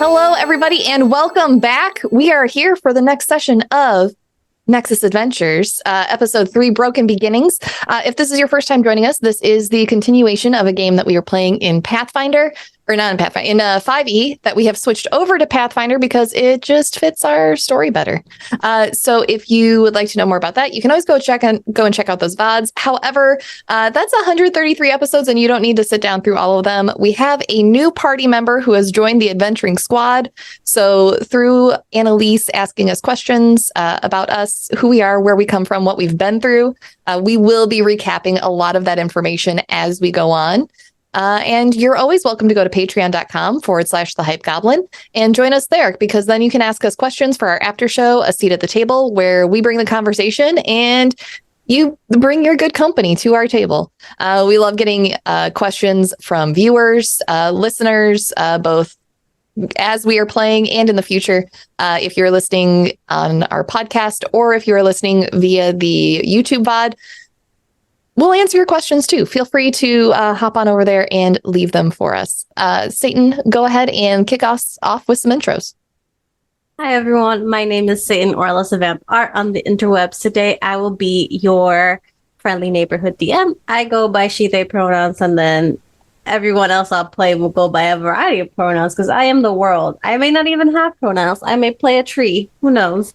Hello, everybody, and welcome back. We are here for the next session of Nexus Adventures, episode 3, Broken Beginnings. If this is your first time joining us, this is the continuation of a game that we were playing in Pathfinder, or not in Pathfinder, in 5e that we have switched over to Pathfinder because it just fits our story better. So if you would like to know more about that, you can always go and check out those VODs. However, that's 133 episodes and you don't need to sit down through all of them. We have a new party member who has joined the adventuring squad. So through Annelisse asking us questions about us, who we are, where we come from, what we've been through, we will be recapping a lot of that information as we go on. And you're always welcome to go to patreon.com/thehypegoblin and join us there, because then you can ask us questions for our after show, a seat at the table, where we bring the conversation and you bring your good company to our table. We love getting questions from viewers, listeners, both as we are playing and in the future. If you're listening on our podcast or if you're listening via the YouTube VOD, we'll answer your questions too. Feel free to hop on over there and leave them for us. Satan, go ahead and kick us off with some intros. Hi, everyone. My name is Satan, or Annelisse Vamp Art on the interwebs. Today, I will be your friendly neighborhood DM. I go by she, they pronouns, and then everyone else I'll play will go by a variety of pronouns because I am the world. I may not even have pronouns. I may play a tree. Who knows?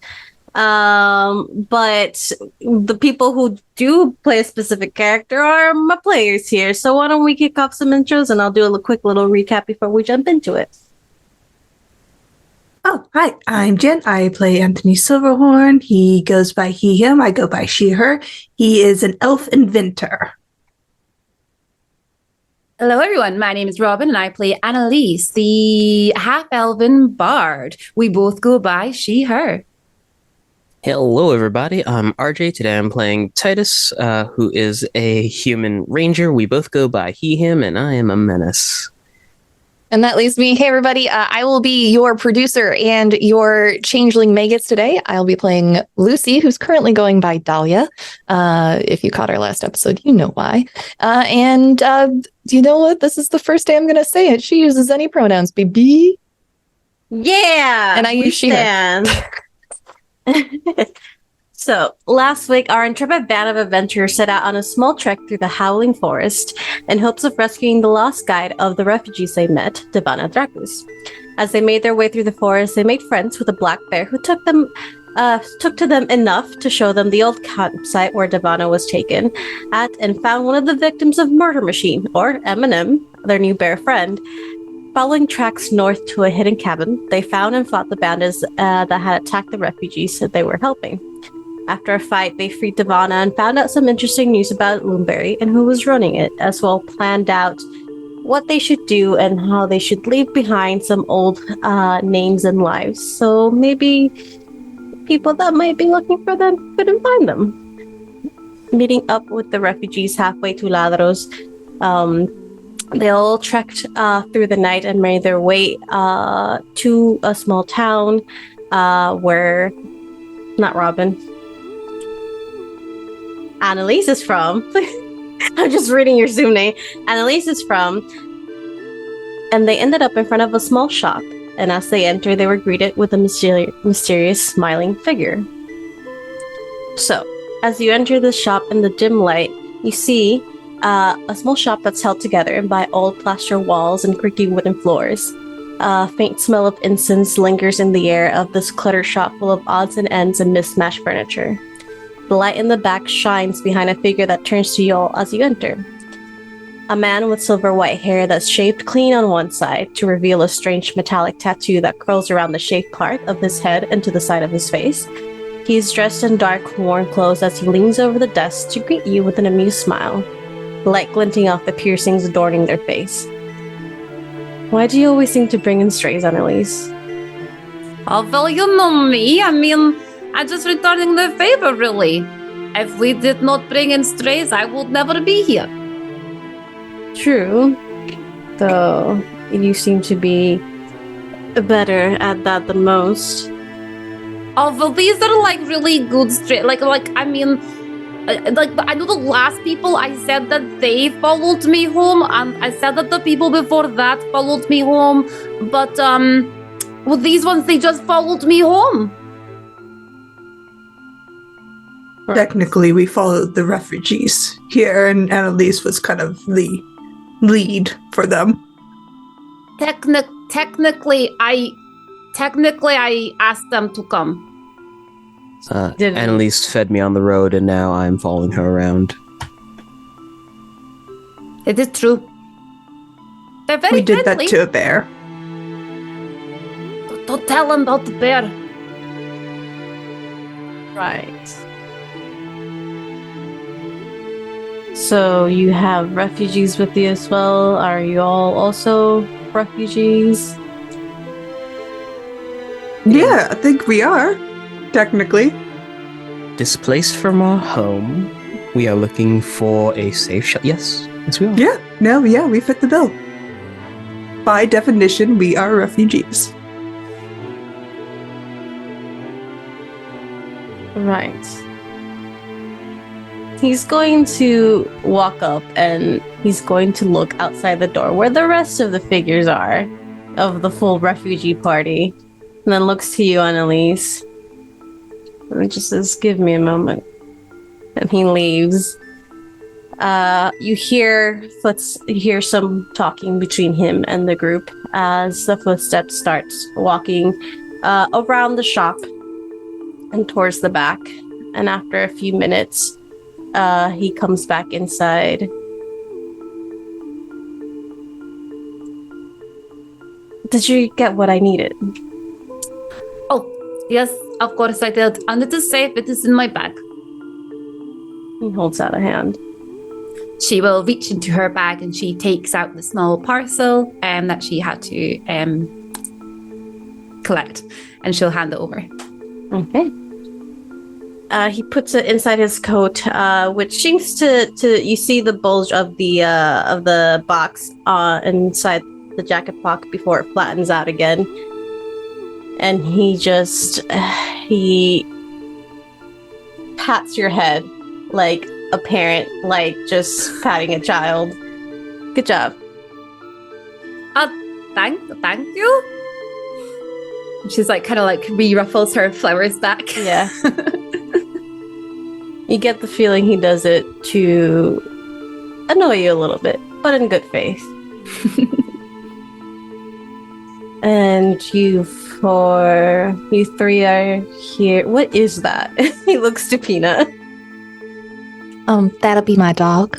But the people who do play a specific character are my players here. So why don't we kick off some intros and I'll do a quick little recap before we jump into it. Oh, hi, I'm Jen. I play Anthony Silverhorn. He goes by he, him. I go by she, her. He is an elf inventor. Hello, everyone. My name is Robyn, and I play Annelisse, the half-elven bard. We both go by she, her. Hello, everybody. I'm RJ. Today I'm playing Titus, who is a human ranger. We both go by he, him, and I am a menace. And that leaves me. Hey, everybody. I will be your producer and your changeling Maggots today. I'll be playing Lucy, who's currently going by Dahlia. If you caught our last episode, you know why. And you know what? This is the first day I'm going to say it. She uses any pronouns, baby. Yeah. And I use she, her. So, last week, our intrepid band of adventurers set out on a small trek through the howling forest in hopes of rescuing the lost guide of the refugees they met, Divana Dracus. As they made their way through the forest, they made friends with a black bear who took to them enough to show them the old campsite where Divana was taken at, and found one of the victims of Murder Machine, or Eminem, their new bear friend. Following tracks north to a hidden cabin, they found and fought the bandits that had attacked the refugees that they were helping. After a fight, they freed Divana and found out some interesting news about Loomberry and who was running it, as well planned out what they should do and how they should leave behind some old names and lives. So maybe people that might be looking for them couldn't find them. Meeting up with the refugees halfway to Ladros, they all trekked through the night and made their way to a small town where, not Robyn, Annelisse is from. I'm just reading your Zoom name. Annelisse is from. And they ended up in front of a small shop. And as they entered, they were greeted with a mysterious smiling figure. So, as you enter the shop in the dim light, you see a small shop that's held together by old plaster walls and creaky wooden floors. A faint smell of incense lingers in the air of this cluttered shop full of odds and ends and mismatched furniture. The light in the back shines behind a figure that turns to you all as you enter. A man with silver white hair that's shaved clean on one side to reveal a strange metallic tattoo that curls around the shaved part of his head and to the side of his face. He is dressed in dark, worn clothes as he leans over the desk to greet you with an amused smile, light glinting off the piercings adorning their face. Why do you always seem to bring in strays, Annelisse? Oh, well, you know me. I mean, I'm just returning the favor, really. If we did not bring in strays, I would never be here. True. Though you seem to be better at that than most. Oh, well, these are like really good strays. Like I mean, I know the last people, I said that they followed me home, and I said that the people before that followed me home, but Well, these ones, they just followed me home. Technically, we followed the refugees here, and Annelisse was kind of the lead for them. Technically, I asked them to come. Annelisse fed me on the road, and now I'm following her around. It is true. They're very We did friendly. that to a bear. Don't tell them about the bear. Right. So you have refugees with you as well. Are you all also refugees? Yeah, I think we are. Technically. Displaced from our home, we are looking for a safe shelter. Yes, we are. Yeah, we fit the bill. By definition, we are refugees. Right. He's going to walk up and he's going to look outside the door where the rest of the figures are of the full refugee party. And then looks to you, Annelisse. And just says, give me a moment. And he leaves. You hear some talking between him and the group as the footsteps starts walking around the shop and towards the back. And after a few minutes, he comes back inside. Did you get what I needed? Oh, yes, of course I did. And it is safe. It is in my bag. He holds out a hand. She will reach into her bag and she takes out the small parcel that she had to collect. And she'll hand it over. Okay. He puts it inside his coat, which seems to you see the bulge of the box inside the jacket pocket before it flattens out again. And he pats your head like a parent, like just patting a child. Good job. Thank you. She's like kind of like re-ruffles her flowers back. Yeah. You get the feeling he does it to annoy you a little bit, but in good faith. And you three are here. What is that? He looks to Peanut. That'll be my dog.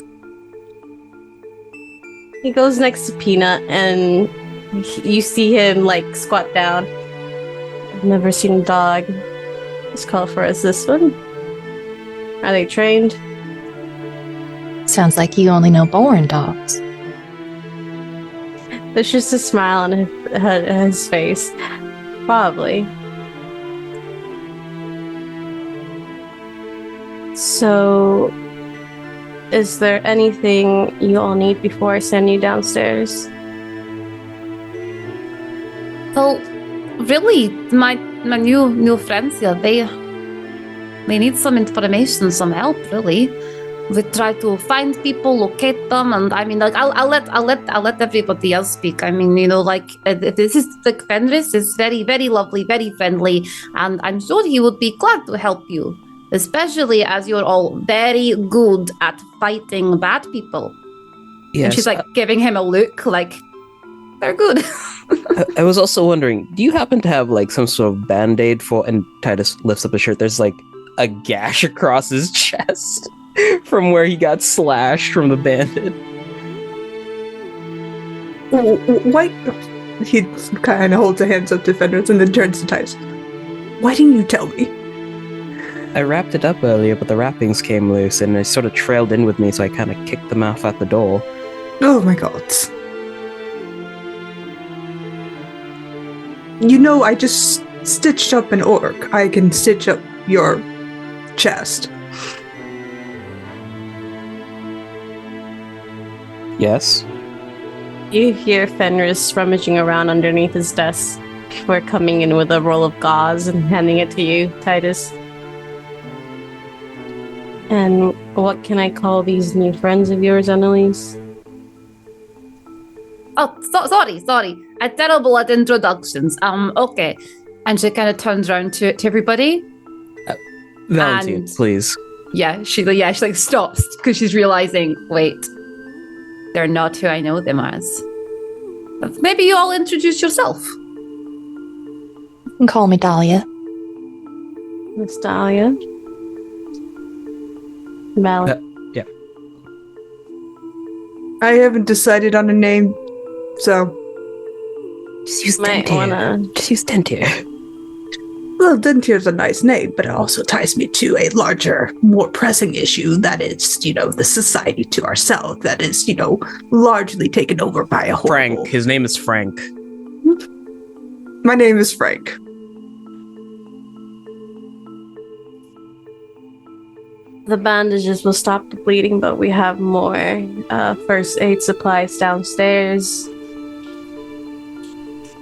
He goes next to Peanut and you see him like squat down. I've never seen a dog as colorful as this one. Are they trained? Sounds like you only know boring dogs. There's just a smile on his face. Probably. So, is there anything you all need before I send you downstairs? Well, really, my new friends here, they need some information, some help, really. We try to find people, locate them, and I mean, like, I'll let everybody else speak. I mean, you know, like, this is like Fenris is very, very lovely, very friendly, and I'm sure he would be glad to help you, especially as you're all very good at fighting bad people. Yes, And she's like giving him a look, like they're good. I was also wondering, do you happen to have like some sort of band-aid for? And Titus lifts up his shirt. There's like a gash across his chest from where he got slashed from the bandit. Why? He kind of holds the hands up to Fenris and then turns to Titus. Why didn't you tell me? I wrapped it up earlier, but the wrappings came loose and they sort of trailed in with me, so I kind of kicked them off at the door. Oh my god. You know, I just stitched up an orc. I can stitch up your chest. Yes? You hear Fenris rummaging around underneath his desk before coming in with a roll of gauze and handing it to you, Titus. And what can I call these new friends of yours, Annelisse? Oh, sorry. terrible at introductions. Okay. And she kind of turns around to everybody. Valentine, And- please. Yeah, she like stops because she's realizing, wait, they're not who I know them as. But maybe you all introduce yourself. You can call me Dahlia. Miss Dahlia. Val. Yeah. I haven't decided on a name, so. Just use Might Dentier. wanna- Just use Dentier. Well, Dentier's a nice name, but it also ties me to a larger, more pressing issue that is, the society to ourselves that is, largely taken over by a horrible... Frank. His name is Frank. My name is Frank. The bandages will stop the bleeding, but we have more first aid supplies downstairs.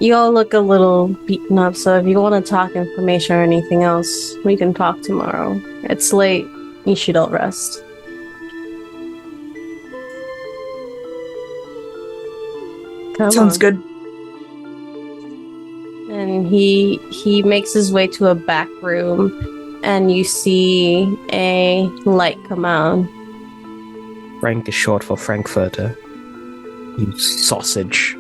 You all look a little beaten up, so if you want to talk information or anything else, we can talk tomorrow. It's late. You should all rest. Come Sounds on. good. And he makes his way to a back room, and you see a light come on. Frank is short for Frankfurter. You sausage.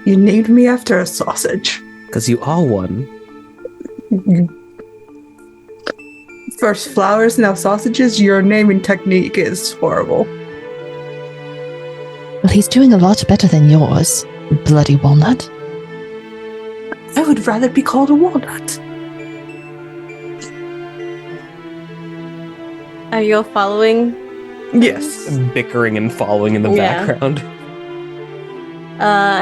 You named me after a sausage. Because you are one. First flowers, now sausages. Your naming technique is horrible. Well, he's doing a lot better than yours, bloody walnut. I would rather be called a walnut. Are you all following? Yes. Bickering and following in the Yeah. background.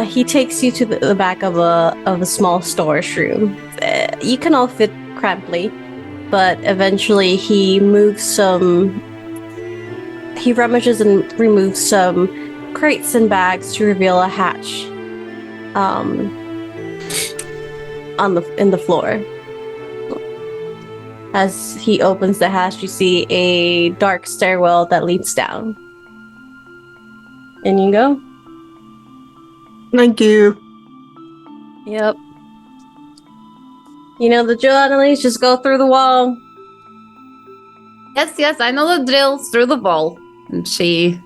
He takes you to the back of a small storage room. You can all fit crampedly, but eventually he rummages and removes some crates and bags to reveal a hatch in the floor. As he opens the hatch, you see a dark stairwell that leads down. And you go. Thank you. Yep. You know the drill, Annelisse, just go through the wall. Yes, I know the drill through the wall. And she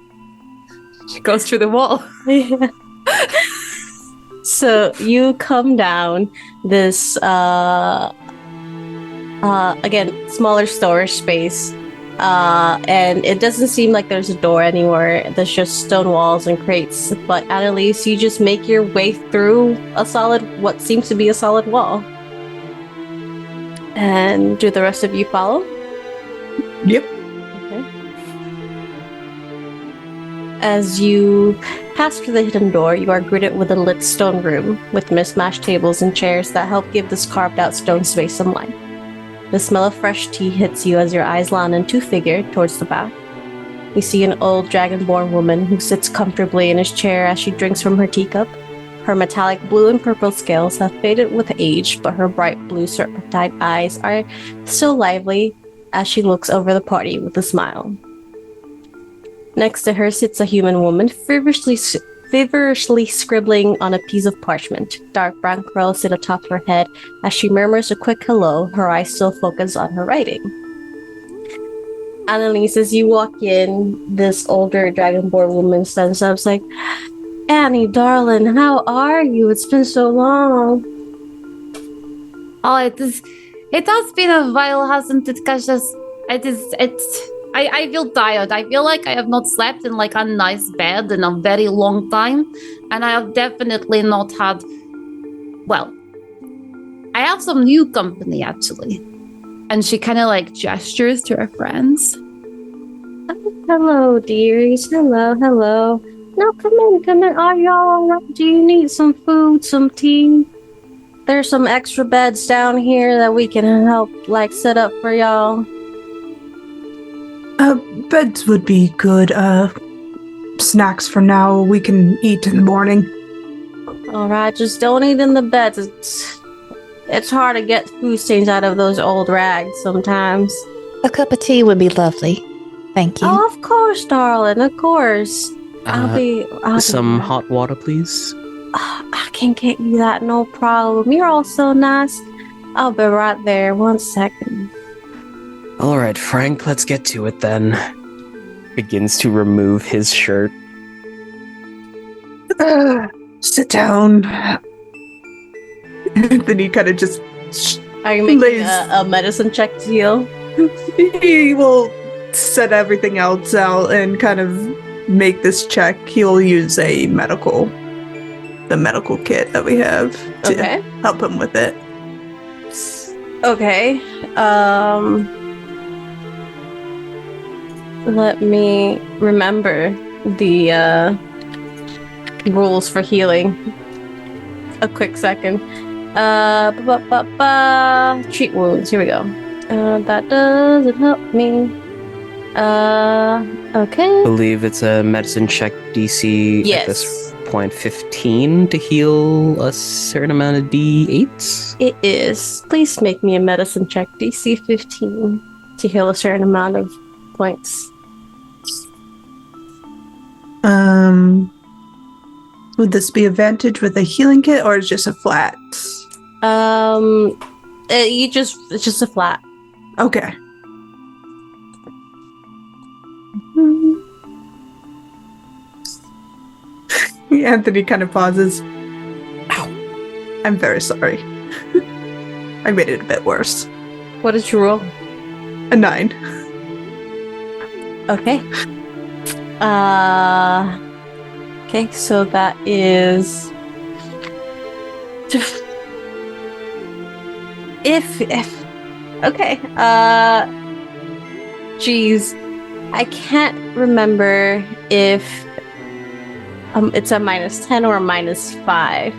goes through the wall. So you come down this again, smaller storage space. And it doesn't seem like there's a door anywhere. There's just stone walls and crates. But Annelisse, you just make your way through what seems to be a solid wall. And do the rest of you follow? Yep. Okay. As you pass through the hidden door, you are greeted with a lit stone room with mismatched tables and chairs that help give this carved out stone space some light. The smell of fresh tea hits you as your eyes land on two figures towards the back. You see an old dragonborn woman who sits comfortably in his chair as she drinks from her teacup. Her metallic blue and purple scales have faded with age, but her bright blue serpentine eyes are still lively as she looks over the party with a smile. Next to her sits a human woman, feverishly scribbling on a piece of parchment. Dark brown curls sit atop her head as she murmurs a quick hello, her eyes still focused on her writing. Annelisse, as you walk in, this older dragonborn woman stands up, like, Annie, darling, how are you? It's been so long. Oh, it has been a while, hasn't it, Cassius? I feel tired. I feel like I have not slept in like a nice bed in a very long time. And I have definitely not had, well, I have some new company actually. And she kind of like gestures to her friends. Hello, dearies. Hello. No, come in. Are y'all all right? Do you need some food, some tea? There's some extra beds down here that we can help like set up for y'all. Beds would be good. Snacks for now. We can eat in the morning. All right, just don't eat in the beds. It's hard to get food stains out of those old rags sometimes. A cup of tea would be lovely. Thank you. Oh, of course, darling. Of course. I'll be Some right. hot water, please. I can get you that, no problem. You're all so nice. I'll be right there. 1 second. All right, Frank, let's get to it then. Begins to remove his shirt. Sit down. Then he kind of just Are you making lays- a medicine check to heal? He will set everything else out and kind of make this check. He'll use the medical kit that we have to Okay. help him with it. Okay. Let me remember the rules for healing. A quick second. Treat wounds. Here we go. That doesn't help me. Okay. I believe it's a medicine check DC at Yes. this point 15 to heal a certain amount of D8s. It is. Please make me a medicine check, DC 15, to heal a certain amount of points. Would this be advantage with a healing kit or is just a flat? It's just a flat. Okay. Anthony kind of pauses. Ow. I'm very sorry. I made it a bit worse. What did you roll? A 9. Okay. Okay, so that is if okay. Geez. I can't remember if it's a -10 or a -5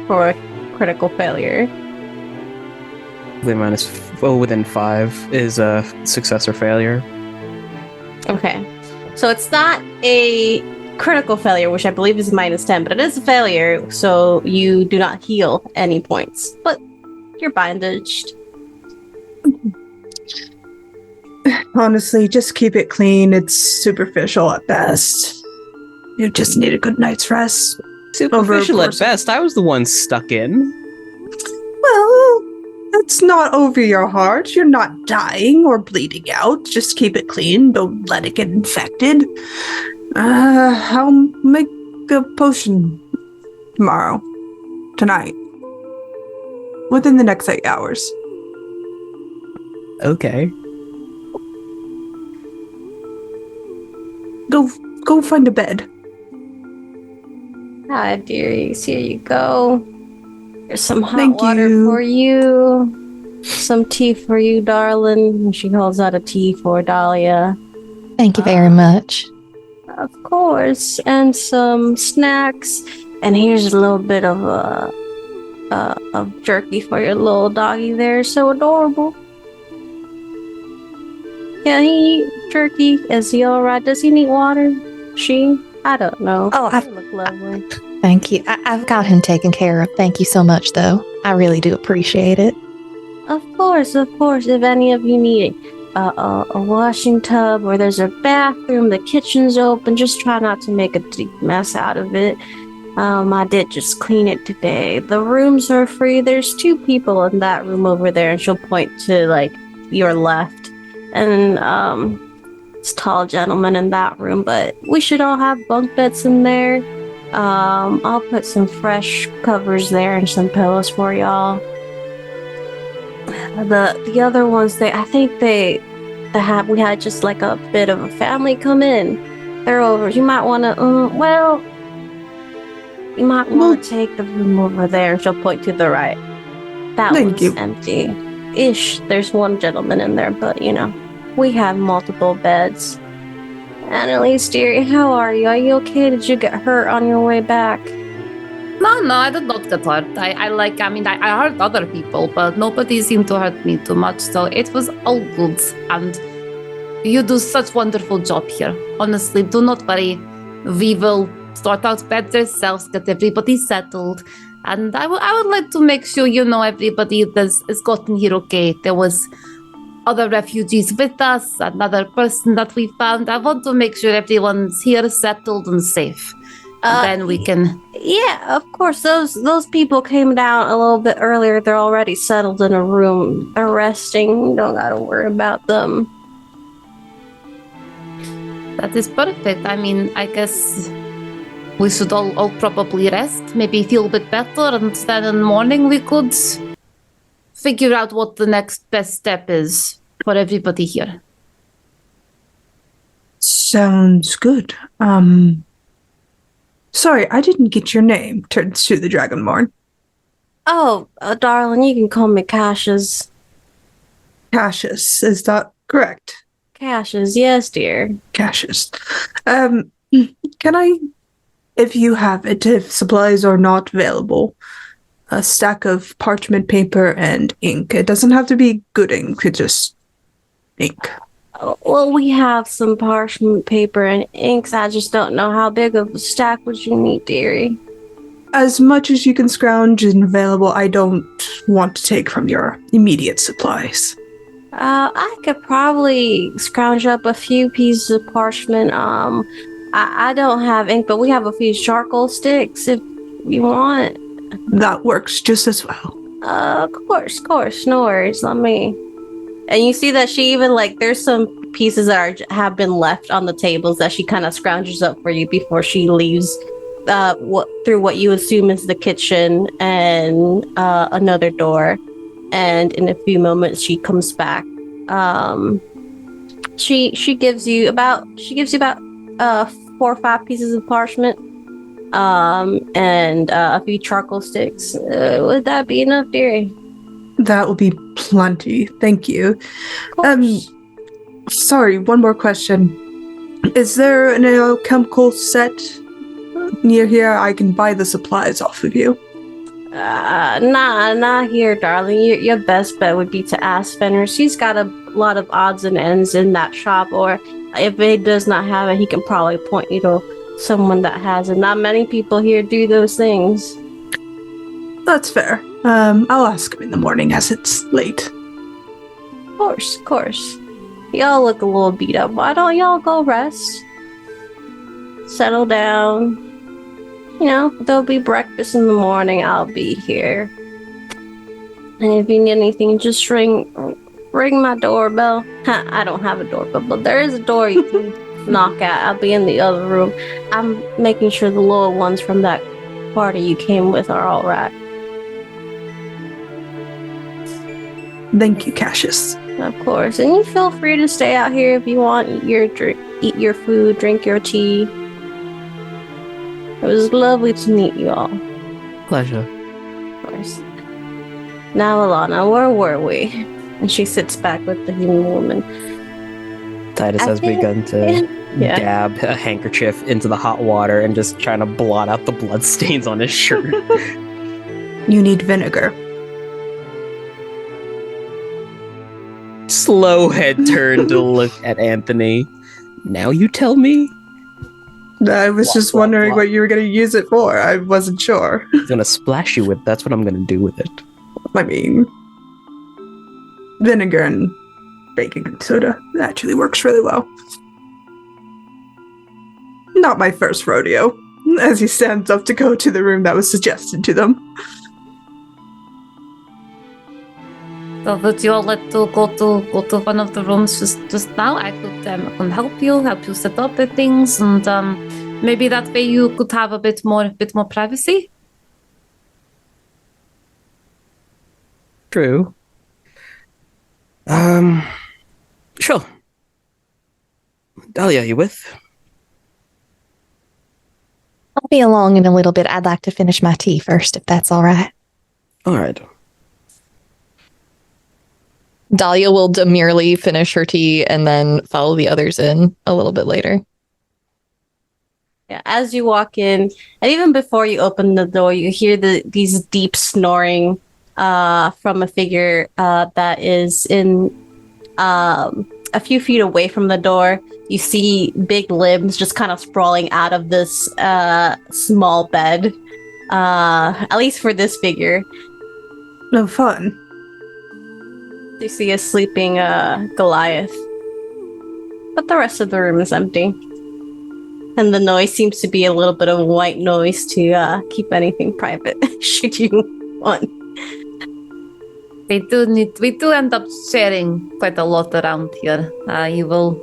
for a critical failure. Within 5 is a success or failure. Okay. So it's not a critical failure, which I believe is -10, but it is a failure, so you do not heal any points. But you're bandaged. Honestly, just keep it clean. It's superficial at best. You just need a good night's rest. Superficial Over a at course- best. I was the one stuck in. Well, that's not over your heart. You're not dying or bleeding out. Just keep it clean. Don't let it get infected. I'll make a potion tonight. Within the next 8 hours. Okay. Go find a bed. Hi, dearies. Here you go. There's some hot Thank water you. for you. Some tea for you, darling. And she holds out a tea for Dahlia. Thank you very much. Of course. And some snacks. And here's a little bit of jerky for your little doggy there. So adorable. Can he eat jerky? Is he alright? Does he need water? She? I don't know. Oh, They look lovely. Thank you. I've got him taken care of. Thank you so much, though. I really do appreciate it. Of course. If any of you need a washing tub or there's a bathroom, the kitchen's open, just try not to make a deep mess out of it. I did just clean it today. The rooms are free. There's 2 people in that room over there, and she'll point to, like, your left. And, it's a tall gentleman in that room, but we should all have bunk beds in there. I'll put some fresh covers there and some pillows for y'all. The other ones, we had just like a bit of a family come in. They're over. You might want to, you might want to take the room over there. She'll point to the right. That Thank one's you. empty-ish. There's one gentleman in there, but we have multiple beds. Annelisse, dearie, how are you? Are you okay? Did you get hurt on your way back? No, I did not get hurt. I hurt other people, but nobody seemed to hurt me too much, so it was all good. And you do such wonderful job here. Honestly, do not worry. We will sort out beds ourselves, get everybody settled. And I would like to make sure everybody is gotten here okay. There was other refugees with us, another person that we found. I want to make sure everyone's here settled and safe. then we can. Yeah, of course. Those people came down a little bit earlier. They're already settled in a room. They're resting. You don't gotta worry about them. That is perfect. I mean, I guess we should all probably rest, maybe feel a bit better, and then in the morning we could figure out what the next best step is for everybody here. Sounds good. Sorry, I didn't get your name. Turns to the Dragonborn. Oh, darling, you can call me Cassius. Cassius, is that correct? Cassius, yes, dear. Cassius. Can I, if you have it, if supplies are not available, a stack of parchment paper and ink. It doesn't have to be good ink, it's just ink. Well, we have some parchment paper and inks. I just don't know how big of a stack would you need, dearie. As much as you can scrounge and available, I don't want to take from your immediate supplies. I could probably scrounge up a few pieces of parchment. I don't have ink, but we have a few charcoal sticks if you want. That works just as well. Of course, no worries. Let me. And you see that she even there's some pieces that have been left on the tables that she kind of scrounges up for you before she leaves. Through what you assume is the kitchen and another door. And in a few moments she comes back. She gives you about 4 or 5 pieces of parchment and a few charcoal sticks. Would that be enough, dearie? That will be plenty. Thank you. Sorry, one more question. Is there an alchemical set near here? I can buy the supplies off of you. Not here, darling. Your best bet would be to ask Fenrir. She's got a lot of odds and ends in that shop, or if he does not have it, he can probably point you to someone that has it. Not many people here do those things. That's fair. I'll ask him in the morning as it's late. Of course. Y'all look a little beat up. Why don't y'all go rest? Settle down. You know, there'll be breakfast in the morning. I'll be here. And if you need anything, just ring my doorbell. I don't have a doorbell, but there is a door you can knock at. I'll be in the other room. I'm making sure the little ones from that party you came with are all right. Thank you, Cassius. Of course. And you feel free to stay out here if you want. Eat your food, drink your tea. It was lovely to meet you all. Pleasure. Of course. Now, Alana, where were we? And she sits back with the human woman. Titus has begun to dab a handkerchief into the hot water and just trying to blot out the blood stains on his shirt. You need vinegar. Slow head turn to look at Anthony. Now you tell me? I was just wondering what you were going to use it for. I wasn't sure. I'm gonna splash you with. That's what I'm gonna do with it. I mean, vinegar and baking soda actually works really well. Not my first rodeo. As he stands up to go to the room that was suggested to them. So would you all like to go to one of the rooms just now? I could can help you set up the things, and maybe that way you could have a bit more privacy. True. Sure. Dahlia, you with? I'll be along in a little bit. I'd like to finish my tea first, if that's all right. All right. Dahlia will demurely finish her tea and then follow the others in a little bit later. Yeah, as you walk in, and even before you open the door, you hear these deep snoring from a figure that is in a few feet away from the door. You see big limbs just kind of sprawling out of this small bed, at least for this figure. No fun. You see a sleeping Goliath, but the rest of the room is empty. And the noise seems to be a little bit of a white noise to keep anything private, should you want. We do end up sharing quite a lot around here. You will,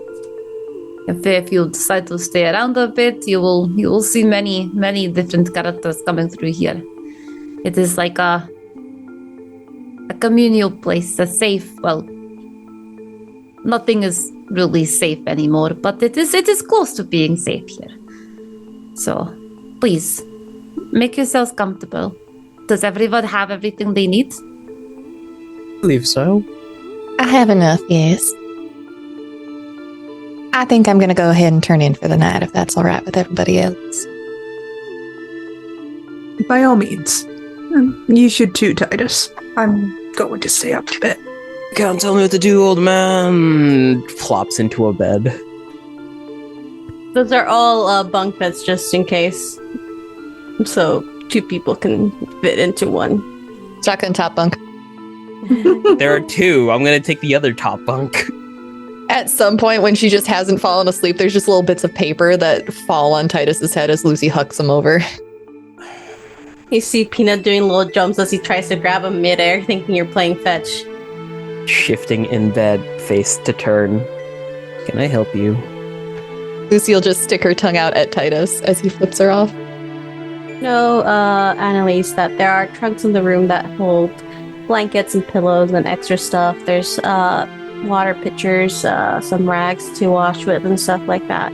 if you decide to stay around a bit, you will see many different characters coming through here. It is like a communal place, a safe. Well, nothing is really safe anymore, but it is close to being safe here. So, please make yourselves comfortable. Does everyone have everything they need? I believe so. I have enough, yes. I think I'm going to go ahead and turn in for the night if that's all right with everybody else. By all means. You should too, Titus. I'm going to stay up a bit. Can't tell me what to do, old man. Flops into a bed. Those are all bunk beds, just in case. So 2 people can fit into one. Shotgun top bunk. There are 2. I'm gonna take the other top bunk. At some point when she just hasn't fallen asleep, there's just little bits of paper that fall on Titus's head as Lucy hucks him over. You see Peanut doing little jumps as he tries to grab him midair, thinking you're playing fetch. Shifting in bed, face to turn. Can I help you? Lucy will just stick her tongue out at Titus as he flips her off. No, Annelisse, that there are trunks in the room that hold blankets and pillows and extra stuff. There's water pitchers, some rags to wash with and stuff like that.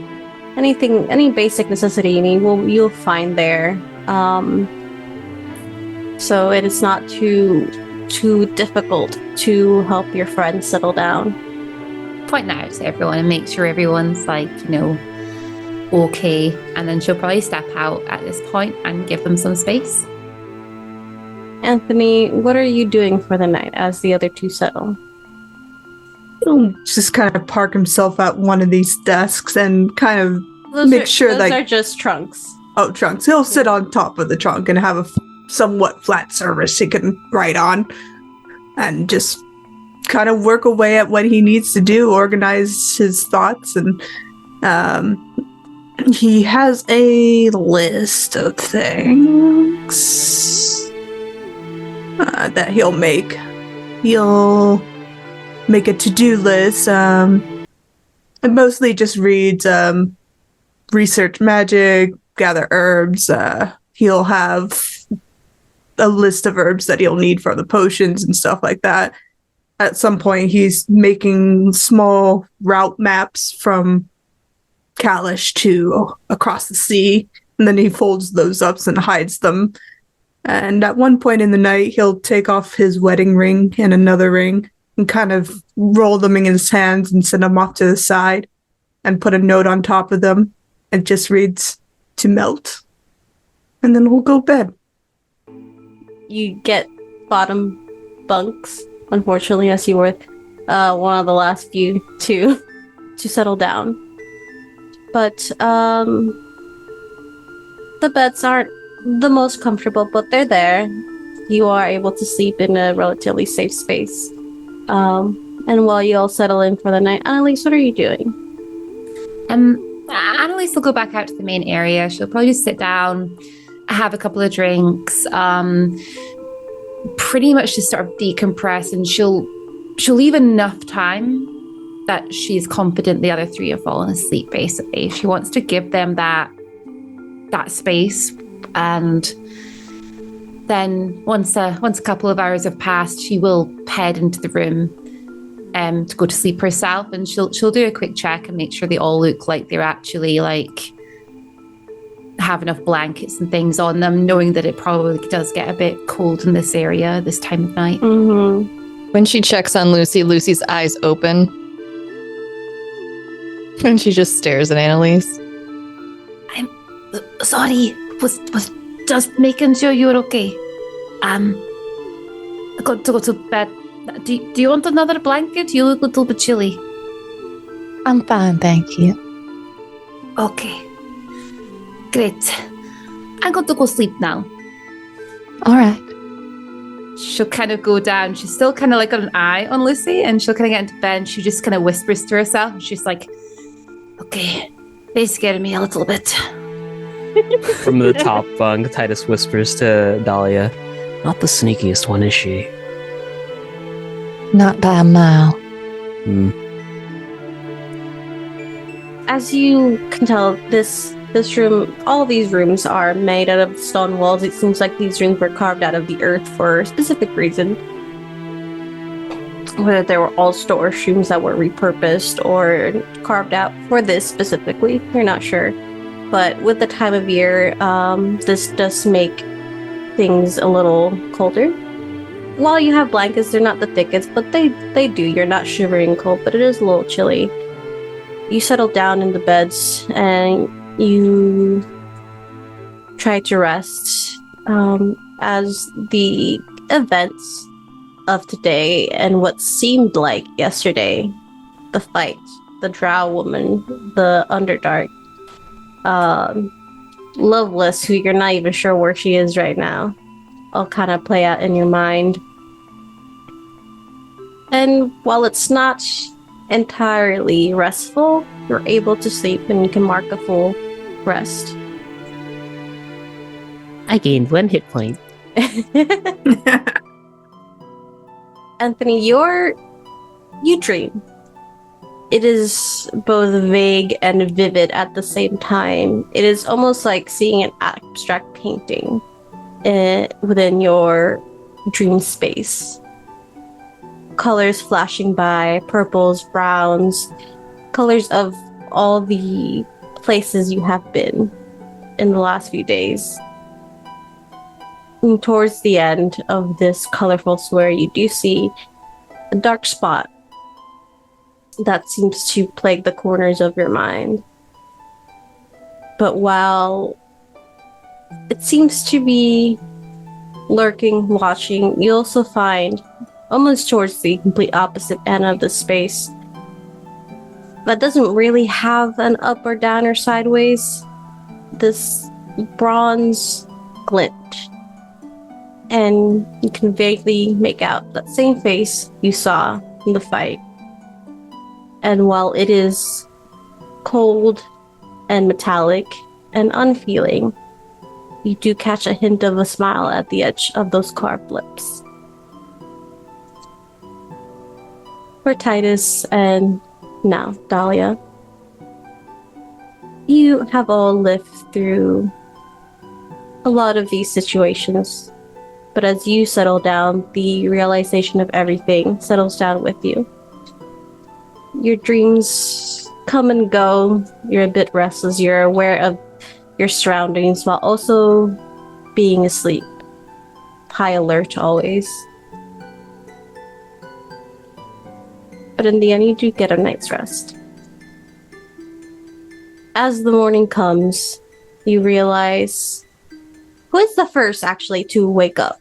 Any basic necessity you need, you'll find there. So it is not too difficult to help your friends settle down. Point that out to everyone and make sure everyone's like, okay. And then she'll probably step out at this point and give them some space. Anthony, what are you doing for the night as the other 2 settle? He'll just kind of park himself at one of these desks and kind of Those are just trunks. Oh, trunks. He'll sit on top of the trunk and have a somewhat flat surface he can write on and just kind of work away at what he needs to do, organize his thoughts, and he has a list of things that he'll make. He'll make a to-do list. It mostly just reads research magic, gather herbs. He'll have a list of herbs that he'll need for the potions and stuff like that. At some point, he's making small route maps from Kalish to across the sea, and then he folds those up and hides them. And at one point in the night, he'll take off his wedding ring and another ring and kind of roll them in his hands and send them off to the side and put a note on top of them. It just reads, "To melt." And then we'll go bed. You get bottom bunks, unfortunately, as you were one of the last few to settle down. But the beds aren't the most comfortable, but they're there. You are able to sleep in a relatively safe space. And while you all settle in for the night, Annelisse, what are you doing? Annelisse will go back out to the main area. She'll probably just sit down, have a couple of drinks, pretty much just sort of decompress, and she'll leave enough time that she's confident the other 3 have fallen asleep, basically. She wants to give them that space, and then once a couple of hours have passed, she will head into the room to go to sleep herself, and she'll do a quick check and make sure they all look like they're actually like have enough blankets and things on them, knowing that it probably does get a bit cold in this area this time of night. Mm-hmm. When she checks on Lucy, Lucy's eyes open. And she just stares at Annelisse. I'm sorry. Was just making sure you're okay. I got to go to bed. Do you want another blanket? You look a little bit chilly. I'm fine, thank you. Okay. Great. I'm going to go sleep now. All right. She'll kind of go down. She's still kind of like got an eye on Lucy, and she'll kind of get into bed, and she just kind of whispers to herself, and she's like, okay, They scared me a little bit. From the top bunk, Titus whispers to Dahlia, "Not the sneakiest one, is she?" Not by a mile. Hmm. As you can tell, this room, all these rooms are made out of stone walls. It seems like these rooms were carved out of the earth for a specific reason. Whether they were all storage rooms that were repurposed or carved out for this specifically, you're not sure. But with the time of year, this does make things a little colder. While you have blankets, they're not the thickest, but they do. You're not shivering cold, but it is a little chilly. You settle down in the beds and you try to rest as the events of today and what seemed like yesterday, the fight, the drow woman, the Underdark, Loveless, who you're not even sure where she is right now, all kind of play out in your mind. And while it's not entirely restful, you're able to sleep and you can mark a full rest. I gained 1 hit point. Anthony, you dream. It is both vague and vivid at the same time. It is almost like seeing an abstract painting within your dream space. Colors flashing by, purples, browns, colors of all the places you have been in the last few days. And towards the end of this colorful story, you do see a dark spot that seems to plague the corners of your mind. But while it seems to be lurking, watching, you also find, almost towards the complete opposite end of the space, that doesn't really have an up or down or sideways, this bronze glint. And you can vaguely make out that same face you saw in the fight. And while it is cold and metallic and unfeeling, you do catch a hint of a smile at the edge of those carved lips. For Titus and now Dahlia, you have all lived through a lot of these situations, but as you settle down, the realization of everything settles down with you. Your dreams come and go. You're a bit restless. You're aware of your surroundings while also being asleep. High alert always. But in the end, you do get a night's rest. As the morning comes, you realize who is the first actually to wake up?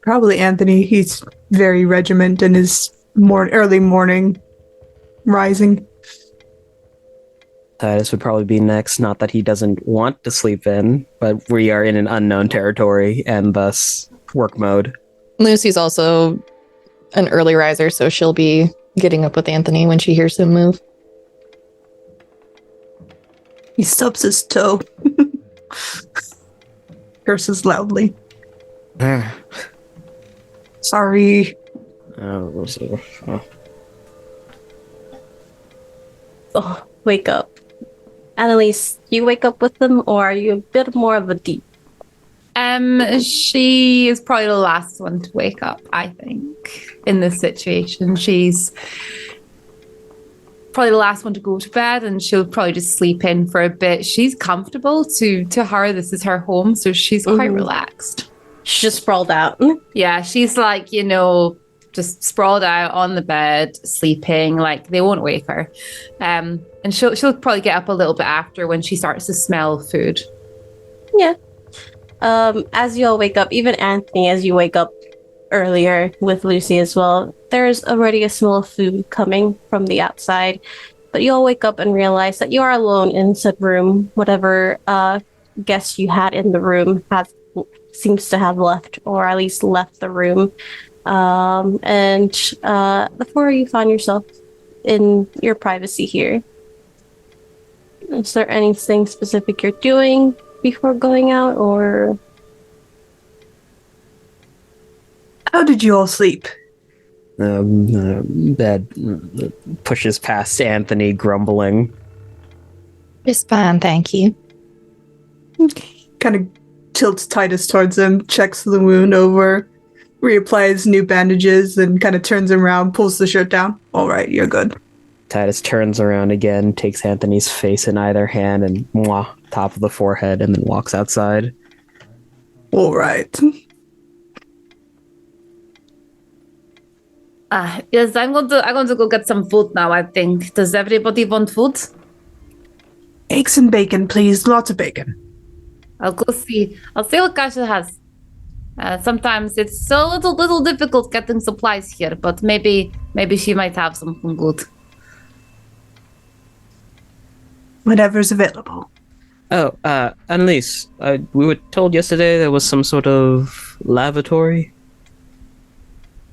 Probably Anthony. He's very regiment in his early morning rising. Titus would probably be next. Not that he doesn't want to sleep in, but we are in an unknown territory and thus work mode. Lucy's also an early riser, so she'll be getting up with Anthony when she hears him move. He stubs his toe. Curses loudly. Sorry. Oh, wake up. Annelisse, you wake up with them, or are you a bit more of a deep? She is probably the last one to wake up, I think, in this situation. She's probably the last one to go to bed, and she'll probably just sleep in for a bit. She's comfortable. To her, this is her home, so she's quite relaxed. She's just sprawled out. Yeah, she's like, just sprawled out on the bed, sleeping, like they won't wake her. And she'll probably get up a little bit after when she starts to smell food. Yeah. As you all wake up, even Anthony, as you wake up earlier with Lucy as well, there's already a smell of food coming from the outside. But you all wake up and realize that you are alone in said room. Whatever guest you had in the room seems to have left, or at least left the room. And the four of you find yourself in your privacy here. Is there anything specific you're doing before going out, or? How did you all sleep? Bed pushes past Anthony, grumbling. Just fine, thank you. Kind of tilts Titus towards him, checks the wound over, reapplies new bandages, and kind of turns him around, pulls the shirt down. All right, you're good. Titus turns around again, takes Anthony's face in either hand and top of the forehead, and then walks outside. All right. Yes, I'm going to go get some food now, I think. Does everybody want food? Eggs and bacon, please. Lots of bacon. I'll go see. I'll see what Kasha has. Sometimes it's a little difficult getting supplies here, but maybe she might have something good. Whatever's available. Oh, Annelisse, we were told yesterday there was some sort of lavatory?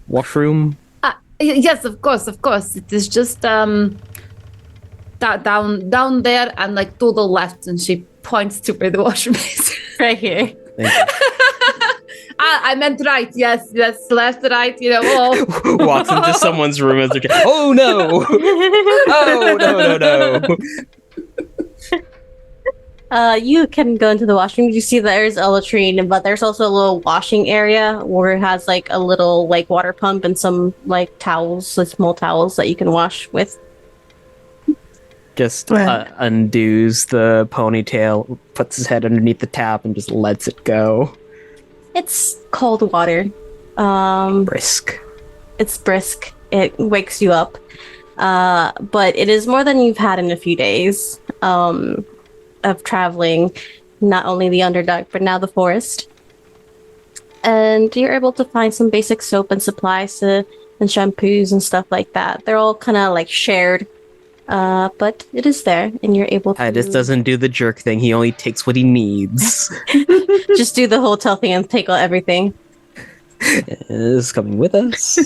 Washroom? Yes, of course. It is just down there and like to the left, and she points to where the washroom is. Right here. Thank you. I meant right. Yes, left, right. Walks into someone's room as they're oh no! Oh no! You can go into the washroom. You see there's a latrine, but there's also a little washing area where it has like a little like water pump and some like towels, like small towels that you can wash with. Just undoes the ponytail, puts his head underneath the tap, and just lets it go. It's cold water. Brisk. It's brisk. It wakes you up. But it is more than you've had in a few days. Of traveling, not only the Underdark, but now the forest. And you're able to find some basic soap and supplies and shampoos and stuff like that. They're all kind of like shared, but it is there, and you're able to... Titus doesn't do the jerk thing. He only takes what he needs. Just do the hotel thing and take everything. Is coming with us.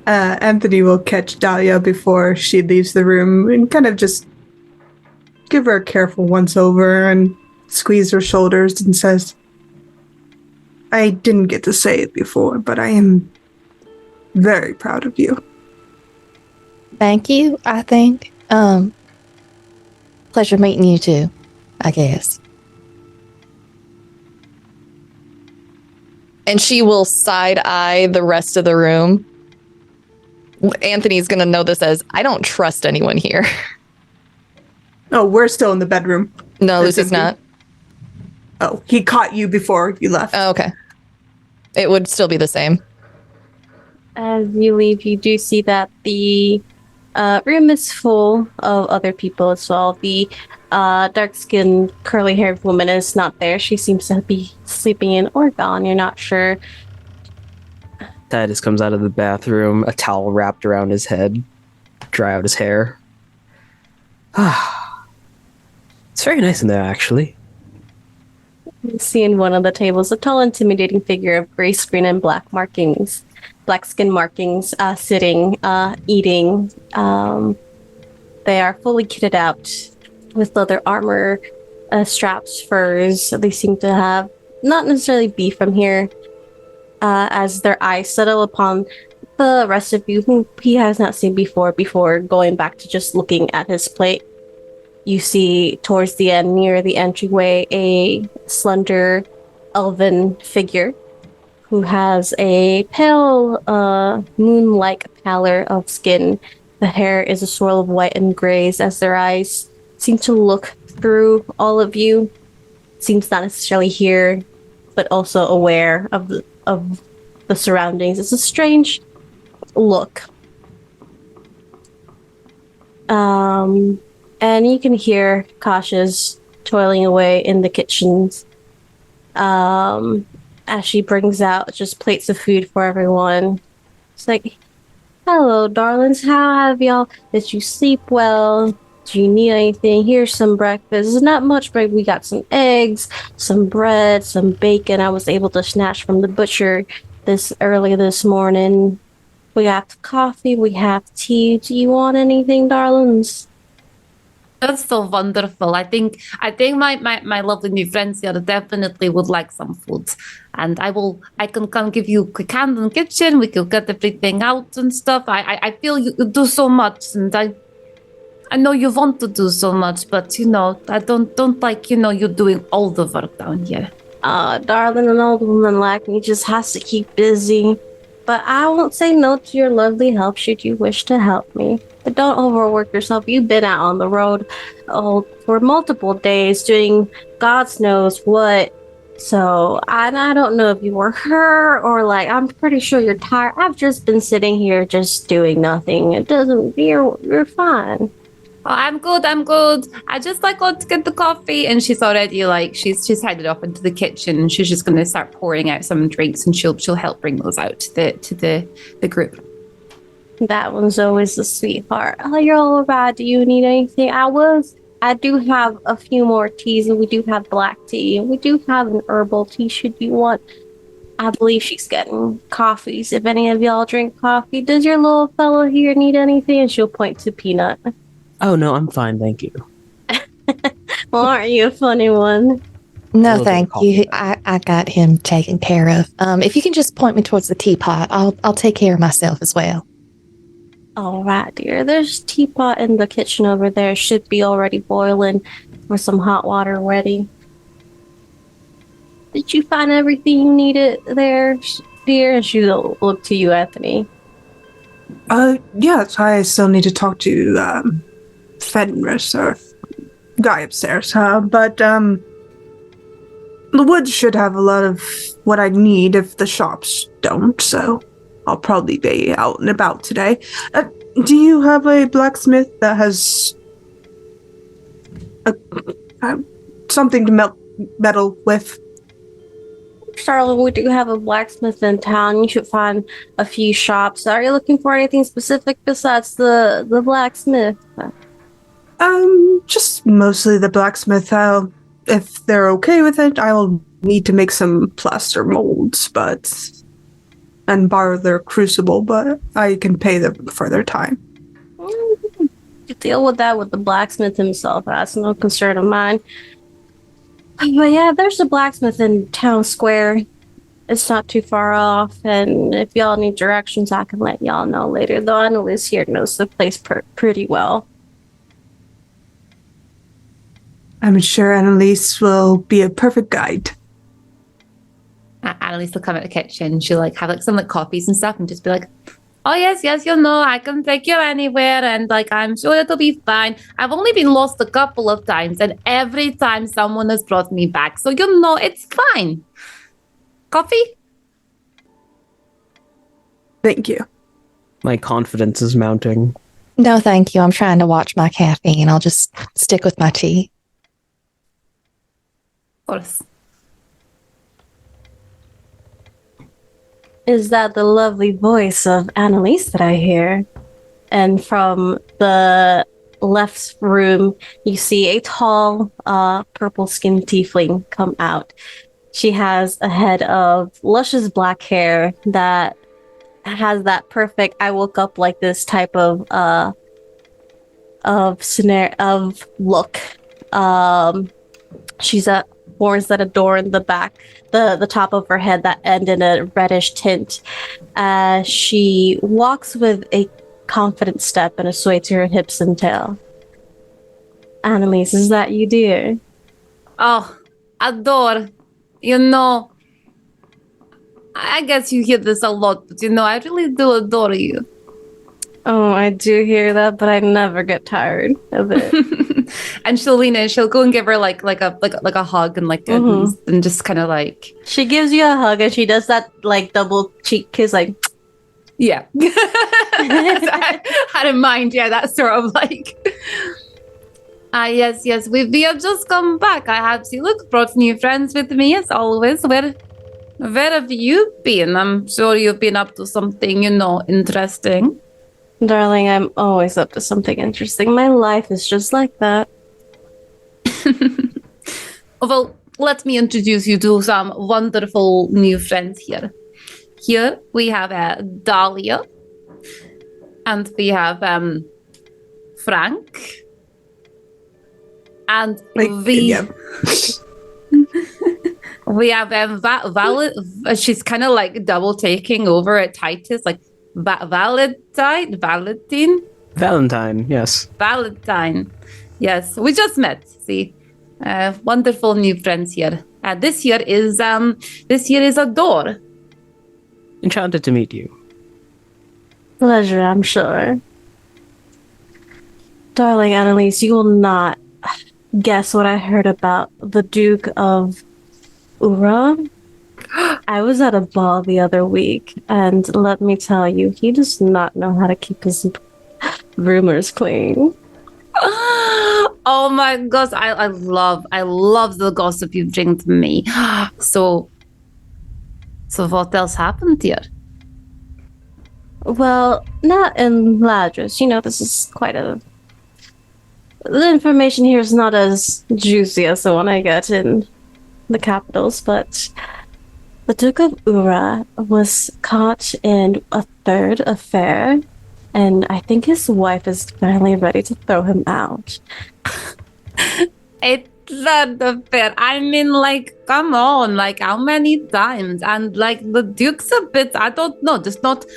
Anthony will catch Dahlia before she leaves the room and kind of just give her a careful once over and squeeze her shoulders and says, I didn't get to say it before, but I am very proud of you. Thank you, I think. Pleasure meeting you too, I guess. And she will side-eye the rest of the room. Anthony's going to know this as, I don't trust anyone here. Oh, we're still in the bedroom. No, Lucy's not. Oh, he caught you before you left. Oh, okay. It would still be the same. As you leave, you do see that the room is full of other people as well. The dark-skinned, curly-haired woman is not there. She seems to be sleeping in or gone. You're not sure. Titus comes out of the bathroom, a towel wrapped around his head, dry out his hair. It's very nice in there, actually. You see in one of the tables a tall, intimidating figure of gray screen and black skin markings, sitting, eating. They are fully kitted out with leather armor, straps, furs. They seem to have not necessarily be from here, as their eyes settle upon the rest of you, whom he has not seen before going back to just looking at his plate. You see towards the end, near the entryway, a slender elven figure who has a pale, moon-like pallor of skin. The hair is a swirl of white and grays as their eyes seem to look through all of you. Seems not necessarily here, but also aware of the surroundings. It's a strange look. And you can hear Kasha's toiling away in the kitchens as she brings out just plates of food for everyone. It's like, hello, darlings. How have y'all? Did you sleep well? Do you need anything? Here's some breakfast. It's not much, but we got some eggs, some bread, some bacon. I was able to snatch from the butcher early this morning. We have coffee, we have tea. Do you want anything, darlings? That's so wonderful. I think my lovely new friends here definitely would like some food. And I can come give you a quick hand in the kitchen. We can get everything out and stuff. I feel you do so much, and I know you want to do so much, but I don't like, you doing all the work down here. Darling, an old woman like me just has to keep busy. But I won't say no to your lovely help should you wish to help me. But don't overwork yourself. You've been out on the road for multiple days doing God knows what. So I don't know if you were hurt or I'm pretty sure you're tired. I've just been sitting here just doing nothing. You're fine. Oh, I'm good. I just want to get the coffee, and she's already she's headed off into the kitchen, and she's just gonna start pouring out some drinks, and she'll help bring those out to the group. That one's always a sweetheart. Oh, you're all right. Do you need anything? I do have a few more teas, and we do have black tea, and we do have an herbal tea should you want. I believe she's getting coffees. If any of y'all drink coffee, does your little fellow here need anything? And she'll point to Peanut. Oh no, I'm fine, thank you. Well, aren't you a funny one? No, thank you. I got him taken care of. If you can just point me towards the teapot, I'll take care of myself as well. All right, dear. There's a teapot in the kitchen over there. Should be already boiling with some hot water ready. Did you find everything you needed there, dear? And she'll look to you, Anthony. Yes, I still need to talk to, Fenris, or guy upstairs, but, the woods should have a lot of what I need if the shops don't, so I'll probably be out and about today. Do you have a blacksmith that has something to melt metal with? Charlotte, we do have a blacksmith in town. You should find a few shops. Are you looking for anything specific besides the blacksmith? Just mostly the blacksmith. If they're okay with it, I'll need to make some plaster molds, and borrow their crucible, but I can pay them for their time. You deal with that with the blacksmith himself. That's no concern of mine. But yeah, there's a blacksmith in town square. It's not too far off, and if y'all need directions, I can let y'all know later. Though Annelisse here knows the place pretty well. I'm sure Annelisse will be a perfect guide. Annelisse will come out the kitchen. She'll have some coffees and stuff, and just be like, "Oh yes, I can take you anywhere, and I'm sure it'll be fine. I've only been lost a couple of times, and every time someone has brought me back, so it's fine. Coffee?" Thank you. My confidence is mounting. No, thank you. I'm trying to watch my caffeine. I'll just stick with my tea. Of course. Is that the lovely voice of Annelisse that I hear? And from the left room, you see a tall, purple-skinned tiefling come out. She has a head of luscious black hair that has that perfect "I woke up like this" type of look. She's a horns that adorn the back, the top of her head that end in a reddish tint. She walks with a confident step and a sway to her hips and tail. Annelisse, is that you, dear? Oh, adore. I guess you hear this a lot, but I really do adore you. Oh, I do hear that, but I never get tired of it. And she'll lean in, she'll go and give her like a hug and and just kind of she gives you a hug and she does that double cheek kiss, yeah. I had in mind, yeah, that sort of yes, we have just come back. I have brought new friends with me as always. Where have you been? I'm sure you've been up to something, interesting. Darling, I'm always up to something interesting. My life is just like that. Well, let me introduce you to some wonderful new friends here. Here we have Dahlia. And we have Frank. And Yeah. we have she's kind of like double taking over at Titus, like Valentine. Yes. Valentine. Yes, we just met. See, wonderful new friends here. This year is Adore. Enchanted to meet you. Pleasure, I'm sure. Darling Annelisse, you will not guess what I heard about the Duke of Ura. I was at a ball the other week, and let me tell you, he does not know how to keep his rumors clean. Oh my gosh, I love the gossip you bring to me. So what else happened here? Well, not in Ladris. You know, this is quite a... The information here is not as juicy as the one I get in the capitals, but the Duke of Ura was caught in a third affair, and I think his wife is finally ready to throw him out. It's not fair. I mean, like, come on, like, how many times? And like, the Duke's a bit, I don't know, just not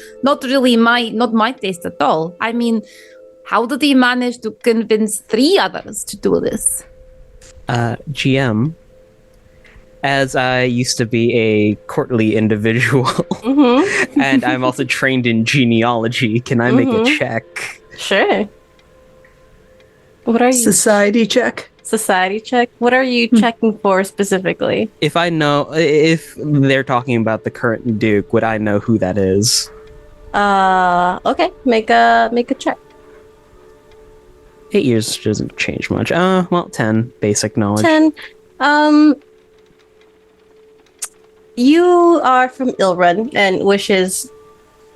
really not my taste at all. I mean, how did he manage to convince 3 others to do this? GM, as I used to be a courtly individual, and I'm also trained in genealogy, can I make a check? Sure. What are you? Society check. Society check? What are you checking for specifically? If they're talking about the current Duke, would I know who that is? Okay. Make a check. 8 years doesn't change much. 10 basic knowledge. 10. You are from Ilrun, and which is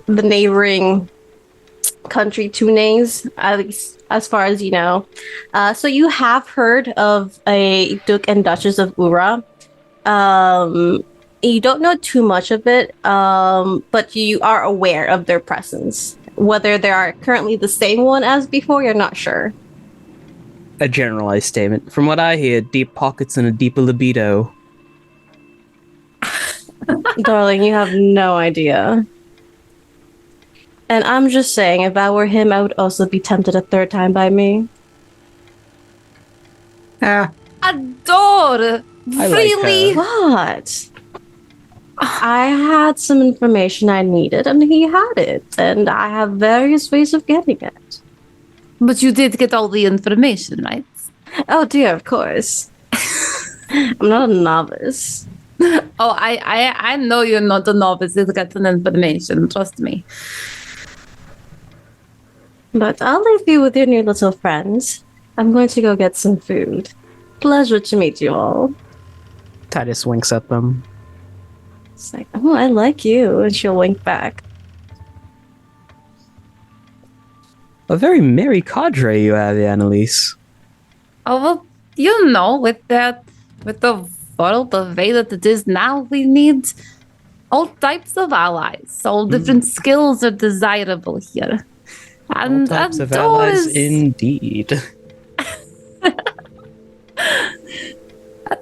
the neighboring country to Nays, at least as far as you know. So you have heard of a Duke and Duchess of Ura. You don't know too much of it, but you are aware of their presence. Whether they are currently the same one as before, you're not sure. A generalized statement. From what I hear, deep pockets and a deeper libido. Darling, you have no idea. And I'm just saying, if I were him, I would also be tempted a third time by me. Ah, Adore! Really? What? I had some information I needed, and he had it. And I have various ways of getting it. But you did get all the information, right? Oh dear, of course. I'm not a novice. Oh, I know you're not a novice with getting information, trust me. But I'll leave you with your new little friends. I'm going to go get some food. Pleasure to meet you all. Titus winks at them. It's like, oh, I like you. And she'll wink back. A very merry cadre you have, Annelisse. Oh, well, you know, with the world the way that it is now, we need all types of allies. All different skills are desirable here. And All types of Adore allies, is- indeed.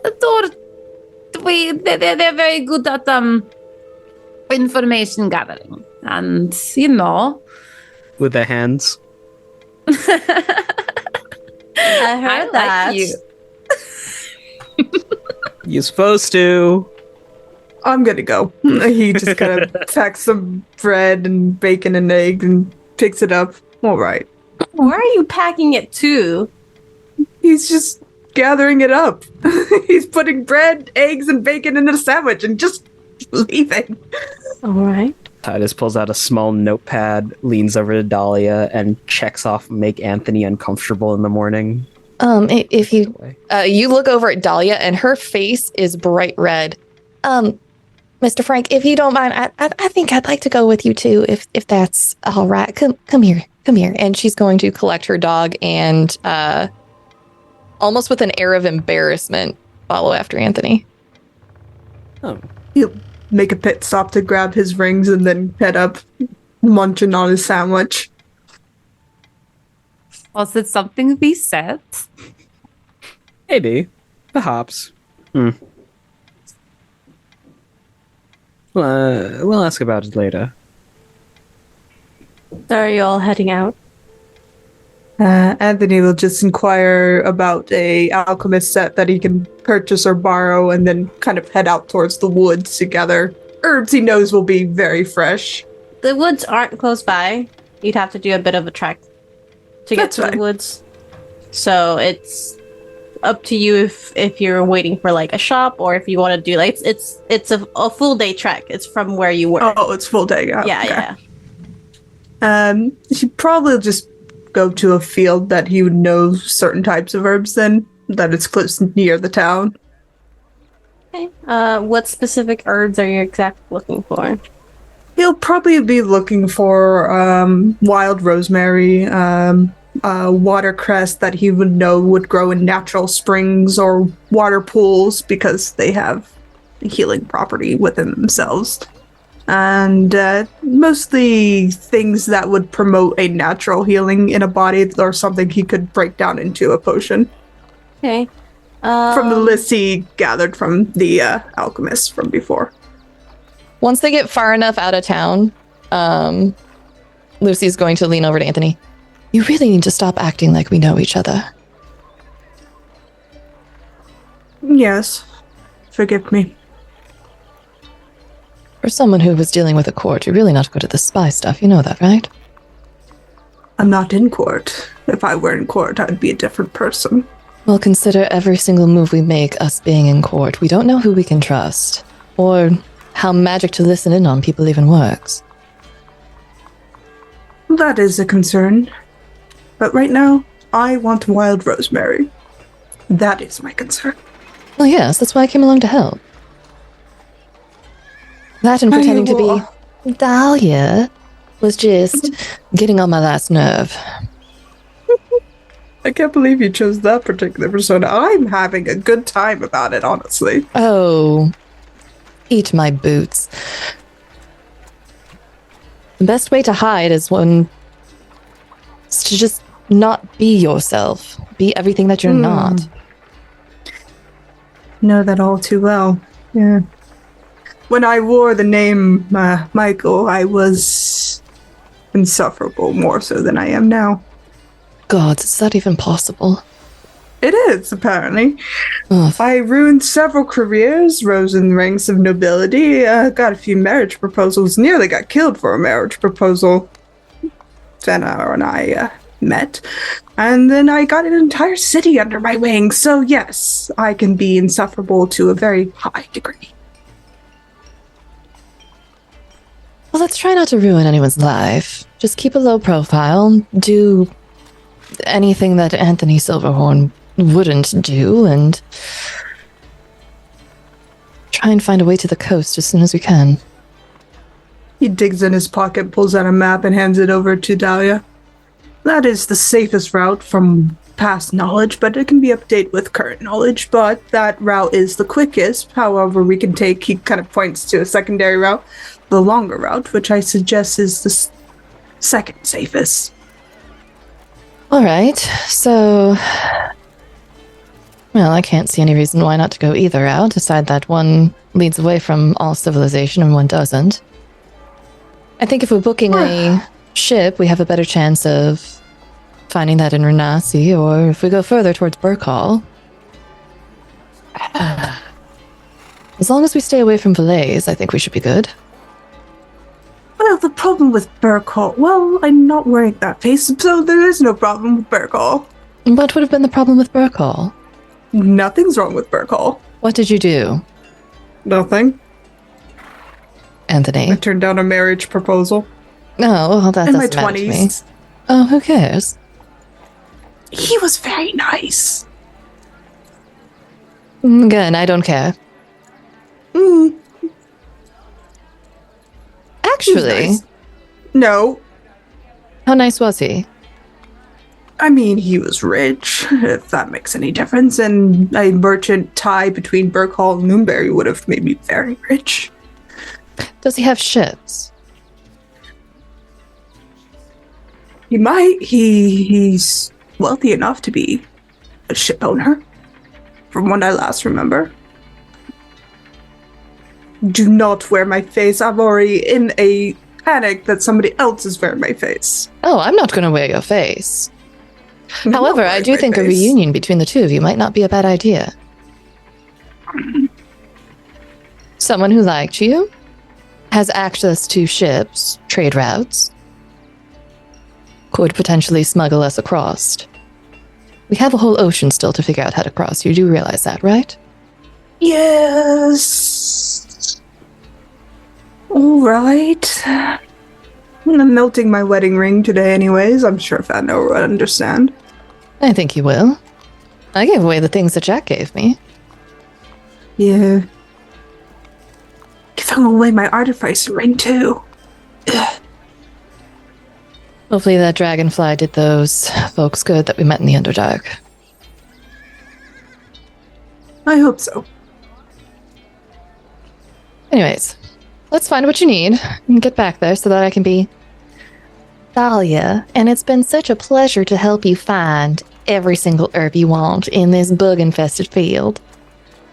Adore, they're very good at information gathering. And, you know... With their hands. I heard that. Like you. You're supposed to. I'm gonna go. He just kind of packs some bread and bacon and eggs and picks it up. All right. Where are you packing it to? He's just gathering it up. He's putting bread, eggs, and bacon in a sandwich and just leaving. All right. Titus pulls out a small notepad, leans over to Dahlia, and checks off make Anthony uncomfortable in the morning. If you you look over at Dahlia and her face is bright red. Mr. Frank, if you don't mind, I think I'd like to go with you too, if that's all right. Come here. And she's going to collect her dog and almost with an air of embarrassment, follow after Anthony. Oh. He'll make a pit stop to grab his rings and then head up, munching on his sandwich. Was it something we said? Maybe. Perhaps. We'll ask about it later. So are you all heading out? Anthony will just inquire about a alchemist set that he can purchase or borrow, and then kind of head out towards the woods to gather herbs he knows will be very fresh. The woods aren't close by. You'd have to do a bit of a trek to get That's to fine. the woods. So it's up to you if you're waiting for like a shop or if you want to do like it's a full day trek. It's from where you were. Oh, it's full day. Yeah. He probably will just go to a field that he would know certain types of herbs then, that it's close near the town. Okay. What specific herbs are you exactly looking for? He'll probably be looking for wild rosemary, watercress that he would know would grow in natural springs or water pools because they have healing property within themselves. And mostly things that would promote a natural healing in a body or something he could break down into a potion. Okay. From the list he gathered from the alchemist from before. Once they get far enough out of town, Lucy's going to lean over to Anthony. You really need to stop acting like we know each other. Yes. Forgive me. For someone who was dealing with a court, you're really not good at the spy stuff. You know that, right? I'm not in court. If I were in court, I'd be a different person. Well, consider every single move we make us being in court. We don't know who we can trust, or how magic to listen in on people even works. That is a concern. But right now, I want wild rosemary. That is my concern. Well, yes, that's why I came along to help. That and pretending to be Dahlia was just getting on my last nerve. I can't believe you chose that particular persona. I'm having a good time about it, honestly. Oh, eat my boots. The best way to hide is to just not be yourself. Be everything that you're not. Know that all too well. Yeah. When I wore the name Michael, I was insufferable more so than I am now. God, is that even possible? It is, apparently. Ugh. I ruined several careers, rose in the ranks of nobility, got a few marriage proposals, nearly got killed for a marriage proposal. Jenna and I met, and then I got an entire city under my wing, so yes, I can be insufferable to a very high degree. Well, let's try not to ruin anyone's life. Just keep a low profile, do anything that Anthony Silverhorn wouldn't do, and try and find a way to the coast as soon as we can. He digs in his pocket, pulls out a map, and hands it over to Dahlia. That is the safest route from past knowledge, but it can be updated with current knowledge, but that route is the quickest. However, we can take, he kind of points to a secondary route, the longer route, which I suggest is the second safest. All right, so... Well, I can't see any reason why not to go either route, aside that one leads away from all civilization and one doesn't. I think if we're booking a ship, we have a better chance of finding that in Renassi, or if we go further towards Burkhall. As long as we stay away from Valais, I think we should be good. Well, the problem with Burkhall, well, I'm not wearing that face, so there is no problem with Burkhall. What would have been the problem with Burkhall? Nothing's wrong with Burkhall. What did you do, Nothing. Anthony? I turned down a marriage proposal. Oh, well, that In my doesn't matter to me. 20s. Oh, who cares? He was very nice. Again, I don't care. Mm, Actually, nice. No, how nice was he? I mean, he was rich, if that makes any difference, and a merchant tie between Burkhall and Loonberry would have made me very rich. Does he have ships? He might. He's wealthy enough to be a ship owner, from what I last remember. Do not wear my face. I'm already in a panic that somebody else is wearing my face. Oh, I'm not going to wear your face. I'm not However, I wearing do my think a face. reunion between the two of you might not be a bad idea. Someone who liked you, has access to ships, trade routes, could potentially smuggle us across. We have a whole ocean still to figure out how to cross. You do realize that, right? Yes. All right. I'm melting my wedding ring today anyways. I'm sure Fandor would understand. I think you will. I gave away the things that Jack gave me. Yeah. Giving away my artificer ring too. Ugh. Hopefully that dragonfly did those folks good that we met in the Underdark. I hope so. Anyways, let's find what you need and get back there so that I can be Thalia. And it's been such a pleasure to help you find every single herb you want in this bug-infested field.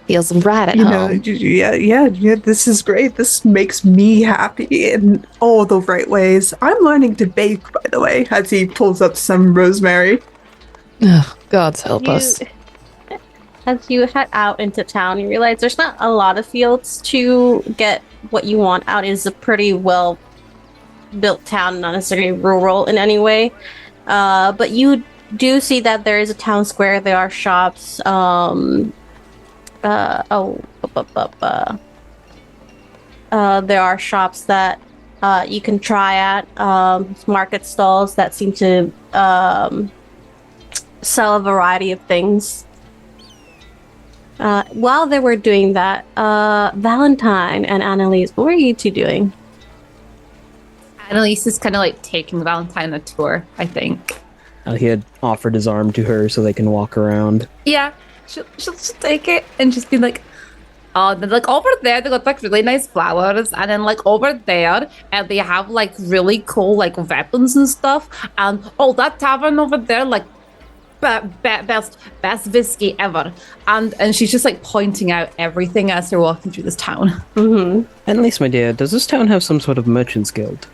Feels right at home. Yeah, this is great. This makes me happy in all the right ways. I'm learning to bake, by the way, as he pulls up some rosemary. Ugh, God's help us. As you head out into town, you realize there's not a lot of fields to get what you want out. It is a pretty well built town, not necessarily rural in any way. But you do see that there is a town square. There are shops. There are shops that you can try at, market stalls that seem to sell a variety of things. While they were doing that, Valentine and Annelisse, what were you two doing? Annelisse is kind of like taking Valentine a tour, I think. He had offered his arm to her so they can walk around. Yeah, she'll take it and just be like, oh, then like over there they got like really nice flowers, and then like over there and they have like really cool like weapons and stuff, and oh, that tavern over there, like best whiskey ever, and she's just like pointing out everything as they're walking through this town. Mm-hmm. And at least, my dear, does this town have some sort of merchant's guild?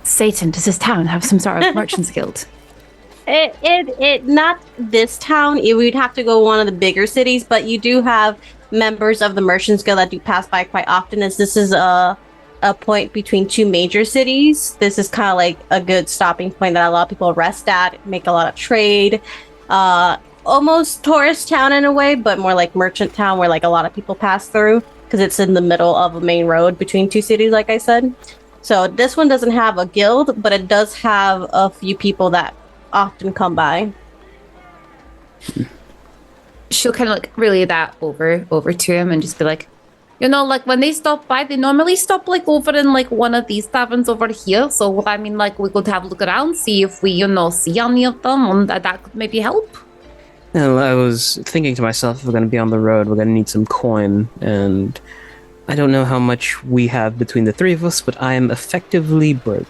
Satan, does this town have some sort of merchant's guild? It not this town. We'd have to go one of the bigger cities, but you do have members of the Merchants Guild that do pass by quite often, as this is a point between two major cities. This is kind of like a good stopping point that a lot of people rest at, make a lot of trade. Almost tourist town in a way, but more like merchant town where like a lot of people pass through because it's in the middle of a main road between two cities, like I said. So this one doesn't have a guild, but it does have a few people that often come by. She'll kind of like relay that over to him and just be like, you know, like when they stop by, they normally stop like over in like one of these taverns over here. So I mean, like we could have a look around, see if we, you know, see any of them, and that could maybe help. Well, I was thinking to myself, if we're going to be on the road, we're going to need some coin, and I don't know how much we have between the three of us, but I am effectively broke.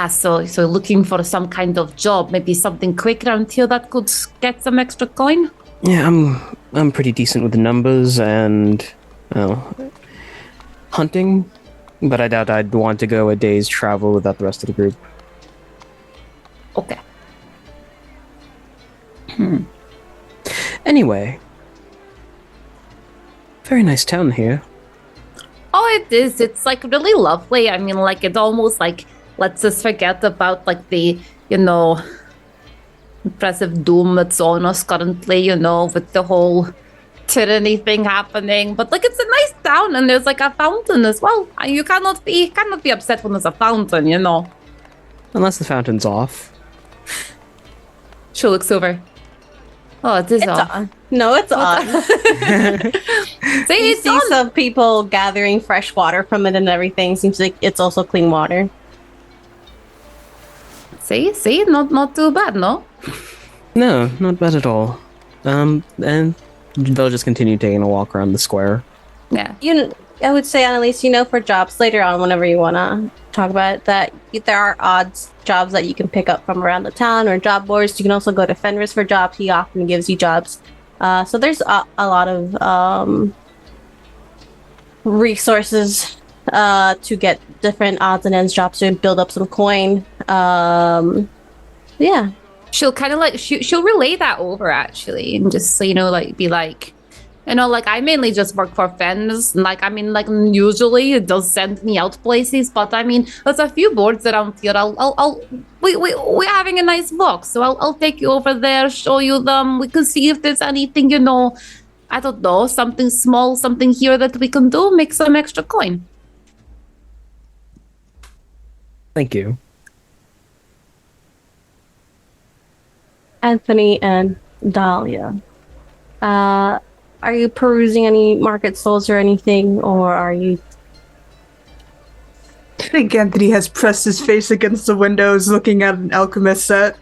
So looking for some kind of job, maybe something quick around here that could get some extra coin? Yeah, I'm pretty decent with the numbers and, well, hunting, but I doubt I'd want to go a day's travel without the rest of the group. Okay. Anyway, very nice town here. Oh, it is. It's like really lovely. I mean, like it's almost like lets us forget about like the, you know, impressive doom that's on us currently, you know, with the whole tyranny thing happening. But like it's a nice town, and there's like a fountain as well. And you cannot be upset when there's a fountain, you know. Unless the fountain's off. She looks over. Oh, it's off. On. No, it's on. See, You it's see on. some people gathering fresh water from it and everything. Seems like it's also clean water. See, not too bad, no? No, not bad at all. And they'll just continue taking a walk around the square. Yeah. I would say, Annelisse, for jobs later on, whenever you want to talk about it, that there are odds jobs that you can pick up from around the town or job boards. You can also go to Fenris for jobs. He often gives you jobs. So there's a lot of resources to get different odds and ends jobs to build up some coin. Yeah. She'll kind of she'll relay that over actually, and just be like, I mainly just work for Fens. Usually it does send me out places, but there's a few boards around here. We're having a nice walk, so I'll take you over there, show you them. We can see if there's anything, I don't know, something small, something here that we can do, make some extra coin. Thank you. Anthony and Dahlia. Are you perusing any market stalls or anything, or are you... I think Anthony has pressed his face against the windows looking at an alchemist set.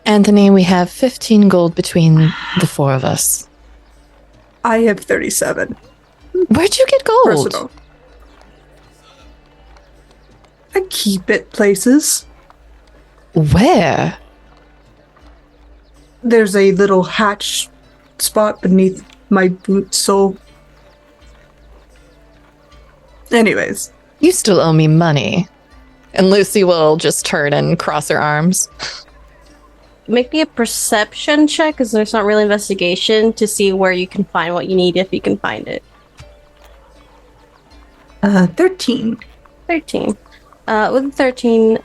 Anthony, we have 15 gold between the four of us. I have 37. Where'd you get gold? Personal. I keep it places. Where? There's a little hatch spot beneath my boot sole. Anyways. You still owe me money. And Lucy will just turn and cross her arms. Make me a perception check, because there's not really investigation, to see where you can find what you need, if you can find it. 13. 13. With 13,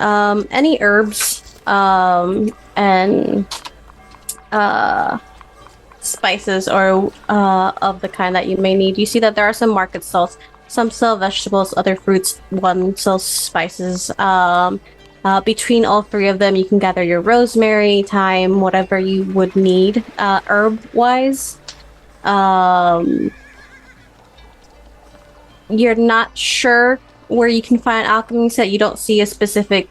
any herbs and spices or of the kind that you may need. You see that there are some market stalls. Some sell vegetables, other fruits. One sells spices. Between all three of them, you can gather your rosemary, thyme, whatever you would need herb-wise. You're not sure where you can find alchemy set. You don't see a specific,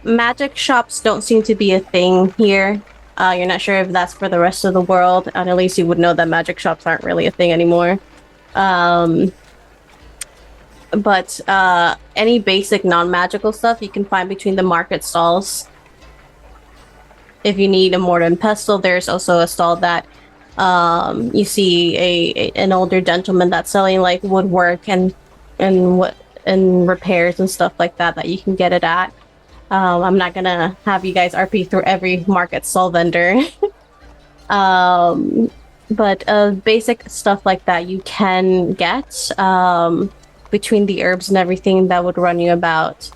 magic shops don't seem to be a thing here. You're not sure if that's for the rest of the world. And at least you would know that magic shops aren't really a thing anymore. But any basic non-magical stuff you can find between the market stalls. If you need a mortar and pestle, there's also a stall that you see an older gentleman that's selling woodwork and repairs and stuff like that you can get it at. I'm not gonna have you guys RP through every market stall vendor. But basic stuff like that you can get. Between the herbs and everything, that would run you about...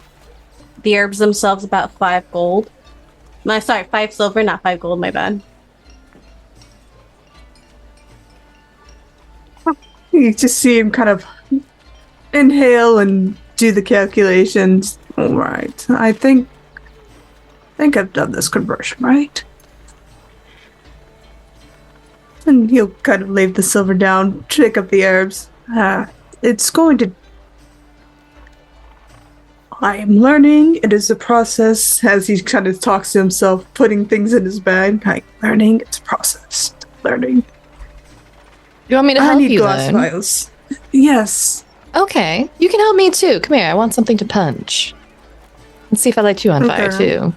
The herbs themselves, about 5 gold. No, sorry, 5 silver, not 5 gold, my bad. You just see him kind of inhale and do the calculations. All right, I think I've done this conversion, right? And he'll kind of lay the silver down, pick up the herbs. It's going to... I am learning. It is a process, as he kind of talks to himself, putting things in his bag. Learning, it's a process. Learning. You want me to help need you glass then? vials. Yes. Okay, you can help me too. Come here, I want something to punch. Let's see if I light you on fire too.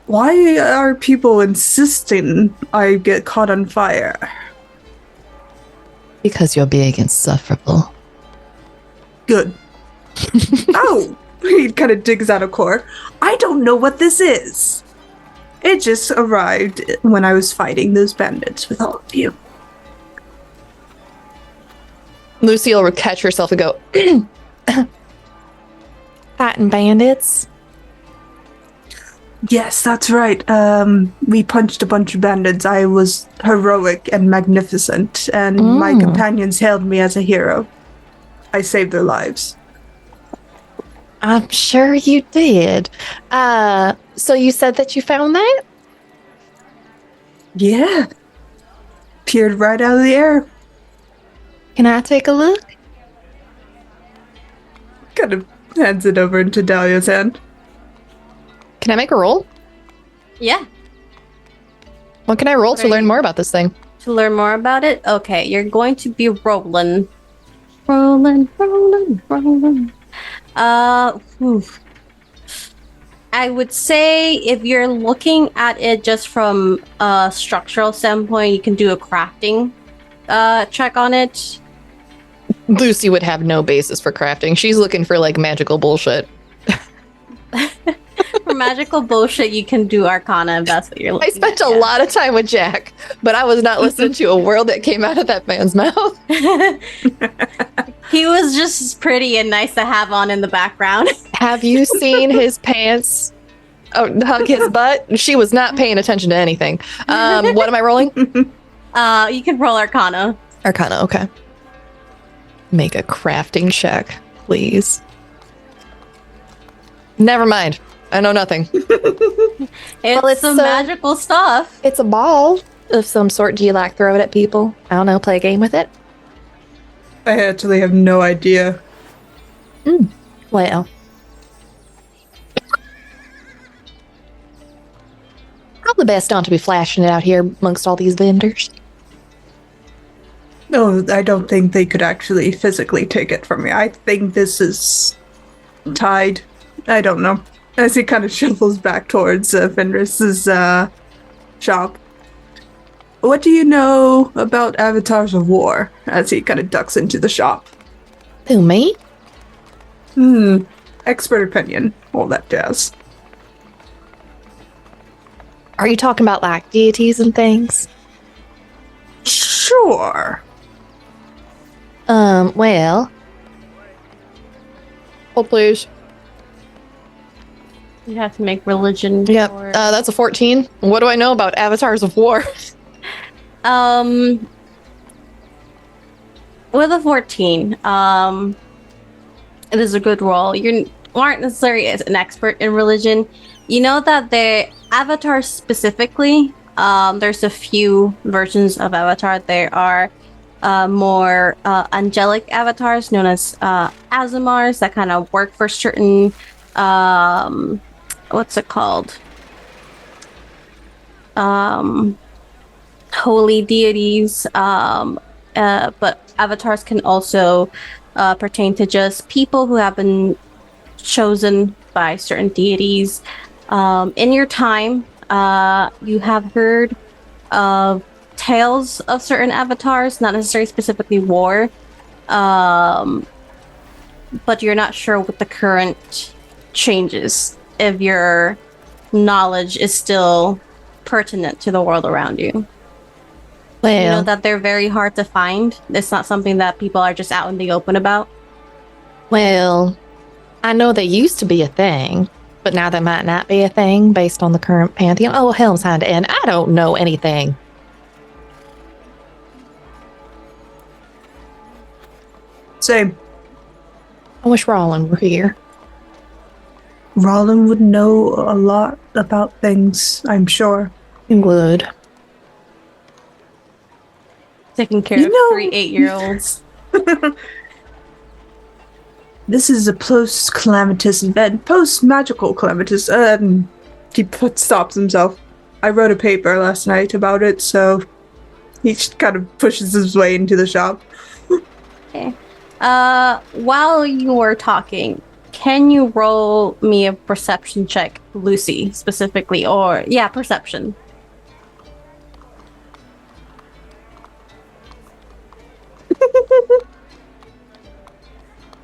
Why are people insisting I get caught on fire? Because you're being insufferable. Good. Oh! He kind of digs out a core. I don't know what this is. It just arrived when I was fighting those bandits with all of you. Lucy will catch herself and go, fighting bandits? Yes, that's right. We punched a bunch of bandits. I was heroic and magnificent, and my companions hailed me as a hero. I saved their lives. I'm sure you did. So you said that you found that? Yeah. Peered right out of the air. Can I take a look? Kind of hands it over into Dahlia's hand. Can I make a roll? Yeah. What can I roll to learn more about this thing? to learn more about it? Okay, you're going to be rolling. Rolling. I would say if you're looking at it just from a structural standpoint, you can do a crafting check on it. Lucy would have no basis for crafting. She's looking for like magical bullshit. For magical bullshit, you can do Arcana if that's what you're looking I spent at, a lot of time with Jack, but I was not listening to a word that came out of that man's mouth. He was just pretty and nice to have on in the background. Have you seen his pants? Oh, hug his butt? She was not paying attention to anything. What am I rolling? You can roll Arcana. Arcana, okay. Make a crafting check, please. Never mind. I know nothing. It's some magical stuff. It's a ball of some sort. Do you like throw it at people? I don't know, play a game with it? I actually have no idea. Well. Probably best not to be flashing it out here amongst all these vendors. No, I don't think they could actually physically take it from me. I think this is tied. I don't know. As he kind of shuffles back towards Fenris's shop. What do you know about avatars of war? As he kind of ducks into the shop. Who, me? Expert opinion. All that jazz. Are you talking about like deities and things? Sure. Well. Oh, please. You have to make religion. Yep. That's a 14. What do I know about avatars of war? With a 14, it is a good roll. You aren't necessarily an expert in religion. You know that the avatars specifically, there's a few versions of avatar. There are more angelic avatars known as Azamars that kind of work for certain what's it called? Holy deities. But avatars can also pertain to just people who have been chosen by certain deities. In your time, you have heard of tales of certain avatars, not necessarily specifically war, but you're not sure what the current changes, if your knowledge is still pertinent to the world around you. Well, You know that they're very hard to find. It's not something that people are just out in the open about. well, I know they used to be a thing, but now they might not be a thing based on the current pantheon. Oh, Helm's to end. I don't know anything. Same. I wish Rollin were here. Rollin would know a lot about things, I'm sure. He would. Taking care You of know- 3 8-year-olds. This is a post-calamitous event. Post-magical calamitous. He stops himself. I wrote a paper last night about it, so he just kind of pushes his way into the shop. Okay. While you were talking, can you roll me a perception check, Lucy, specifically? Or, yeah, perception.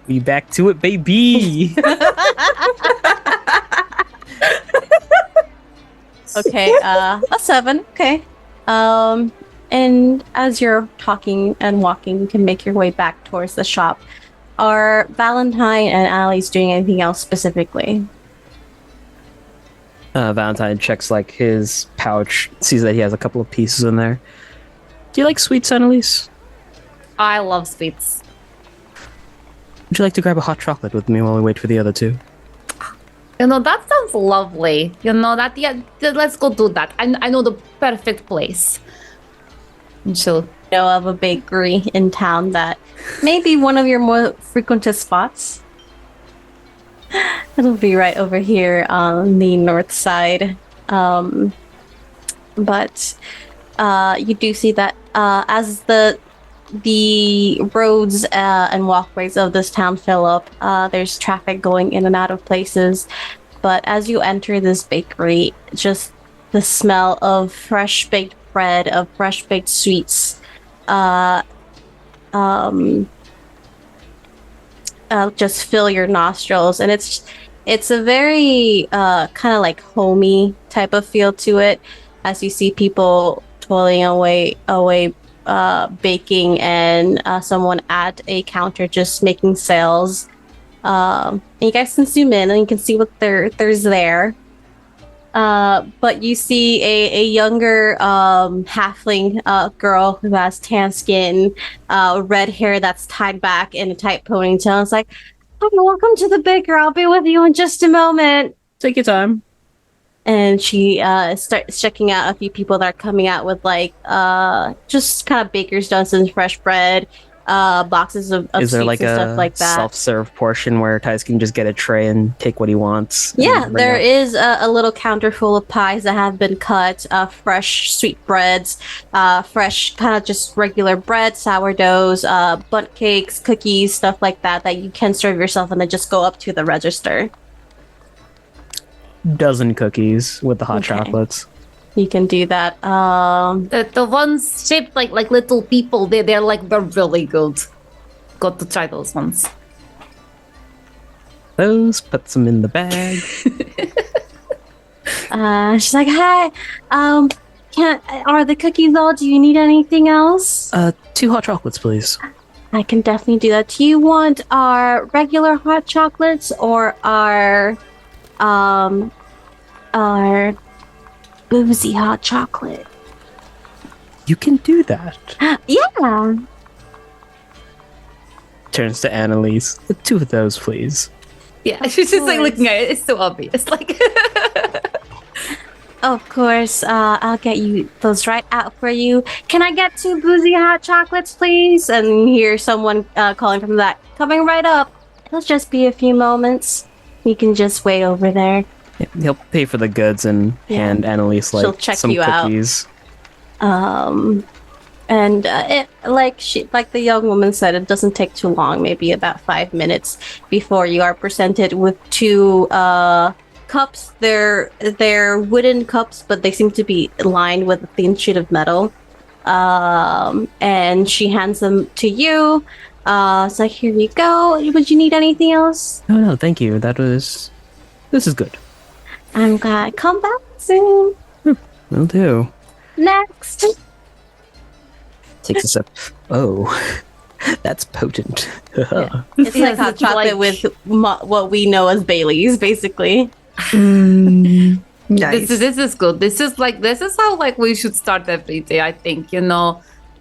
We back to it, baby. Okay, a 7. Okay. And as you're talking and walking, you can make your way back towards the shop. Are Valentine and Annelisse doing anything else specifically? Valentine checks like his pouch, sees that he has a couple of pieces in there. Do you like sweets, Annelisse? I love sweets. Would you like to grab a hot chocolate with me while we wait for the other two? You know, that sounds lovely. You know, that, yeah, let's go do that. I know the perfect place. And she'll Know of a bakery in town that may be one of your more frequented spots. It'll be right over here on the north side. But you do see that as the roads and walkways of this town fill up, there's traffic going in and out of places. But as you enter this bakery, just the smell of fresh baked bread, of fresh baked sweets, just fill your nostrils, and it's a very kind of like homey type of feel to it, as you see people toiling away baking, and someone at a counter just making sales. And you guys can zoom in and you can see what there's there. But you see a younger halfling girl who has tan skin, red hair that's tied back in a tight ponytail. It's like, "Hi, welcome to the baker. I'll be with you in just a moment." Take your time. And she starts checking out a few people that are coming out with like just kind of baker's dozens, fresh bread, boxes of Is there sweets like and a stuff like that. self-serve portion where Titus can just get a tray and take what he wants? Yeah, and bring there out- is a little counter full of pies that have been cut, fresh sweet breads, fresh kind of just regular bread, sourdoughs, bundt cakes, cookies, stuff like that you can serve yourself and then just go up to the register. dozen cookies with the hot Okay. chocolates. You can do that. The ones shaped like little people, they're really good. Got to try those ones. Those, puts them in the bag. She's like, "Hi, are the cookies all? Do you need anything else?" 2 hot chocolates, please. I can definitely do that. Do you want our regular hot chocolates or our boozy hot chocolate? You can do that. Yeah. Turns to Annelisse. 2 of those, please. Yeah, she's just like looking at it. It's so obvious. Like, Of course. I'll get you those right out for you. Can I get 2 boozy hot chocolates, please? And you hear someone calling from that. Coming right up. It'll just be a few moments. You can just wait over there. Yeah, he'll pay for the goods and hand Annelisse She'll like check some you out. cookies. And it like the young woman said, it doesn't take too long, maybe about 5 minutes before you are presented with 2 cups. They're wooden cups, but they seem to be lined with a thin sheet of metal. And she hands them to you. It's like, "Here you go. Would you need anything else?" No, thank you. This is good. I'm glad. Come back soon. Will do. Next. Takes a sip. Oh, that's potent. It's like hot chocolate with what we know as Baileys, basically. Nice. this is good. This is how like we should start every day. I think,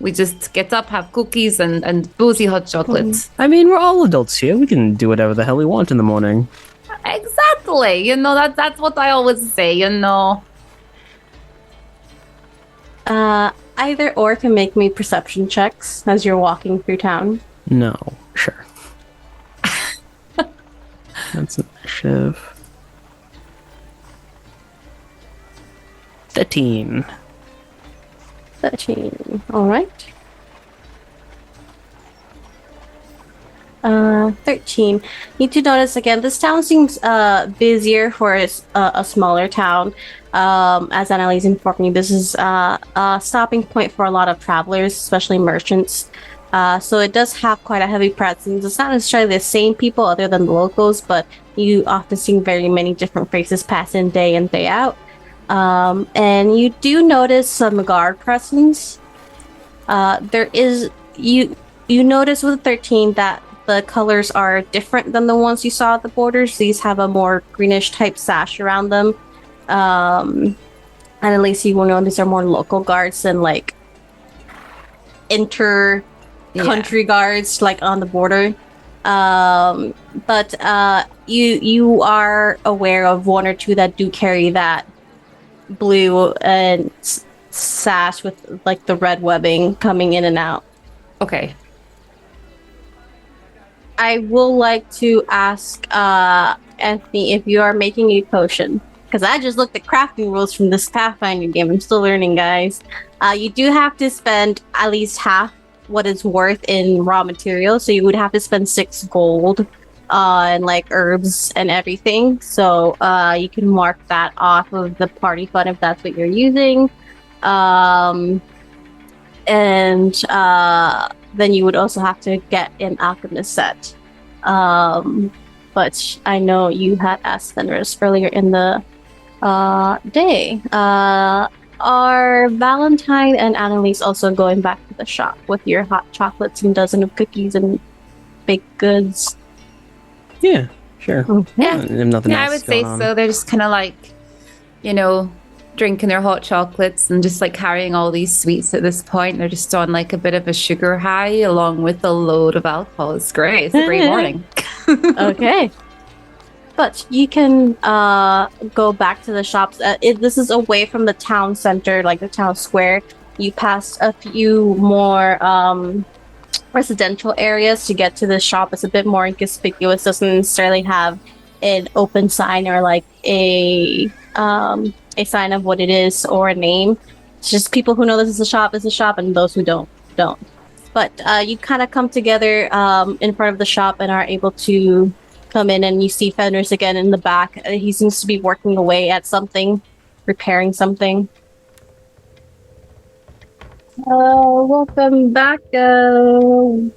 we just get up, have cookies and boozy hot chocolates. I mean, we're all adults here. We can do whatever the hell we want in the morning. Exactly. That's what I always say. Either or can make me perception checks as you're walking through town. No, sure. That's initiative. 13. 13. All right. 13. You do notice again, this town seems busier for a smaller town. As Annelisse informed me, this is a stopping point for a lot of travelers, especially merchants. So it does have quite a heavy presence. It's not necessarily the same people other than the locals, but you often see very many different faces pass in day in, day out. And you do notice some guard presence. You notice with 13 that the colors are different than the ones you saw at the borders. These have a more greenish type sash around them. And at least you will know these are more local guards than like country guards like on the border. But you are aware of 1 or 2 that do carry that blue and sash with like the red webbing coming in and out. Okay. I will like to ask Anthony if you are making a potion. because I just looked at crafting rules from this Pathfinder game. I'm still learning, guys. You do have to spend at least half what it's worth in raw materials. So you would have to spend 6 gold and like herbs and everything. So you can mark that off of the party fund if that's what you're using. And then you would also have to get an alchemist set. But I know you had asked Fenris earlier in the day. Are Valentine and Annelisse also going back to the shop with your hot chocolates and dozen of cookies and baked goods? Yeah, sure. Yeah. If nothing Yeah, I else would say going on. so. They're just kind of like, drinking their hot chocolates and just like carrying all these sweets at this point. They're just on like a bit of a sugar high along with a load of alcohol. It's great. It's a great morning. Okay. But you can go back to the shops. This is away from the town center, like the town square. You pass a few more residential areas to get to the shop. It's a bit more inconspicuous. Doesn't necessarily have an open sign or like a sign of what it is or a name. It's just people who know this is a shop, and those who don't. But you kind of come together in front of the shop and are able to come in, and you see Fenris again in the back. He seems to be working away at something, repairing something. Welcome back. Do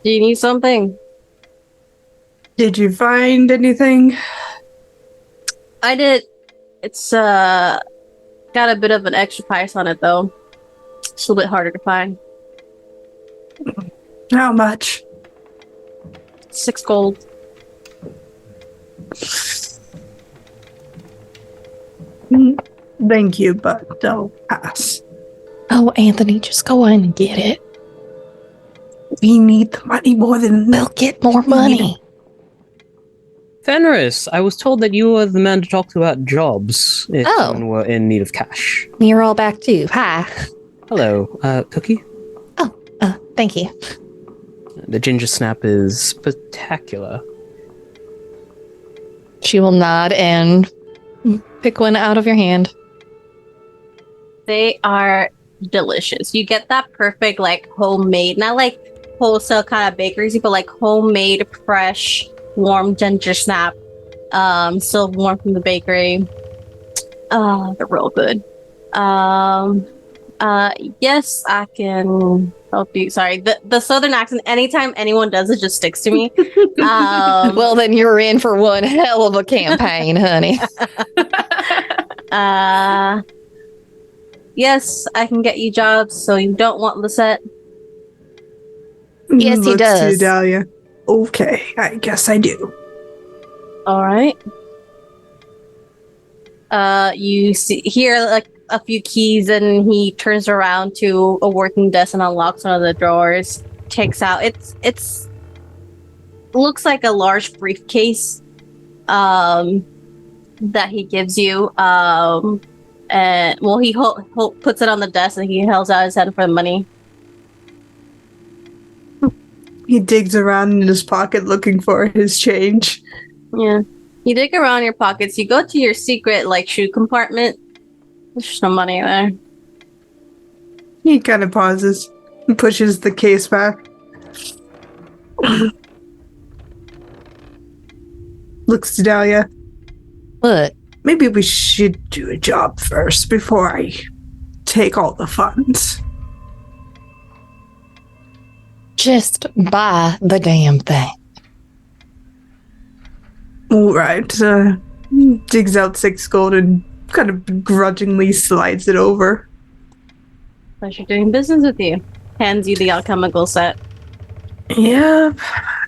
you need something? Did you find anything? I did. It's got a bit of an extra price on it though. It's a little bit harder to find. How much? 6 gold. Thank you, but I'll pass. Oh, Anthony, just go on and get it. We need the money more than We'll get more money. Fenris, I was told that you were the man to talk to about jobs if Oh. someone were in need of cash. You're all back too. Hi. Hello, Cookie. Thank you. The ginger snap is spectacular. She will nod and pick one out of your hand. They are delicious. You get that perfect, like, homemade, not like wholesale kind of bakeries, but like homemade, fresh, warm ginger snap. Still warm from the bakery. They're real good. Yes, I can help you. Sorry, the southern accent, anytime anyone does it, just sticks to me. Well, then you're in for one hell of a campaign, honey. Yes, I can get you jobs, so you don't want Lisette. Yes, he Looks to does. Dahlia. Okay, I guess I do. All right. You hear like a few keys, and he turns around to a working desk and unlocks one of the drawers. Takes out it's looks like a large briefcase that he gives you. And well, he puts it on the desk and he holds out his hand for the money. He digs around in his pocket looking for his change. Yeah. You dig around your pockets. You go to your secret, like, shoe compartment. There's just no money there. He kind of pauses and pushes the case back. Looks to Dahlia. What? Maybe we should do a job first before I take all the funds. Just buy the damn thing. All right. Digs out 6 gold and kind of begrudgingly slides it over. Pleasure doing business with you. Hands you the alchemical set. Yeah,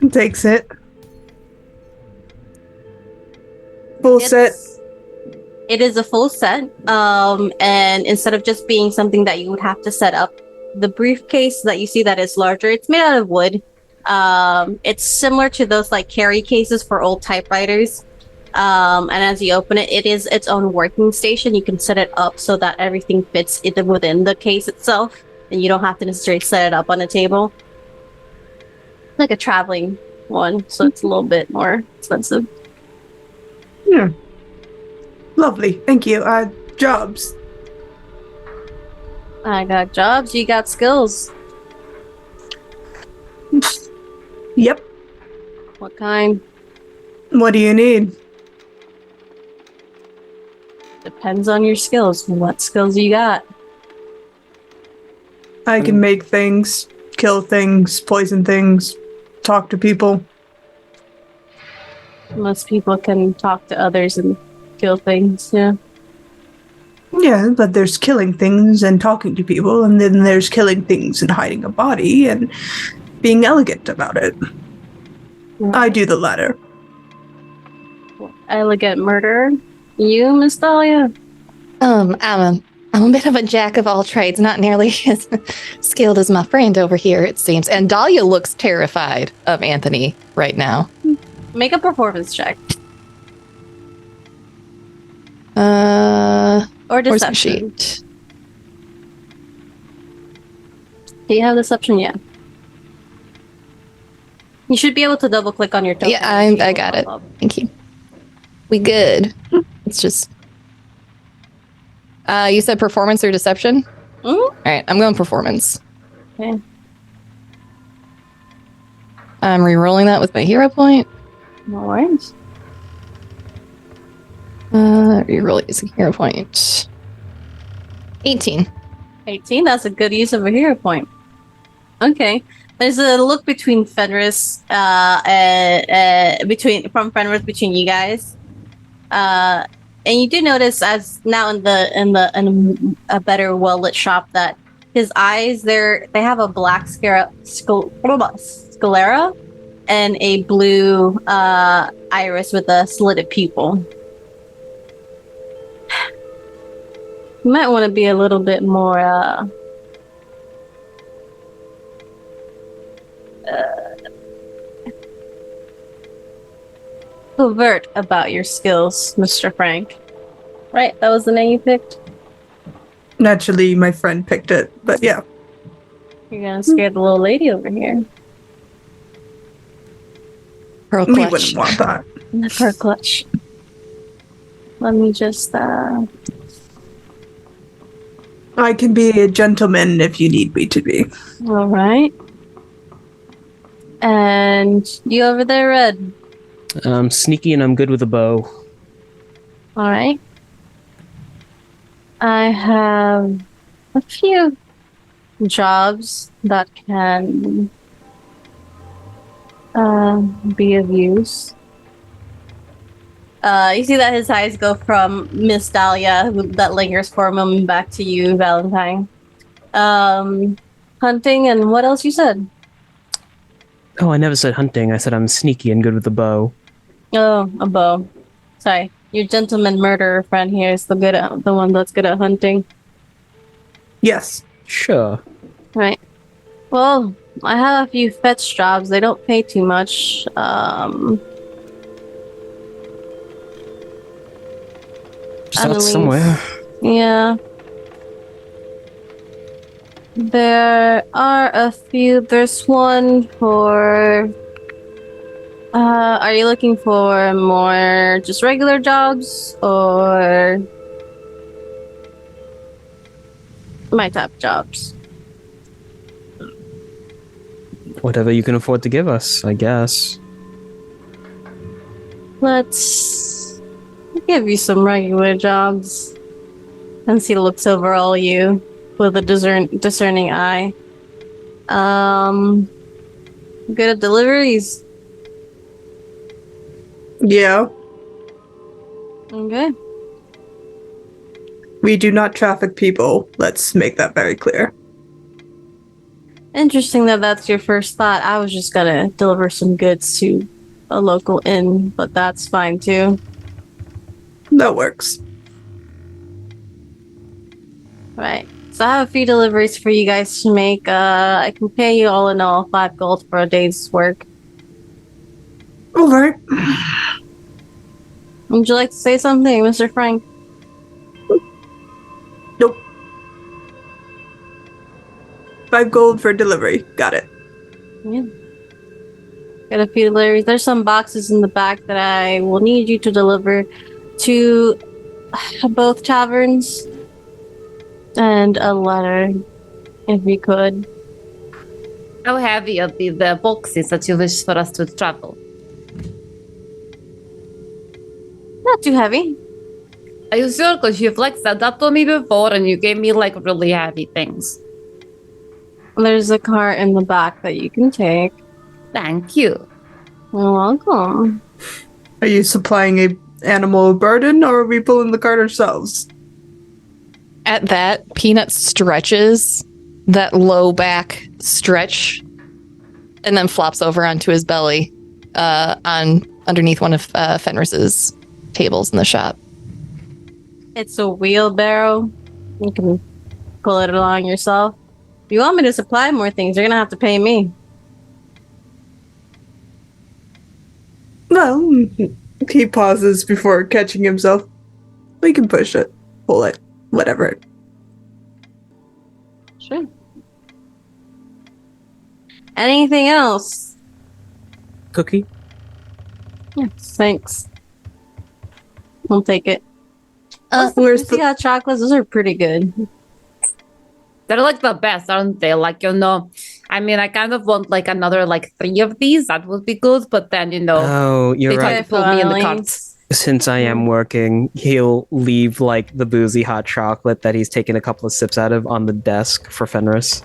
takes it. Full set. It is a full set. And instead of just being something that you would have to set up, the briefcase that you see that is larger, it's made out of wood. It's similar to those like carry cases for old typewriters. And as you open it, it is its own working station. You can set it up so that everything fits within the case itself, and you don't have to necessarily set it up on a table. Like a traveling one, so it's a little bit more expensive. Yeah. Lovely. Thank you. Jobs. I got jobs, you got skills. Yep. What kind? What do you need? Depends on your skills. What skills you got? I can make things, kill things, poison things, talk to people. Most people can talk to others and kill things, yeah. Yeah, but there's killing things and talking to people, and then there's killing things and hiding a body and being elegant about it. I do the latter. Elegant murderer. You, Miss Dahlia? I'm a bit of a jack of all trades, not nearly as skilled as my friend over here, it seems. And Dahlia looks terrified of Anthony right now. Make a performance check. Or Where's my deception. sheet? Do you have deception yet? You should be able to double click on your token. Yeah, I got it. Thank you. We good. It's just. You said performance or deception? Mm-hmm. All right, I'm going performance. Okay. I'm re-rolling that with my hero point. No worries. Re-roll using hero point. 18. 18, that's a good use of a hero point. Okay. There's a look between Fenris, between you guys. And you do notice, as now in a better well-lit shop, that his eyes, they have a black sclera and a blue iris with a slitted pupil. You might want to be a little bit more overt about your skills, Mr. Frank. Right? That was the name you picked? Naturally, my friend picked it, but yeah. You're gonna scare the little lady over here. Pearl We clutch. wouldn't want that. Her clutch. Let me just I can be a gentleman if you need me to be. all right. And you over there, Red. I'm sneaky and I'm good with a bow. All right. I have a few jobs that can be of use. You see that his eyes go from Miss Dahlia, that lingers for a moment, back to you, Valentine. Hunting and what else you said? Oh, I never said hunting. I said I'm sneaky and good with a bow. Oh, a bow. Sorry, your gentleman murderer friend here is the one that's good at hunting. Yes. Sure. Right. Well, I have a few fetch jobs. They don't pay too much. Start Annelisse. somewhere. Yeah. There are a few. There's one for... are you looking for more just regular jobs or my type of jobs? Whatever you can afford to give us, I guess. Let's give you some regular jobs. And he looks over all you with a discerning eye. Good at deliveries. Yeah. Okay. We do not traffic people. Let's make that very clear. Interesting that that's your first thought. I was just gonna deliver some goods to a local inn, but that's fine too. That works. Right. So I have a few deliveries for you guys to make. I can pay you all in all 5 gold for a day's work. All right. Would you like to say something, Mr. Frank? Nope. 5 gold for delivery. Got it. Yeah. Got a few deliveries. There's some boxes in the back that I will need you to deliver to both taverns and a letter, if you could. How heavy are the boxes that you wish for us to travel? Not too heavy. Are you sure? Because you've said that to me before and you gave me really heavy things. There's a cart in the back that you can take. Thank you. You're welcome. Are you supplying a animal burden, or are we pulling the cart ourselves? At that, Peanut stretches that low back stretch and then flops over onto his belly on underneath one of Fenris's tables in the shop. It's a wheelbarrow. You can pull it along yourself. If you want me to supply more things, you're gonna have to pay me. Well, he pauses before catching himself. We can push it, pull it, whatever. Sure. Anything else? Cookie? Yes, thanks. I'll take it. Where's See the... hot chocolates? Those are pretty good. They're the best, aren't they? I mean, I kind of want another 3 of these. That would be good, but then Oh, you're they try right. to pull me in the cart. Annelisse. Since I am working, he'll leave the boozy hot chocolate that he's taken a couple of sips out of on the desk for Fenris.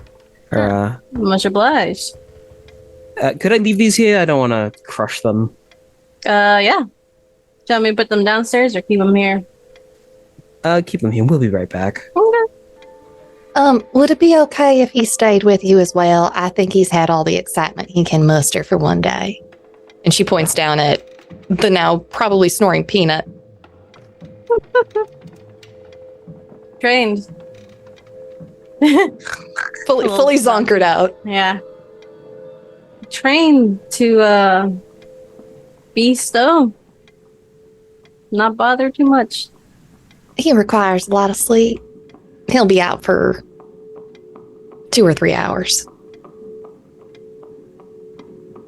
Or, Much obliged. could I leave these here? I don't want to crush them. Yeah. Do you want me to put them downstairs or keep them here? Keep them here. We'll be right back. Okay. Would it be okay if he stayed with you as well? I think he's had all the excitement he can muster for one day. And she points down at the now probably snoring Peanut. Trained. Fully zonkered out. Yeah. Trained to be still. Not bother too much. He requires a lot of sleep. He'll be out for 2 or 3 hours.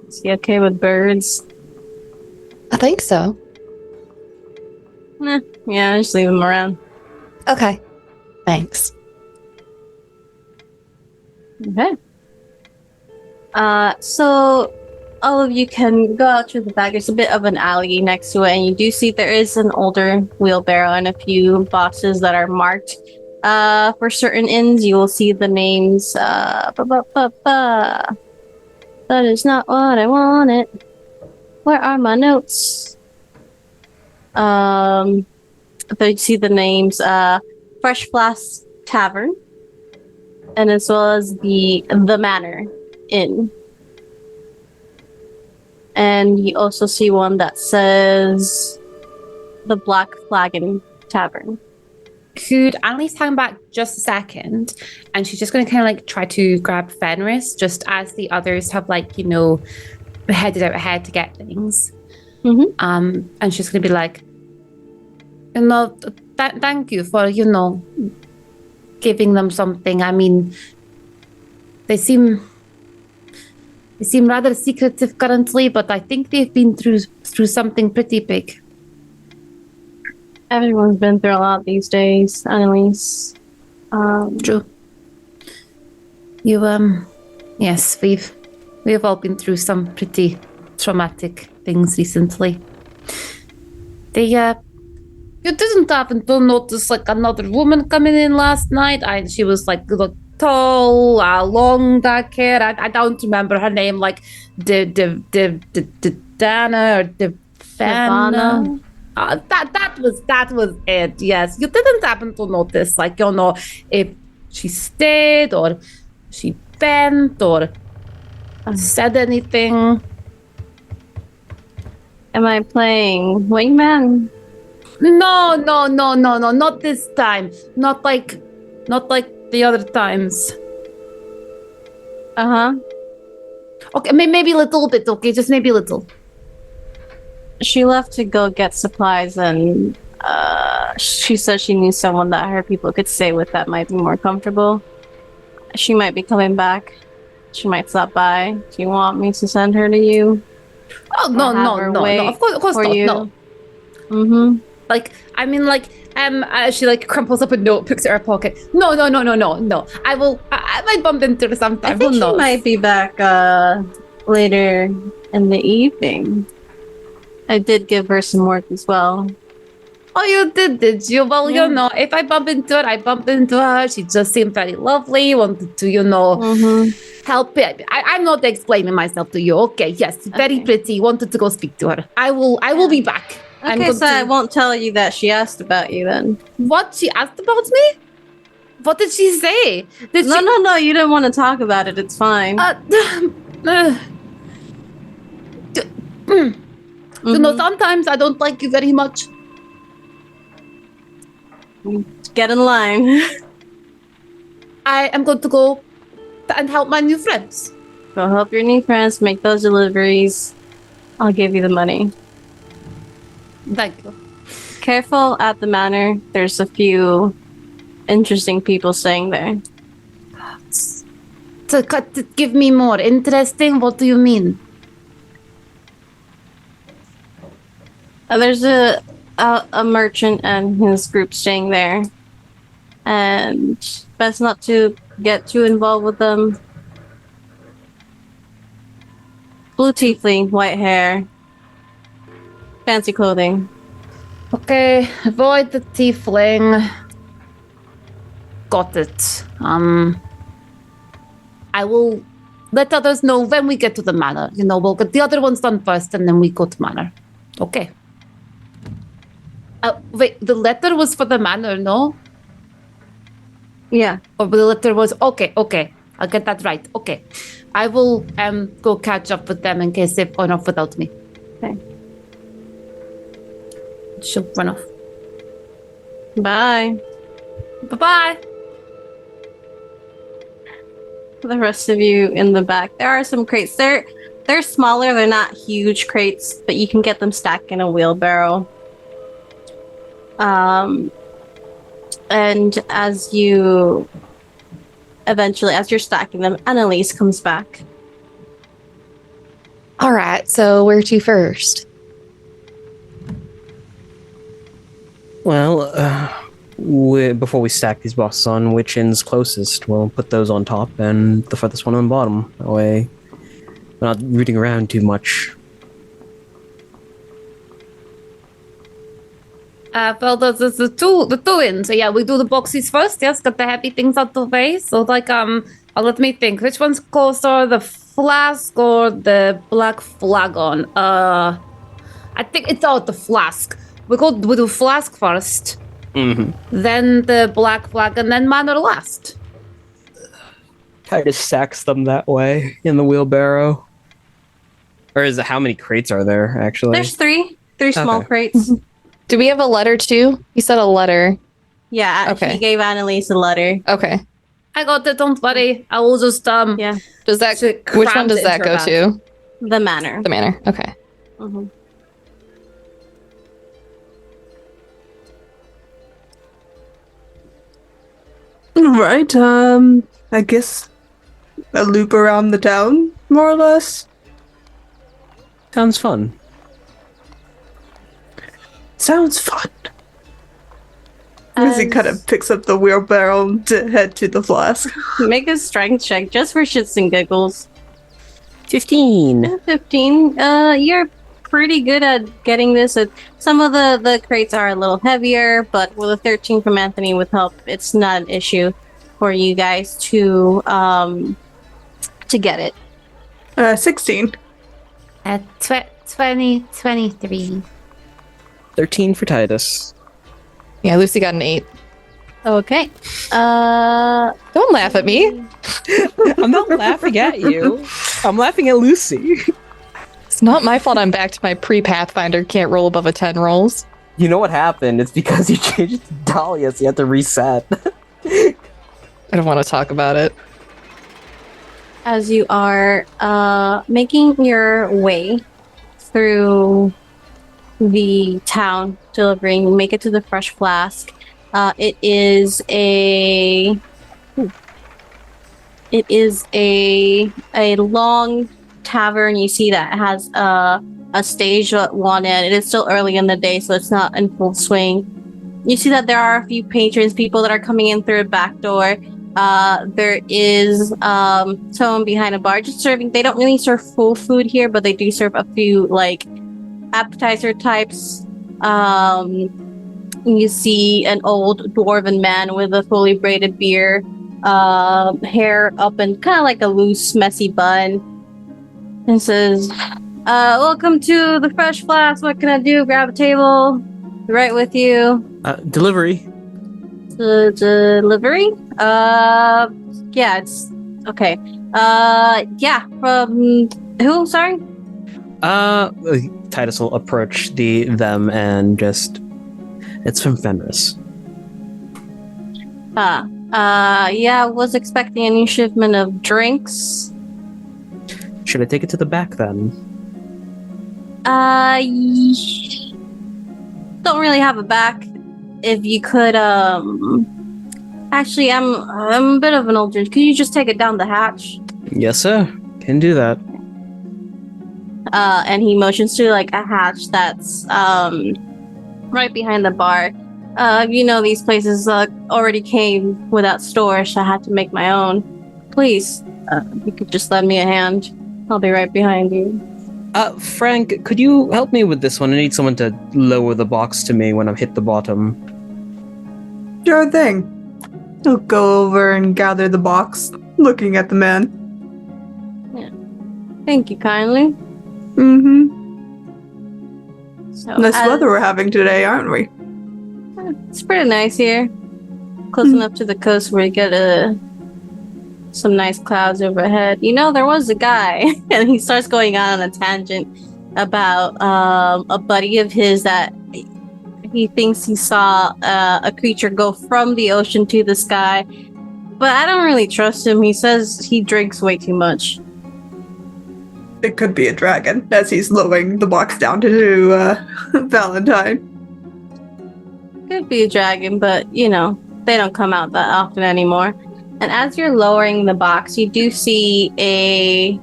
Is he okay with birds? I think so. Yeah, just leave him around. Okay. Thanks. Okay. So all of you can go out to the back. There's a bit of an alley next to it, and you do see there is an older wheelbarrow and a few boxes that are marked. For certain inns, you will see the names. That is not what I wanted. Where are my notes? They see the names. Fresh Flask Tavern, and as well as the Manor Inn. And you also see one that says the Black Flagon Tavern. Could Annelisse hang back just a second? And she's just going to kind of try to grab Fenris just as the others have headed out ahead to get things. Mm-hmm. And she's going to be thank you for, giving them something. I mean, they seem rather secretive currently, but I think they've been through something pretty big. Everyone's been through a lot these days, Annelisse. True. Yes, we've all been through some pretty traumatic things recently. You didn't happen to notice another woman coming in last night? She was tall, long dark hair. I don't remember her name. Dana or Devana. That was it. Yes, you didn't happen to notice, if she stayed or she bent or said anything. Am I playing Wingman? No, not this time. Not like the other times. Okay, maybe a little bit. Okay, just maybe a little. She left to go get supplies, and she said she knew someone that her people could stay with that might be more comfortable. She might be coming back. She might stop by. Do you want me to send her to you? Oh, no. Of course for not. you? No. Mm-hmm. She like crumples up a note, puts it in her pocket. No. I might bump into her sometime. I think Who she knows? might be back later in the evening. I did give her some work as well. Oh, you did you? Well, Yeah. if I bump into her, I bump into her. She just seemed very lovely. Wanted to, help it. I'm not explaining myself to you. Okay, yes, very Okay. pretty. Wanted to go speak to her. I will be back. I'm Okay, going so I to... won't tell you that she asked about you then. What? She asked about me? What did she say? Did she... No, you didn't want to talk about it. It's fine. Sometimes I don't like you very much. Get in line. I am going to go and help my new friends. Go help your new friends make those deliveries. I'll give you the money. Thank you. Careful at the manor. There's a few interesting people staying there. To give me more interesting, what do you mean? There's a merchant and his group staying there. And best not to get too involved with them. Blue tiefling, white hair. Fancy clothing. Okay, avoid the tiefling. Got it. I will let others know when we get to the manor. We'll get the other ones done first and then we go to manor. Okay. Wait, the letter was for the manor, no? Yeah. Or the letter was... Okay. I'll get that right. Okay. I will go catch up with them in case they've gone off without me. Okay. She'll run off. Bye. Bye-bye. The rest of you in the back. There are some crates. They're smaller. They're not huge crates, but you can get them stacked in a wheelbarrow. And as you're stacking them, Annelisse comes back. All right, so where to first? Well, before we stack these boxes on, which end's closest? We'll put those on top and the furthest one on the bottom. That way, we're not rooting around too much. Well, there's the two in. So yeah, we do the boxes first. Yes, get the heavy things out the way. So let me think. Which one's closer, the flask or the black flagon? I think it's the flask. We do flask first. Mm-hmm. Then the black flagon, then manor last. Titus stacks them that way in the wheelbarrow. Or is it how many crates are there actually? There's three small Okay. crates. Do we have a letter too? You said a letter. Yeah, Okay. he gave Annelisse a letter. Okay. I got it. Don't worry. I will just Yeah, Does that? So Which crammed one does it that into go her bag. to? the manor. The manor. Okay. Mm-hmm. Right, I guess a loop around the town, more or less. Sounds fun. Sounds fun. As he kind of picks up the wheelbarrow to head to the flask. Make a strength check just for shits and giggles. 15. 15. You're pretty good at getting this. Some of the crates are a little heavier, but with a 13 from Anthony with help, it's not an issue for you guys to get it. 16. 23. 13 for Titus. Yeah, Lucy got an 8. Okay. Don't laugh at me. I'm not laughing at you. I'm laughing at Lucy. It's not my fault I'm back to my pre-Pathfinder can't roll above a 10 rolls. You know what happened? It's because you changed it to Dahlia, so you have to reset. I don't want to talk about it. As you are making your way through the town delivering, you make it to the Fresh Flask. It is a long tavern. You see that it has a stage at one end. It is still early in the day, so it's not in full swing. You see that there are a few patrons, people that are coming in through a back door. There is someone behind a bar just serving. They don't really serve full food here, but they do serve a few like appetizer types. You see an old dwarven man with a fully braided beard, hair up in kind of like a loose, messy bun, and says, welcome to the Fresh Flask. What can I do? Grab a table. Right with you. Delivery. Delivery? Yeah, it's okay. Yeah, from who? Sorry? Titus will approach them and just... It's from Fenris. Yeah, was expecting a new shipment of drinks. Should I take it to the back then? Don't really have a back. If you could, actually, I'm a bit of an old dude. Could you just take it down the hatch? Yes, sir. Can do that. And he motions to like a hatch that's right behind the bar. You know, these places already came without storage. So I had to make my own. Please, you could just lend me a hand. I'll be right behind you. Frank, could you help me with this one? I need someone to lower the box to me when I've hit the bottom. Sure thing. He'll go over and gather the box, looking at the man. Yeah. Thank you kindly. Mm-hmm. So, Nice weather we're having today, aren't we? It's pretty nice here. Close enough to the coast where you get some nice clouds overhead. You know, there was a guy, and he starts going on a tangent about a buddy of his that he thinks he saw a creature go from the ocean to the sky. But I don't really trust him. He says he drinks way too much. It could be a dragon, as he's lowering the box down to Valentine. Could be a dragon, but, you know, they don't come out that often anymore. And as you're lowering the box, you do see a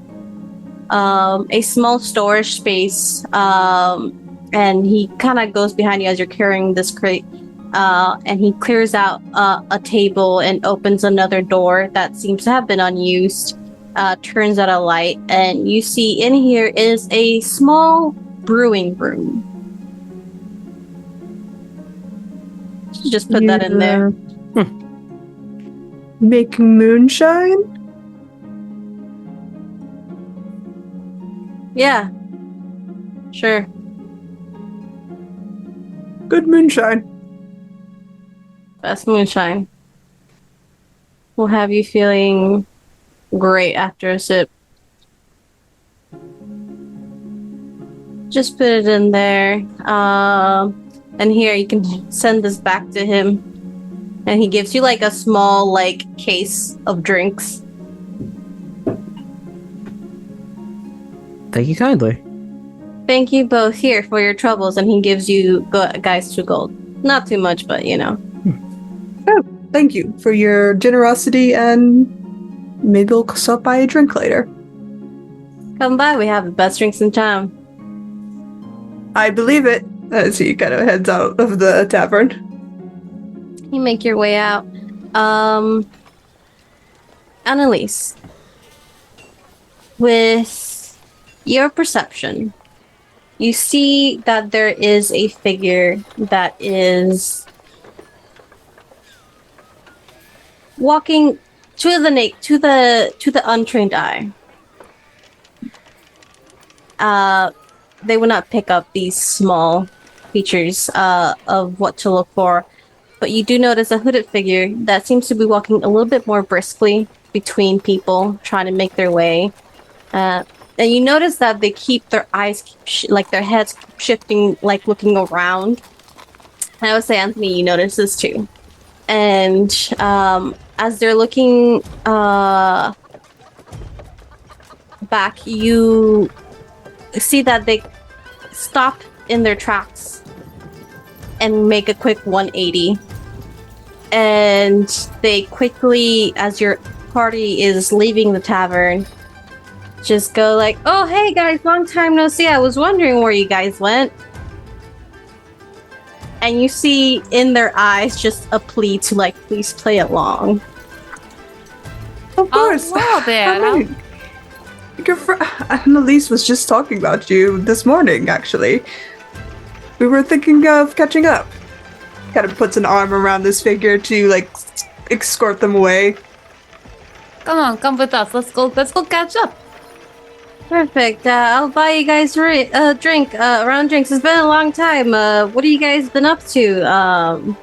small storage space, and he kind of goes behind you as you're carrying this crate, and he clears out a table and opens another door that seems to have been unused, turns out a light, and you see in here is a small brewing room. Just put that in there. Making moonshine? Yeah. Sure. Good moonshine. Best moonshine. Will have you feeling great after a sip. Just put it in there. And here you can send this back to him. And he gives you like a small like case of drinks. Thank you kindly. Thank you both here for your troubles. And he gives you guys 2 gold. Not too much, but you know. Oh, thank you for your generosity, and maybe we'll stop by a drink later. Come by, we have the best drinks in town. I believe it, as he kind of heads out of the tavern. You make your way out. Annelisse, with your perception, you see that there is a figure that is walking to the untrained eye. They would not pick up these small features of what to look for. But you do notice a hooded figure that seems to be walking a little bit more briskly between people, trying to make their way. And you notice that they keep their eyes, their heads keep shifting, like looking around. And I would say, Anthony, you notice this too. And as they're looking back, you see that they stop in their tracks and make a quick 180. And they quickly, as your party is leaving the tavern, just go like, oh, hey guys, long time no see. I was wondering where you guys went. and you see in their eyes just a plea to like, please play along. Of course. Hello there. I mean, your friend Annelisse was just talking about you this morning, actually. We were thinking of catching up. Kind of puts an arm around this figure to, like, escort them away. Come on, come with us. Let's go catch up. Perfect. I'll buy you guys a drink, round drinks. It's been a long time. What have you guys been up to?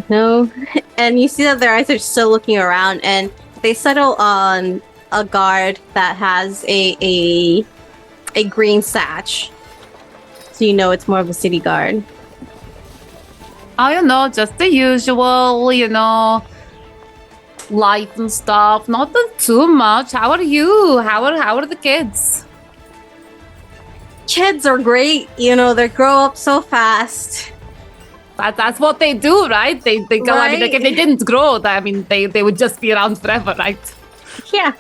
No. And you see that their eyes are still looking around, and they settle on a guard that has a green sash. So you know it's more of a city guard. Oh, just the usual, light and stuff. Not too much. How are you? How are the kids? Kids are great. They grow up so fast. That's what they do, right? They go. Right. I mean, like if they didn't grow, they would just be around forever, right? Yeah.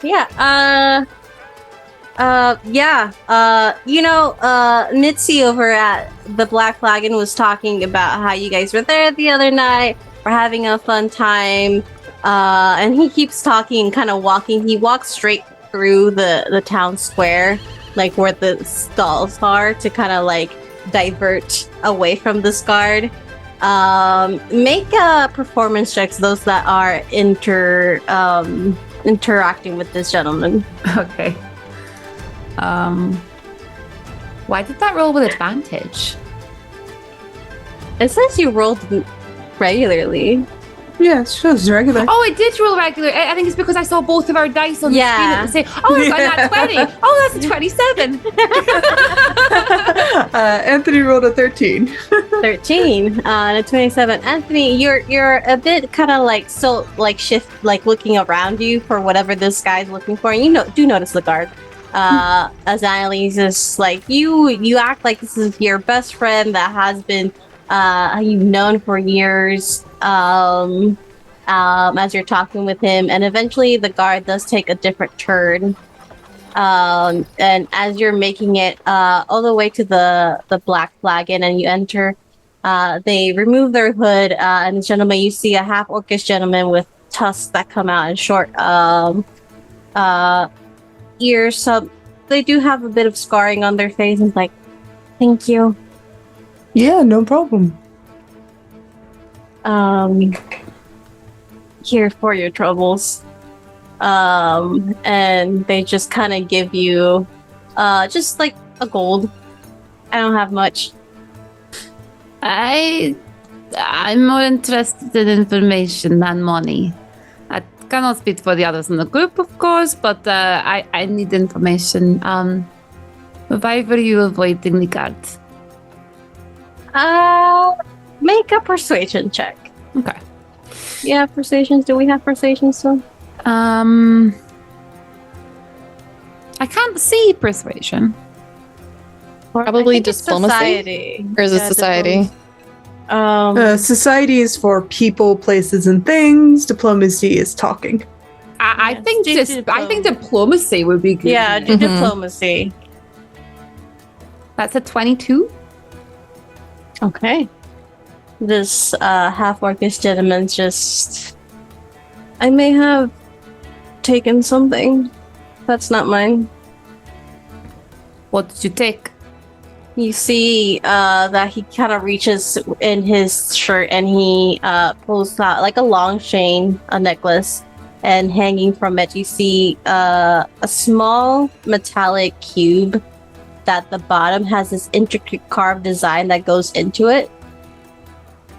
Mitzi over at the Black Flagon was talking about how you guys were there the other night. We're having a fun time. And he keeps talking, kind of walking. He walks straight through the town square, like where the stalls are, to kind of like divert away from this guard. Make performance checks, those that are interacting with this gentleman. Okay. Why did that roll with advantage? It says you rolled regularly. Yeah, it shows regular. Oh, it did roll regular. I think it's because I saw both of our dice on the screen at the same. Oh, I got that 20. Oh, that's a 27. Anthony rolled a 13. 13 and a 27. Anthony, you're a bit kind of like looking around you for whatever this guy's looking for. And you do notice the guard. As Annelisse is like, you act like this is your best friend that has been you've known for years. As you're talking with him, and eventually the guard does take a different turn. And as you're making it all the way to the Black Flagon and you enter, they remove their hood, and the gentleman, you see a half-orcish gentleman with tusks that come out and short ears. So they do have a bit of scarring on their face, and like, thank you. Yeah, no problem. Here for your troubles. And they just kind of give you just like a gold. I don't have much. I'm more interested in information than money. I cannot speak for the others in the group, of course, but I need information. Why were you avoiding the guard? Make a persuasion check. Okay. Yeah, persuasions. Do we have persuasions still? I can't see persuasion. Probably I think it's diplomacy? society. Or is it society? Society is for people, places, and things. Diplomacy is talking. I Yes, think I think diplomacy would be good. Yeah, do diplomacy. That's a 22. Okay. This half-orcish gentleman just... I may have taken something. That's not mine. What did you take? You see that he kind of reaches in his shirt and he pulls out like a long chain, a necklace, and hanging from it you see a small metallic cube that the bottom has this intricate carved design that goes into it.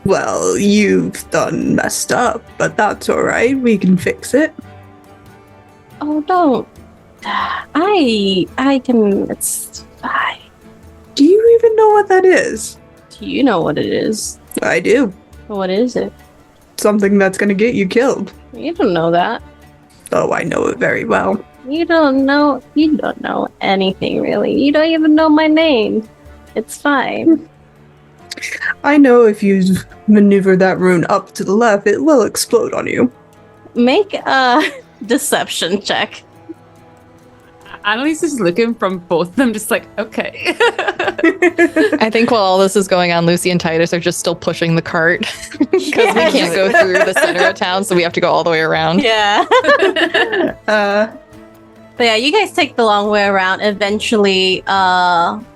Well, you've done messed up, but that's alright. We can fix it. Oh, don't. I can... It's... Do you even know what that is? Do you know what it is? I do. What is it? Something that's gonna get you killed. You don't know that. Oh, I know it very well. You don't know anything, really. You don't even know my name. It's fine. I know if you maneuver that rune up to the left, it will explode on you. Make a deception check. Annelisse is looking from both of them, just like, okay. I think while all this is going on, Lucy and Titus are just still pushing the cart because we can't go through the center of town, so we have to go all the way around. Yeah. But yeah, you guys take the long way around, eventually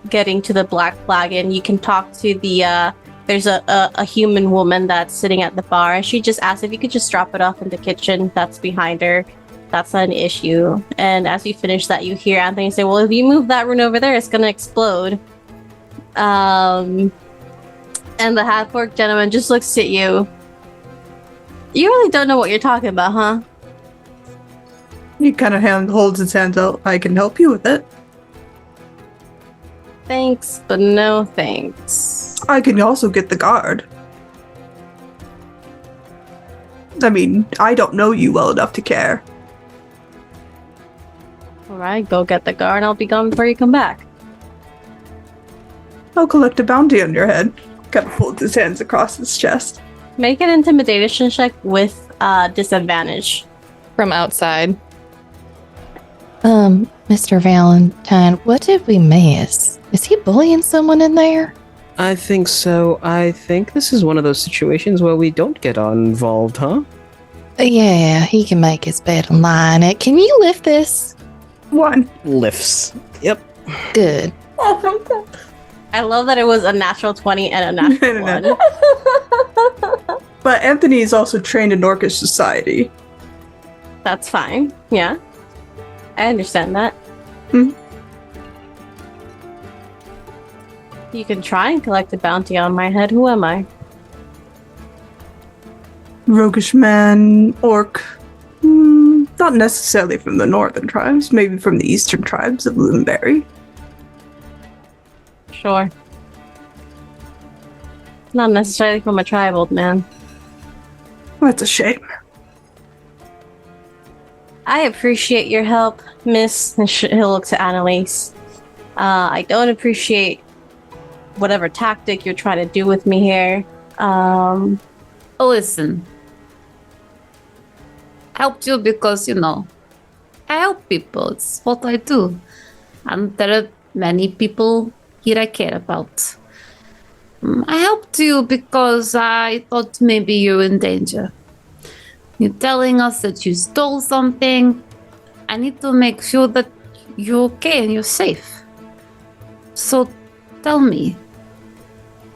getting to the Black Flag, and you can talk to the there's a human woman that's sitting at the bar, and she just asked if you could just drop it off in the kitchen that's behind her. That's not an issue. And as you finish that, you hear Anthony say, well, if you move that rune over there, it's gonna explode. And the half-orc gentleman just looks at you. You really don't know what you're talking about, huh? He kind of holds his hands out. I can help you with it. Thanks, but no thanks. I can also get the guard. I mean, I don't know you well enough to care. Alright, go get the guard and I'll be gone before you come back. I'll collect a bounty on your head. Kind of folds his hands across his chest. Make an intimidation check with disadvantage. From outside. Mr. Valentine, what did we miss? Is he bullying someone in there? I think so. I think this is one of those situations where we don't get involved, huh? Yeah, he can make his bed and lie in it. Can you lift this? One. Lifts. Yep. Good. I love that it was a natural 20 and a natural 1. But Anthony is also trained in Orcish society. That's fine. Yeah. I understand that. Hmm. You can try and collect a bounty on my head. Who am I? Roguish man, orc. Not necessarily from the northern tribes, maybe from the eastern tribes of Bloomberry. Sure. Not necessarily from a tribe, old man. That's a shame. I appreciate your help, miss. And he'll look to Annelisse. I don't appreciate whatever tactic you're trying to do with me here. Listen. Helped you because, I help people. It's what I do. And there are many people here I care about. I helped you because I thought maybe you're in danger. You're telling us that you stole something. I need to make sure that you're okay and you're safe. So tell me.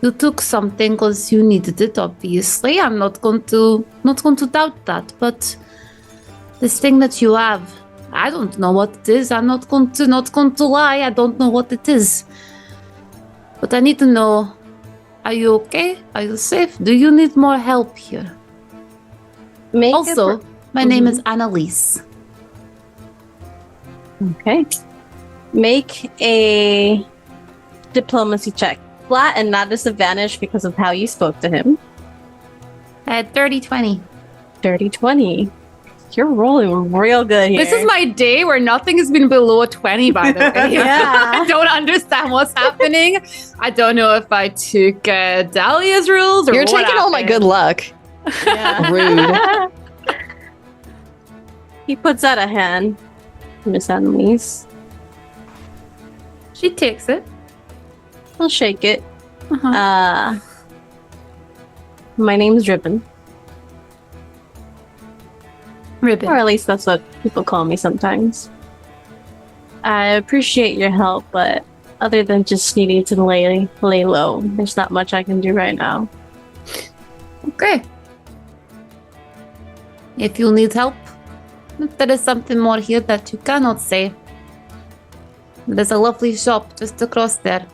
You took something because you needed it, obviously. I'm not going to doubt that, but this thing that you have, I don't know what it is. I'm not going to lie. I don't know what it is. But I need to know, are you okay? Are you safe? Do you need more help here? Also, my name is Annelisse. Okay. Make a diplomacy check. Flat and not disadvantage because of how you spoke to him. I had 30-20. 30-20. You're rolling real good here. This is my day where nothing has been below a 20, by the way. Yeah. I don't understand what's happening. I don't know if I took Dahlia's rules or You're what taking all my happened. good luck. Yeah. Rude. He puts out a hand. Miss Annelisse. She takes it. I'll shake it. Uh-huh. My name's Ribbon. Ribbon. Or at least that's what people call me sometimes. I appreciate your help, but other than just needing to lay low, there's not much I can do right now. Okay. If you need help, if there is something more here that you cannot say, there's a lovely shop just across there.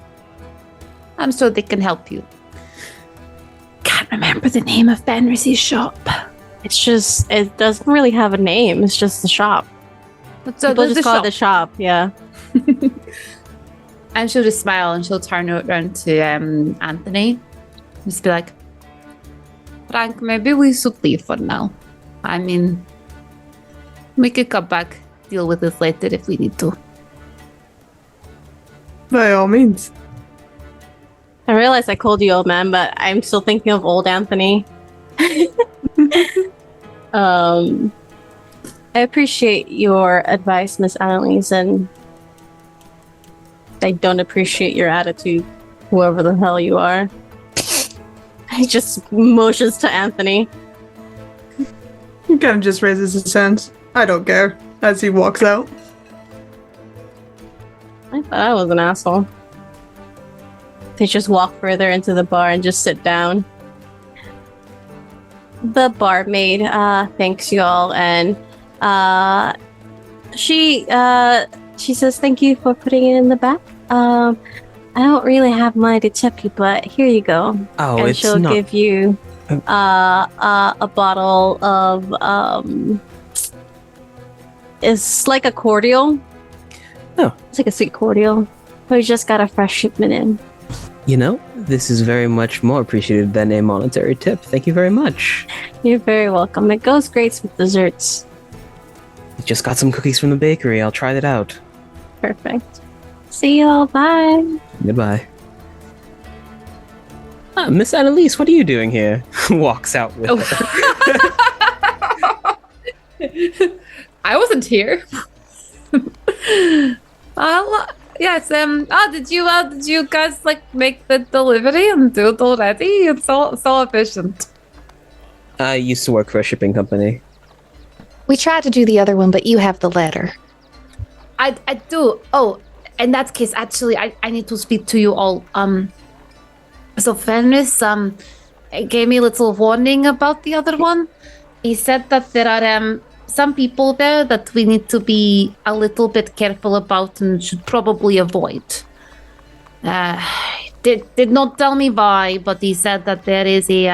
I'm sure they can help you. Can't remember the name of Fenris's shop. It's just, it doesn't really have a name. It's just the shop. So People there's just call it the shop, yeah. And she'll just smile and she'll turn around to Anthony. Just be like, Frank, maybe we should leave for now. I mean, we could come back, deal with this later if we need to. By all means. I realize I called you old man, but I'm still thinking of old Anthony. I appreciate your advice, Miss Annelisse, and I don't appreciate your attitude, whoever the hell you are. He just motions to Anthony. He kind of just raises his hands. I don't care, as he walks out. I thought I was an asshole. They just walk further into the bar and just sit down. The barmaid thanks you all, and she says thank you for putting it in the back. I don't really have money to tip you, but here you go. Oh, and it's she'll not. give you a bottle of it's like a cordial. Oh. It's like a sweet cordial. We just got a fresh shipment in. You know, this is very much more appreciated than a monetary tip. Thank you very much. You're very welcome. It goes great with desserts. Just got some cookies from the bakery. I'll try that out. Perfect. See you all. Bye. Goodbye. Miss Annelisse, what are you doing here? Walks out with her. I wasn't here. Yes. Did you guys like make the delivery and do it already? It's so efficient. I used to work for a shipping company. We tried to do the other one, but you have the letter. I do. Oh, in that case, actually, I need to speak to you all. So Fenris gave me a little warning about the other one. He said that there are some people there that we need to be a little bit careful about and should probably avoid. Did not tell me why, but he said that there is a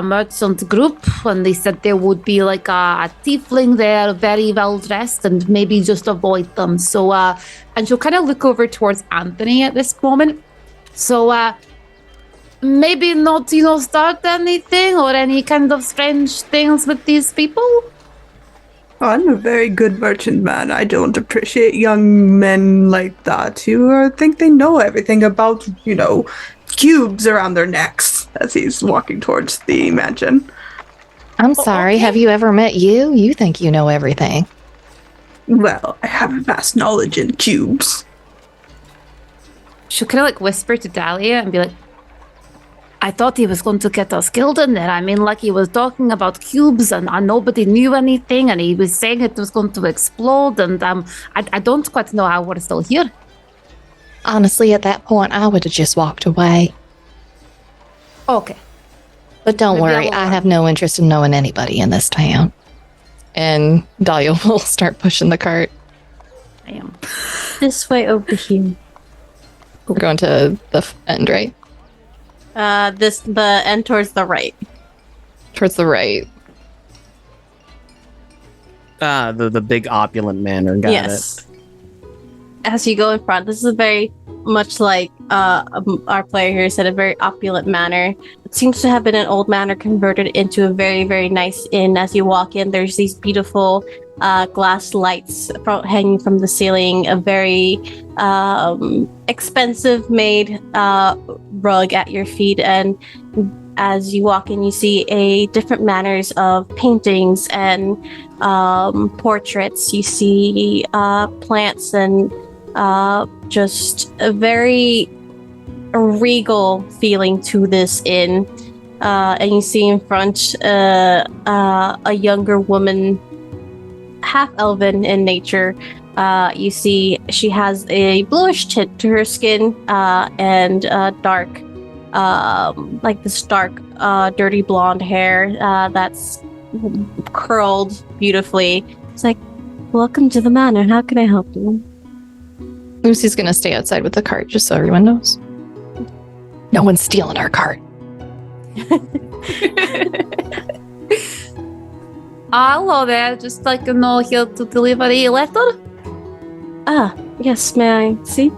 merchant group, and they said there would be like a tiefling there, very well dressed, and maybe just avoid them. So, and she'll kind of look over towards Anthony at this moment. So, maybe not, start anything or any kind of strange things with these people. I'm a very good merchant man. I don't appreciate young men like that who think they know everything about, cubes around their necks as he's walking towards the mansion. I'm sorry, have you ever met you? You think you know everything. Well, I have a vast knowledge in cubes. She'll kind of like whisper to Dahlia and be like, I thought he was going to get us killed in there. I mean, like he was talking about cubes and nobody knew anything, and he was saying it was going to explode, and I don't quite know how we're still here. Honestly, at that point, I would have just walked away. Okay. But don't worry, I have no interest in knowing anybody in this town. And Dahlia will start pushing the cart. I am. This way over here. We're going to the end, right? The end towards the right. Towards the right. The big opulent manor. Got Yes. As you go in front, this is very much like our player here said, a very opulent manor. It seems to have been an old manor converted into a very, very nice inn. As you walk in, there's these beautiful glass lights hanging from the ceiling, a very expensive made rug at your feet, and as you walk in, you see a different manners of paintings and portraits. You see plants and just a very regal feeling to this inn. And you see in front a younger woman, half elven in nature. You see she has a bluish tint to her skin and dark, like this dark, dirty blonde hair that's curled beautifully. It's like, welcome to the manor. How can I help you? Lucy's going to stay outside with the cart, just so everyone knows. No one's stealing our cart. Hello there, just like here to deliver a letter. Yes, may I see?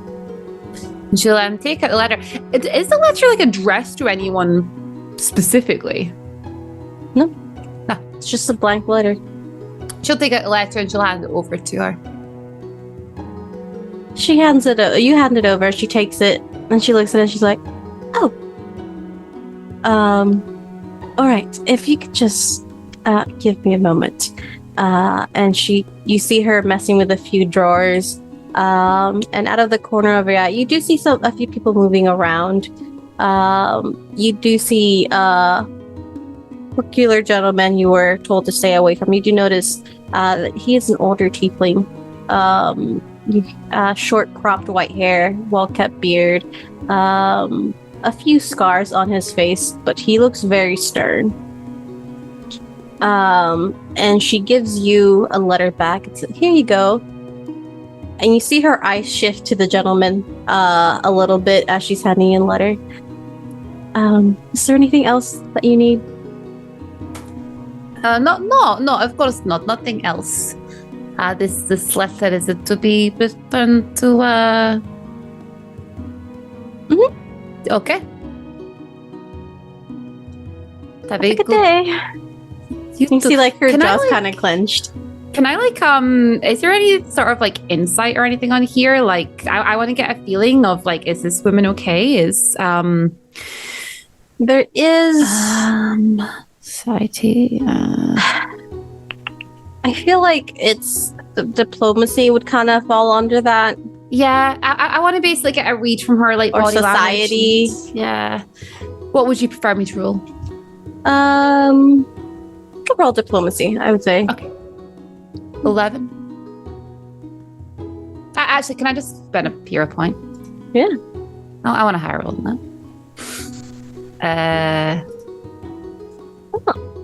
She'll take a letter. Is the letter like addressed to anyone specifically? No, it's just a blank letter. She'll take a letter and she'll hand it over to her. She hands it. You hand it over. She takes it and she looks at it. She's like, "Oh, all right. If you could just give me a moment." And you see her messing with a few drawers, And out of the corner of your eye, you do see a few people moving around. You do see peculiar gentleman you were told to stay away from. You do notice that he is an older tiefling. Short cropped white hair, well kept beard, a few scars on his face, but he looks very stern. And she gives you a letter back. It's here you go. And you see her eyes shift to the gentleman a little bit as she's handing in a letter. Is there anything else that you need? No, of course not. Nothing else. This letter, is it to be returned to, Okay. Have a good day. You can see, like, her jaw's kind of clenched. Can I, like, is there any sort of, like, insight or anything on here? Like, I want to get a feeling of, like, is this woman okay? There is... Society, I feel like it's diplomacy would kind of fall under that. Yeah, I want to basically get a read from her, like, or body society. Yeah. What would you prefer me to roll? Could roll diplomacy, I would say. Okay. 11. Actually, can I just spend a hero point? Yeah. Oh, I want a higher roll than that.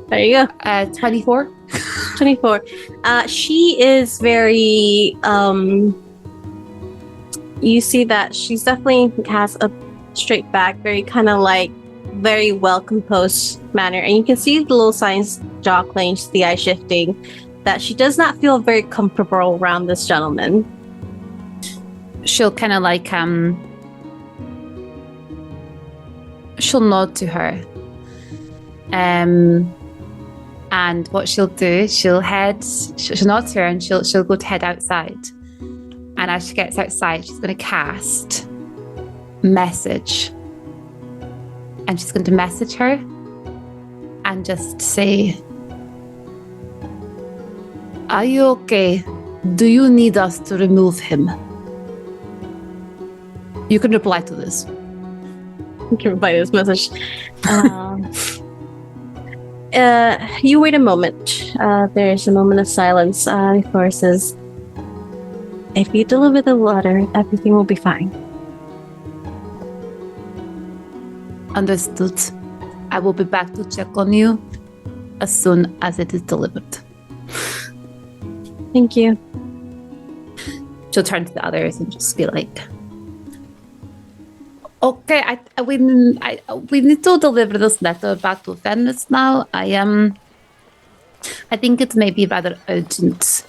There you go. 24. 24. She is very, you see that she's definitely has a straight back, very kind of like, very well composed manner. And you can see the little signs, jaw clenched, the eye shifting, that she does not feel very comfortable around this gentleman. She'll kind of like, she'll nod to her. And what she'll do, she'll nod to her and she'll go to head outside. And as she gets outside, she's going to cast message. And she's going to message her and just say, "Are you okay? Do you need us to remove him?" You can reply to this. You can reply to this message. You wait a moment. There's a moment of silence before it says, "If you deliver the letter, everything will be fine." Understood. I will be back to check on you as soon as it is delivered. Thank you. She'll turn to the others and just be like, "Okay, we need to deliver this letter back to Venice now. I think it may be rather urgent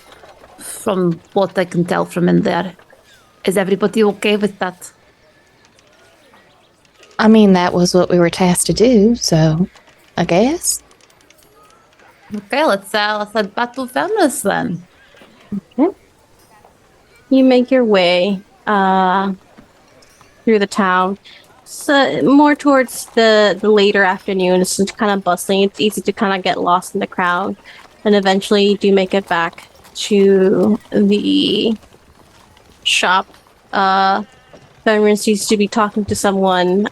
from what I can tell from in there. Is everybody okay with that?" I mean, that was what we were tasked to do, so I guess. Okay, let's head back to Venice then. Okay. You make your way through the town. So more towards the later afternoon. It's kind of bustling. It's easy to kind of get lost in the crowd. And eventually you do make it back to the shop. Veteran seems to be talking to someone.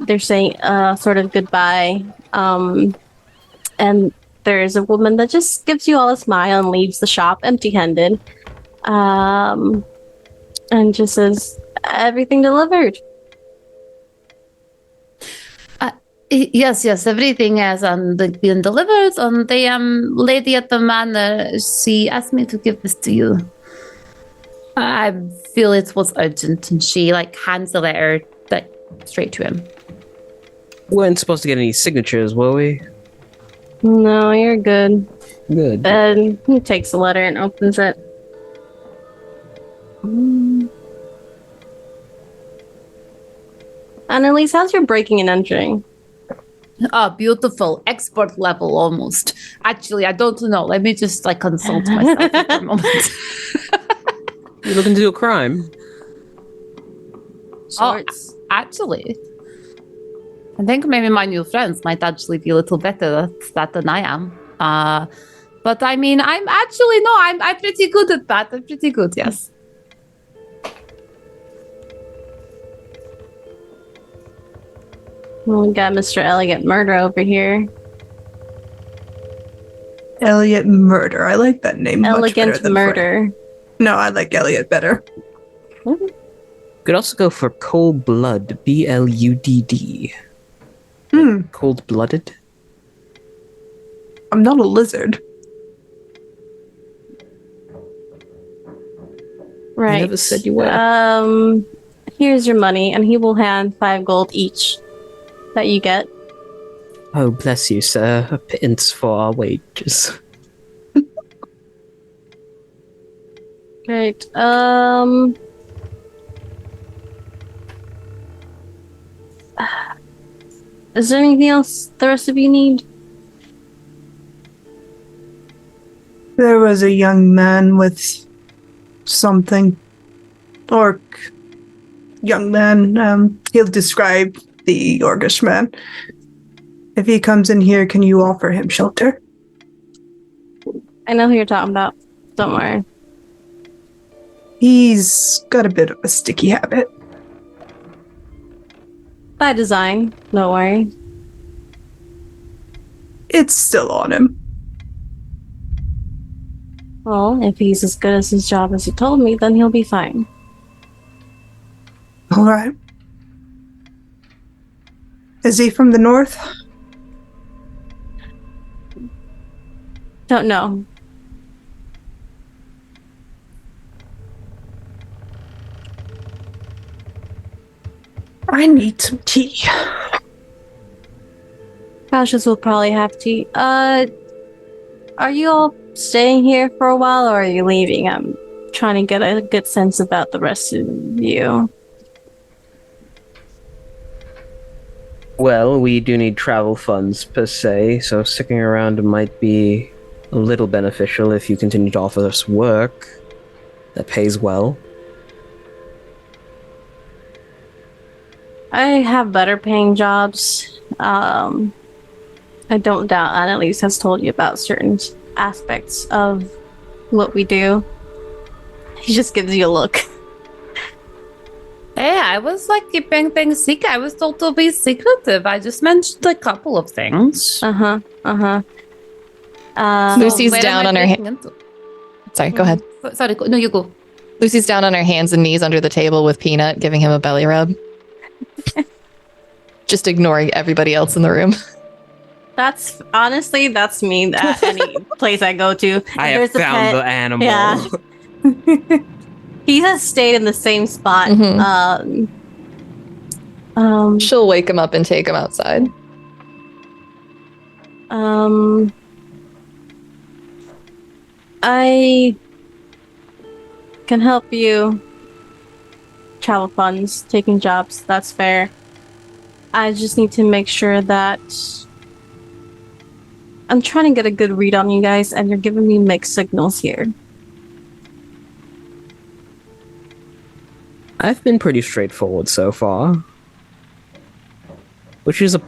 They're saying sort of goodbye. And there's a woman that just gives you all a smile and leaves the shop empty-handed. And just says, "Everything delivered." Yes, everything has been delivered. And the lady at the manor, she asked me to give this to you. I feel it was urgent, and she hands the letter straight to him. We weren't supposed to get any signatures, were we? No, you're good. Good. And he takes the letter and opens it. Annelisse, how's your breaking and entering? Oh, beautiful. Expert level almost. Actually, I don't know. Let me just consult myself for a moment. You looking to do a crime? Sorts. Actually, I think maybe my new friends might actually be a little better at that than I am. But I mean, I'm pretty good at that. I'm pretty good, yes. Well, we got Mr. Elegant Murder over here. Elliot Murder. I like that name much better Elegant than Murder. Frank. No, I like Elliot better. Could also go for Cold Blood, BLUDD. Cold blooded. I'm not a lizard. Right. I never said you were. Here's your money, and he will hand 5 gold each that you get. Oh, bless you, sir. A pittance for our wages. Great. Is there anything else the rest of you need? There was a young man with something. Orc. Young man. He'll describe the Orcish man. If he comes in here, can you offer him shelter? I know who you're talking about. Don't worry. He's got a bit of a sticky habit. By design. Don't worry. It's still on him. Well, if he's as good as his job as he told me, then he'll be fine. All right. Is he from the north? Don't know. I need some tea. Cautious will probably have tea. Are you all staying here for a while, or are you leaving? I'm trying to get a good sense about the rest of you. Well, we do need travel funds, per se, so sticking around might be a little beneficial if you continue to offer us work that pays well. I have better paying jobs. I don't doubt Annelisse has told you about certain aspects of what we do. He just gives you a look. Hey, I was like keeping things secret. I was told to be secretive. I just mentioned a couple of things. Lucy's Where am down I on her breaking into? Sorry, go ahead. Sorry, no, you go. Lucy's down on her hands and knees under the table with Peanut, giving him a belly rub. Just ignoring everybody else in the room. That's me at any place I go to. I have found the animal. Yeah. He has stayed in the same spot. She'll wake him up and take him outside. I can help you. Travel funds, taking jobs, that's fair. I just need to make sure that I'm trying to get a good read on you guys, and you're giving me mixed signals here. I've been pretty straightforward so far. Which is a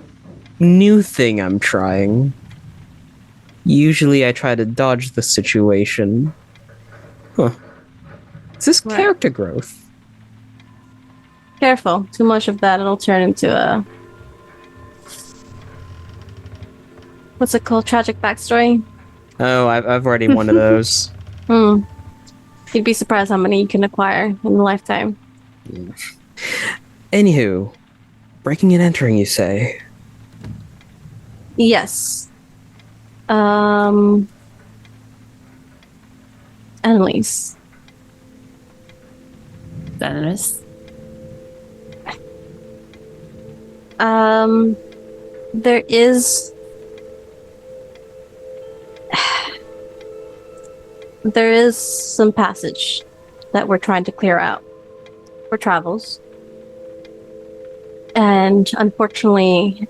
new thing I'm trying. Usually I try to dodge the situation. Huh. Is this Right. character growth? Careful. Too much of that, it'll turn into a... What's it called? Tragic backstory? Oh, I've already one of those. You'd be surprised how many you can acquire in a lifetime. Anywho, breaking and entering, you say? Yes. Annelisse. Generous. There is... There is some passage that we're trying to clear out for travels. And unfortunately,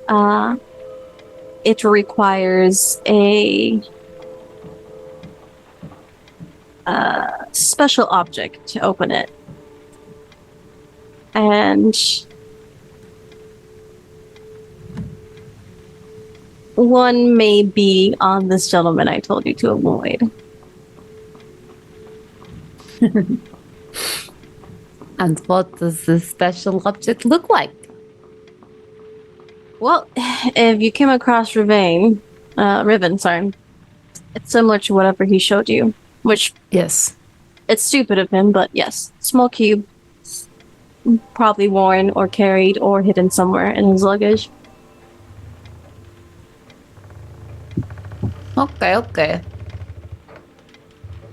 it requires a special object to open it. And One may be on this gentleman I told you to avoid. And what does this special object look like? Well, if you came across Riven, sorry, it's similar to whatever he showed you, which Yes. it's stupid of him, but yes, small cube, probably worn or carried or hidden somewhere in his luggage. Okay.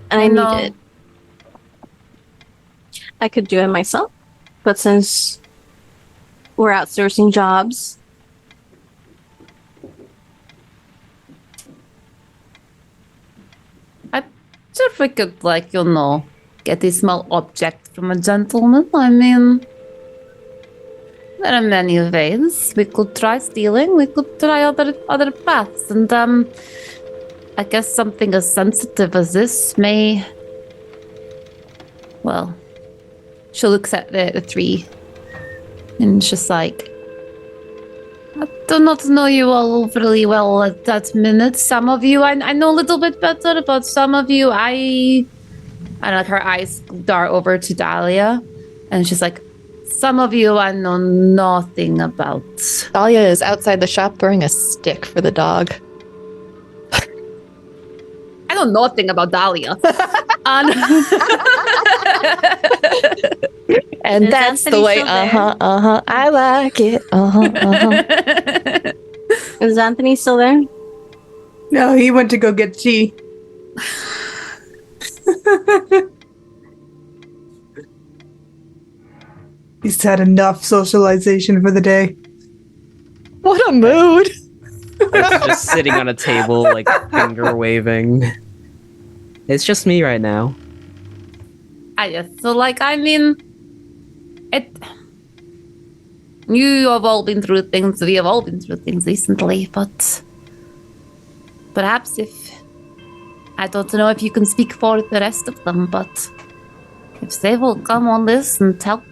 And I No. need it. I could do it myself, but since we're outsourcing jobs, So if we could, get a small object from a gentleman, I mean, there are many ways. We could try stealing, we could try other paths, and I guess something as sensitive as this may... Well, she looks at the three, and she's like, I do not know you all really well at that minute. Some of you I know a little bit better, but some of you I like her eyes dart over to Dahlia, and she's like, some of you I know nothing about. Dahlia is outside the shop throwing a stick for the dog. I know nothing about Dahlia. And Is that's the Anthony way, still there? I like it, is Anthony still there? No, he went to go get tea. He's had enough socialization for the day. What a mood! Just sitting on a table, like finger waving. It's just me right now. Yes, so I mean, you have all been through things, we have all been through things recently, but perhaps I don't know if you can speak for the rest of them, but if they will come on this and help,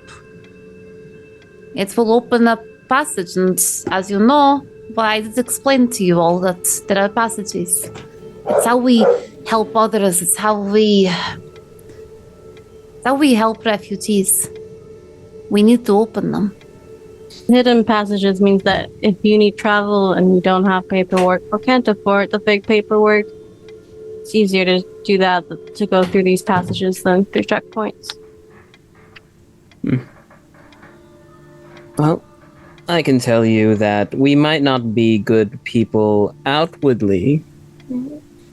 it will open a passage, and as you know, well, I did explain to you all that there are passages. It's how we help others, it's how we help refugees. We need to open them. Hidden passages means that if you need travel and you don't have paperwork or can't afford the fake paperwork, it's easier to do that, to go through these passages than through checkpoints. Well, I can tell you that we might not be good people outwardly,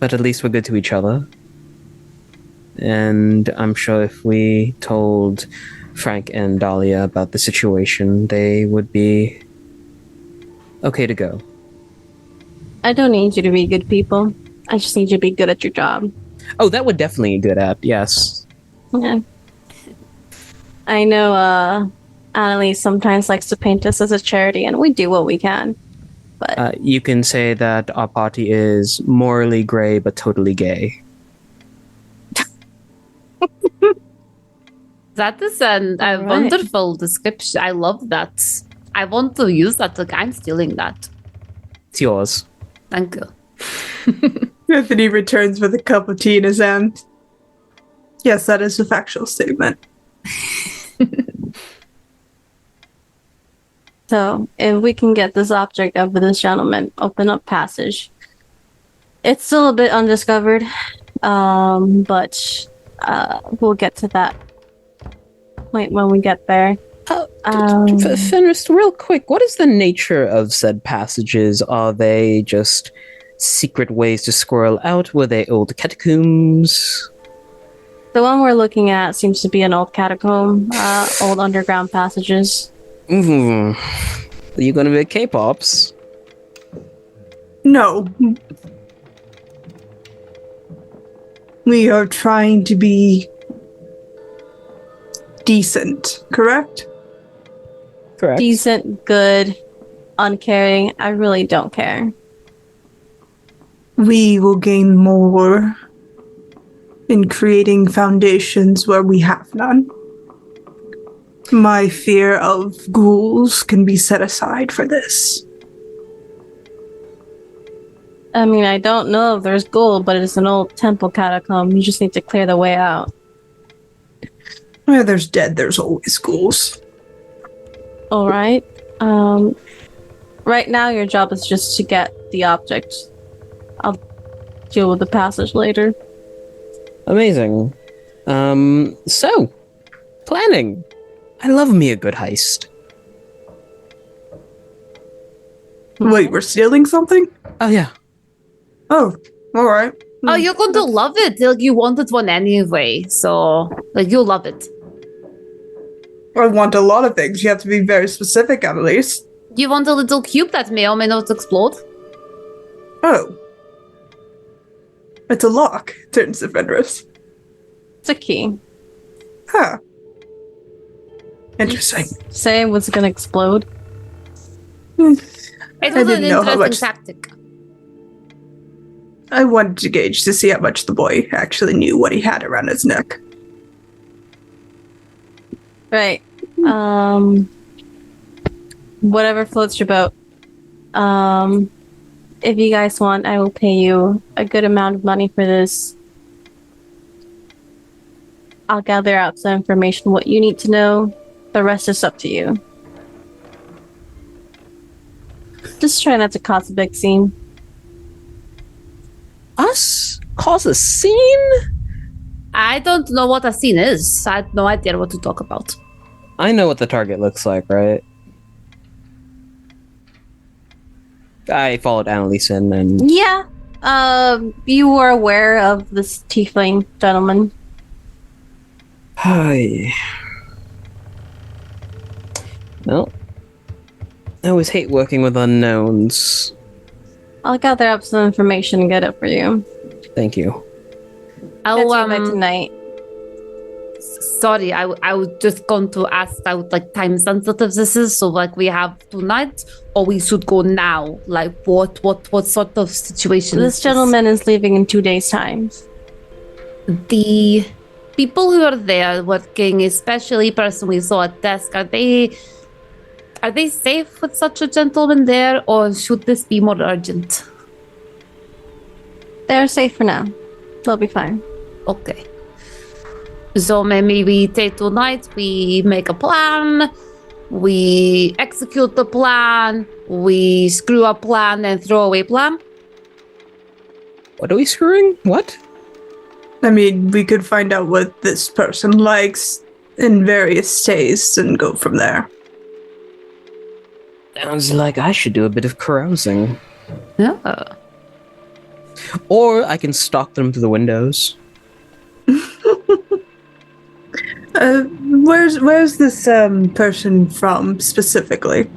but at least we're good to each other. And I'm sure if we told Frank and Dahlia about the situation, they would be okay to go. I don't need you to be good people. I just need you to be good at your job. Oh, that would definitely be good at, yes. Yeah. I know Annelisse sometimes likes to paint us as a charity, and we do what we can. But You can say that our party is morally gray but totally gay. That is a Right. wonderful description. I love that. I want to use that. I'm stealing that. It's yours. Thank you. Anthony returns with a cup of tea in his hand. Yes, that is a factual statement. so if we can get this object up with this gentleman, open up passage. It's still a bit undiscovered, but we'll get to that point when we get there. Fenris, real quick, what is the nature of said passages? Are they just secret ways to squirrel out? Were they old catacombs? The one we're looking at seems to be an old catacomb, old underground passages. Are you gonna be a K-pops? No. We are trying to be decent, correct? Correct. Decent, good, uncaring. I really don't care. We will gain more in creating foundations where we have none. My fear of ghouls can be set aside for this. I mean, I don't know if there's gold, but it's an old temple catacomb. You just need to clear the way out. Where there's dead, there's always ghouls. All right. Right now, your job is just to get the object. I'll deal with the passage later. Amazing. So, planning. I love me a good heist. Wait, we're stealing something? Oh, yeah. Oh, alright. Oh, you're going to love it. Like, you wanted one anyway, so like you'll love it. I want a lot of things. You have to be very specific, Annelisse. You want a little cube that may or may not explode? Oh. It's a lock, turns to Fenris. It's a key. Huh. Interesting. Say it was gonna explode. It was I an didn't know how interesting much- tactic. I wanted to gauge to see how much the boy actually knew what he had around his neck. Right. Whatever floats your boat. If you guys want, I will pay you a good amount of money for this. I'll gather out some information, what you need to know. The rest is up to you. Just try not to cause a big scene. Us? Cause a scene? I don't know what a scene is. I have no idea what to talk about. I know what the target looks like, right? I followed Annelisse in and... Yeah. You were aware of this tiefling gentleman. Hi. Well, I always hate working with unknowns. I'll gather up some information and get it for you. Thank you. That's Oh, by tonight. sorry, I was just going to ask how like time sensitive this is. So like we have tonight, or we should go now. Like what sort of situation? This is gentleman is leaving in 2 days' time. The people who are there working, especially person we saw at desk, are they safe with such a gentleman there, or should this be more urgent? They're safe for now. They'll be fine. Okay. So maybe we take tonight, we make a plan, we execute the plan, we screw up plan and throw away plan. What are we screwing? What? I mean, we could find out what this person likes in various tastes and go from there. Sounds like I should do a bit of carousing. Yeah. Or I can stalk them through the windows. Where's this person from specifically?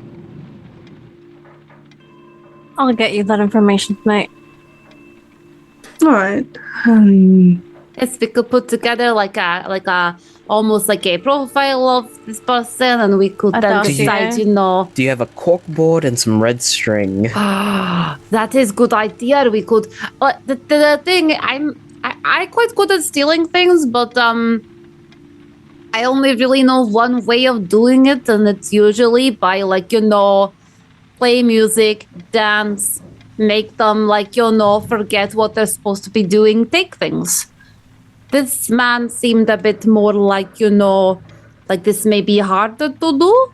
I'll get you that information tonight. All right. Yes, we could put together like a almost like a profile of this person, and we could A then dossier. decide, you know. Do you have a cork board and some red string? That is good idea. We could. The thing, I quite good at stealing things, but I only really know one way of doing it, and it's usually by like, you know, play music, dance, make them like, you know, forget what they're supposed to be doing, take things. This man seemed a bit more like, you know, like this may be harder to do.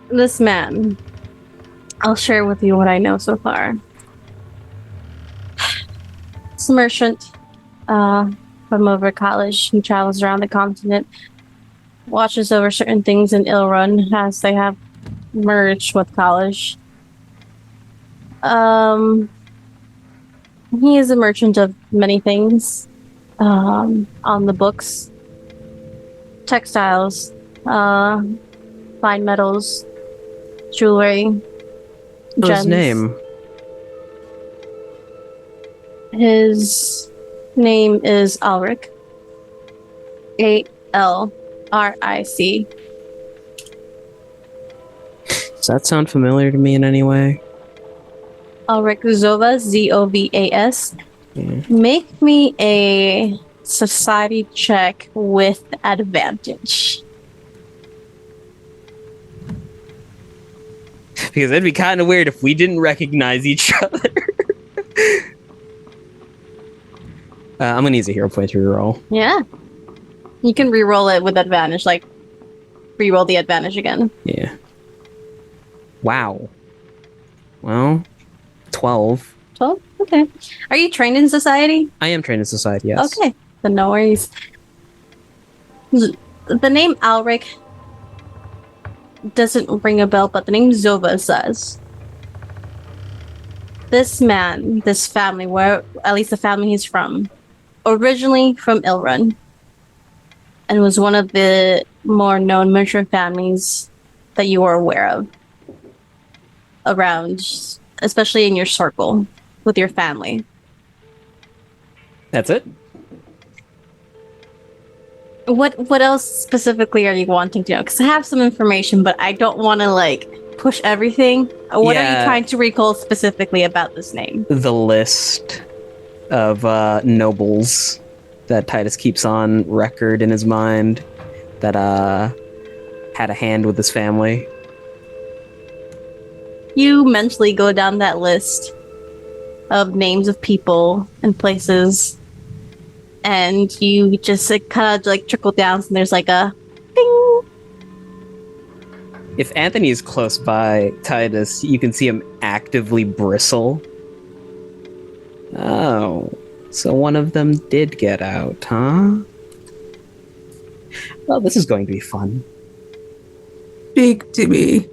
This man, I'll share with you what I know so far. He's a merchant from over college. He travels around the continent, watches over certain things in Ilrun as they have merged with college. He is a merchant of many things. On the books, textiles, fine metals, jewelry, What's gems. his name? His name is Alric. A-L-R-I-C. Does that sound familiar to me in any way? Alric Zovas, Z-O-V-A-S. Yeah. Make me a society check with advantage. Because it'd be kind of weird if we didn't recognize each other. I'm gonna use a hero point to reroll. Yeah. You can reroll it with advantage, like reroll the advantage again. Yeah. Wow. Well, 12. 12? Okay. Are you trained in society? I am trained in society, yes. Okay. Then no worries. The name Alric doesn't ring a bell, but the name Zova does. This man, this family, where at least the family he's from, originally from Ilrun, and was one of the more known mature families that you are aware of around, especially in your circle with your family. That's it? What else specifically are you wanting to know? Because I have some information, but I don't want to like push everything. What are you trying to recall specifically about this name? The list of nobles that Titus keeps on record in his mind that had a hand with his family. You mentally go down that list of names of people and places, and you just kind of like trickle down, and there's like a ding. If Anthony is close by Titus, you can see him actively bristle. Oh, so one of them did get out, huh? Well, this is going to be fun. Speak to me.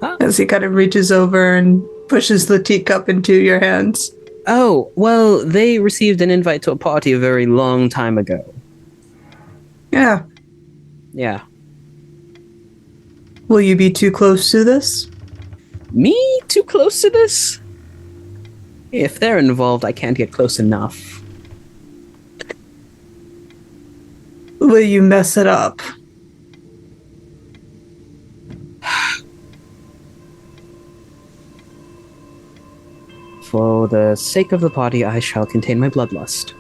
Huh? As he kind of reaches over and pushes the teacup into your hands. Oh, well, they received an invite to a party a very long time ago. Yeah. Yeah. Will you be too close to this? Me? Too close to this? If they're involved, I can't get close enough. Will you mess it up? For the sake of the party, I shall contain my bloodlust.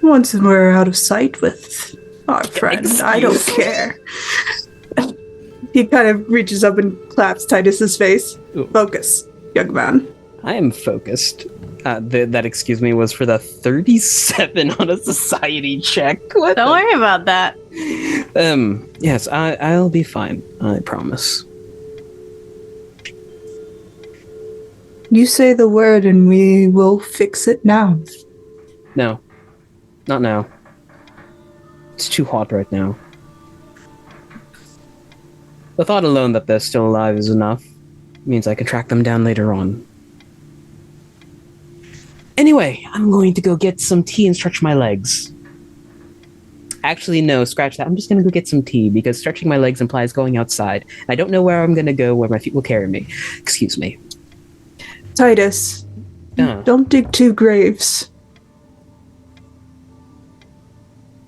Once we're out of sight with our friend, I don't care. He kind of reaches up and claps Titus's face. Ooh. Focus, young man. I am focused. That excuse me was for the 37 on a society check. What Don't worry about that. Yes, I'll be fine. I promise. You say the word and we will fix it now. No. Not now. It's too hot right now. The thought alone that they're still alive is enough. Means I can track them down later on. Anyway, I'm going to go get some tea and stretch my legs. Actually, no, scratch that. I'm just going to go get some tea because stretching my legs implies going outside. I don't know where I'm going to go, where my feet will carry me. Excuse me. Titus, don't dig two graves.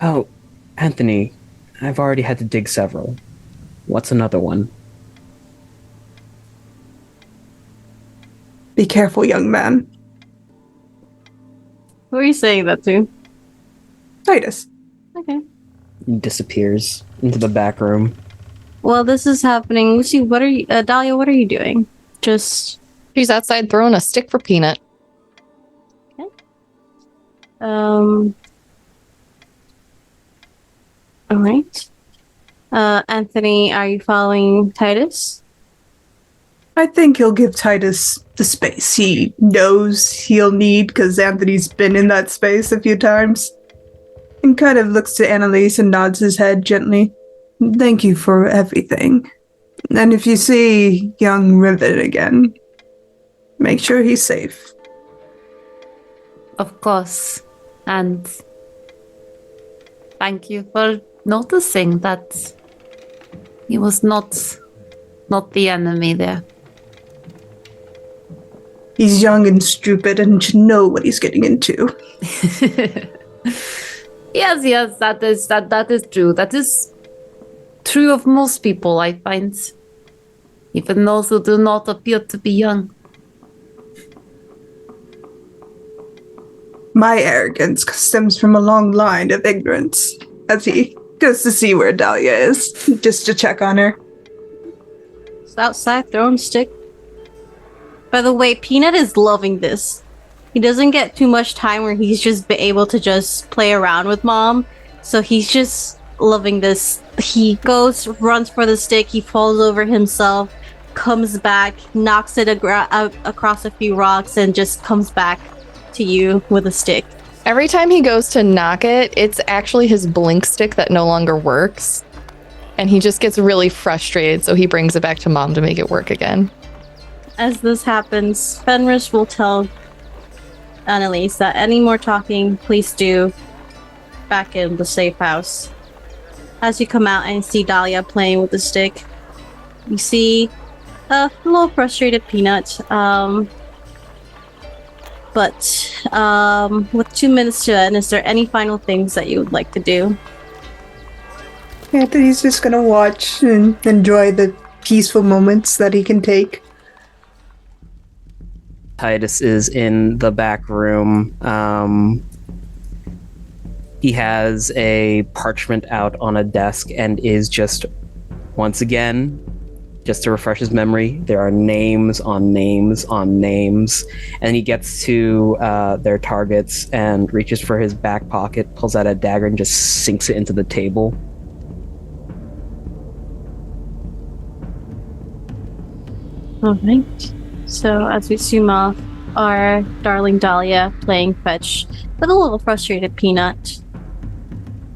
Oh, Anthony, I've already had to dig several. What's another one? Be careful, young man. Who are you saying that to? Titus. Okay. He disappears into the back room. Well, this is happening. Lucy, what are you, Dahlia? What are you doing? Just She's outside throwing a stick for Peanut. all right. Anthony, are you following Titus? I think he'll give Titus the space he knows he'll need because Anthony's been in that space a few times. And kind of looks to Annelisse and nods his head gently. Thank you for everything. And if you see young Rivet again, make sure he's safe. Of course. And thank you for noticing that he was not the enemy there. He's young and stupid and should know what he's getting into. Yes, that is true. That is true of most people, I find. Even those who do not appear to be young. My arrogance stems from a long line of ignorance, as he goes to see where Dahlia is, just to check on her. outside throwing a stick. By the way, Peanut is loving this. He doesn't get too much time where he's just able to just play around with Mom. So he's just loving this. He goes, runs for the stick, he falls over himself, comes back, knocks it across a few rocks, and just comes back to you with a stick. Every time he goes to knock it, it's actually his blink stick that no longer works. And he just gets really frustrated, so he brings it back to Mom to make it work again. As this happens, Fenris will tell Annelisse that any more talking, please do back in the safe house. As you come out and see Dahlia playing with the stick, you see a little frustrated Peanut. But with 2 minutes to end, is there any final things that you would like to do? Anthony's just gonna watch and enjoy the peaceful moments that he can take. Titus is in the back room. He has a parchment out on a desk and is just, once again, just to refresh his memory, there are names on names on names. And he gets to their targets and reaches for his back pocket, pulls out a dagger, and just sinks it into the table. Alright. So as we zoom off, our darling Dahlia playing fetch with a little frustrated Peanut.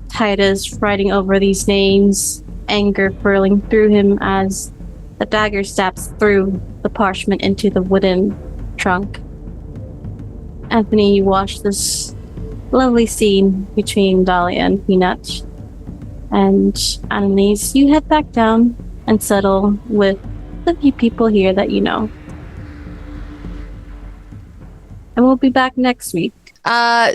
Titus writing over these names, anger furling through him as the dagger stabs through the parchment into the wooden trunk. Anthony, you watch this lovely scene between Dahlia and Peanut. And Annelisse, you head back down and settle with the few people here that you know. And we'll be back next week.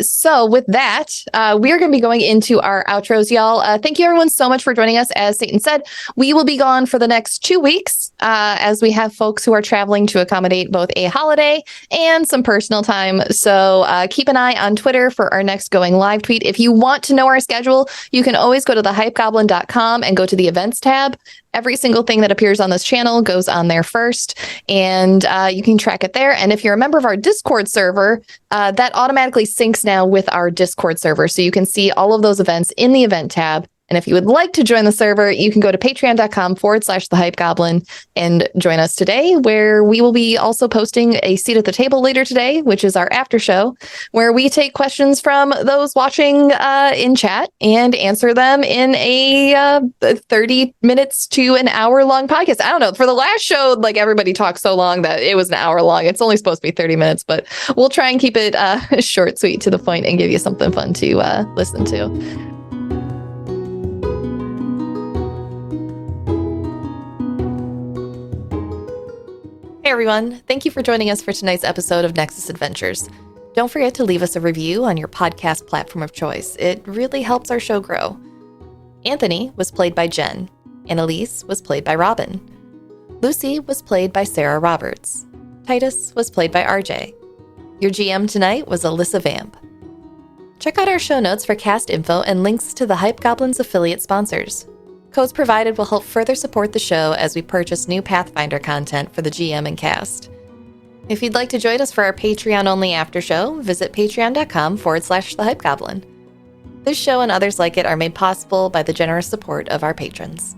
So with that, we are going to be going into our outros, y'all. Thank you everyone so much for joining us. As Satan said, we will be gone for the next 2 weeks, as we have folks who are traveling to accommodate both a holiday and some personal time. So keep an eye on Twitter for our next going live tweet. If you want to know our schedule, you can always go to thehypegoblin.com and go to the events tab. Every single thing that appears on this channel goes on there first, and you can track it there. And if you're a member of our Discord server, that automatically syncs now with our Discord server. So you can see all of those events in the event tab. And if you would like to join the server, you can go to patreon.com/thehypegoblin and join us today, where we will be also posting a seat at the table later today, which is our after show, where we take questions from those watching in chat and answer them in a 30 minutes to an hour long podcast. I don't know. For the last show, like everybody talked so long that it was an hour long. It's only supposed to be 30 minutes, but we'll try and keep it short, sweet, to the point, and give you something fun to listen to. Hey everyone, thank you for joining us for tonight's episode of Nexus Adventures. Don't forget to leave us a review on your podcast platform of choice. It really helps our show grow. Anthony was played by Jen. Annelisse was played by Robyn. Lucy was played by Sarah Roberts. Titus was played by RJ. Your GM tonight was Alyssa Vamp. Check out our show notes for cast info and links to the Hype Goblins affiliate sponsors. Codes provided will help further support the show as we purchase new Pathfinder content for the GM and cast. If you'd like to join us for our Patreon-only after show, visit patreon.com/thehypegoblin. This show and others like it are made possible by the generous support of our patrons.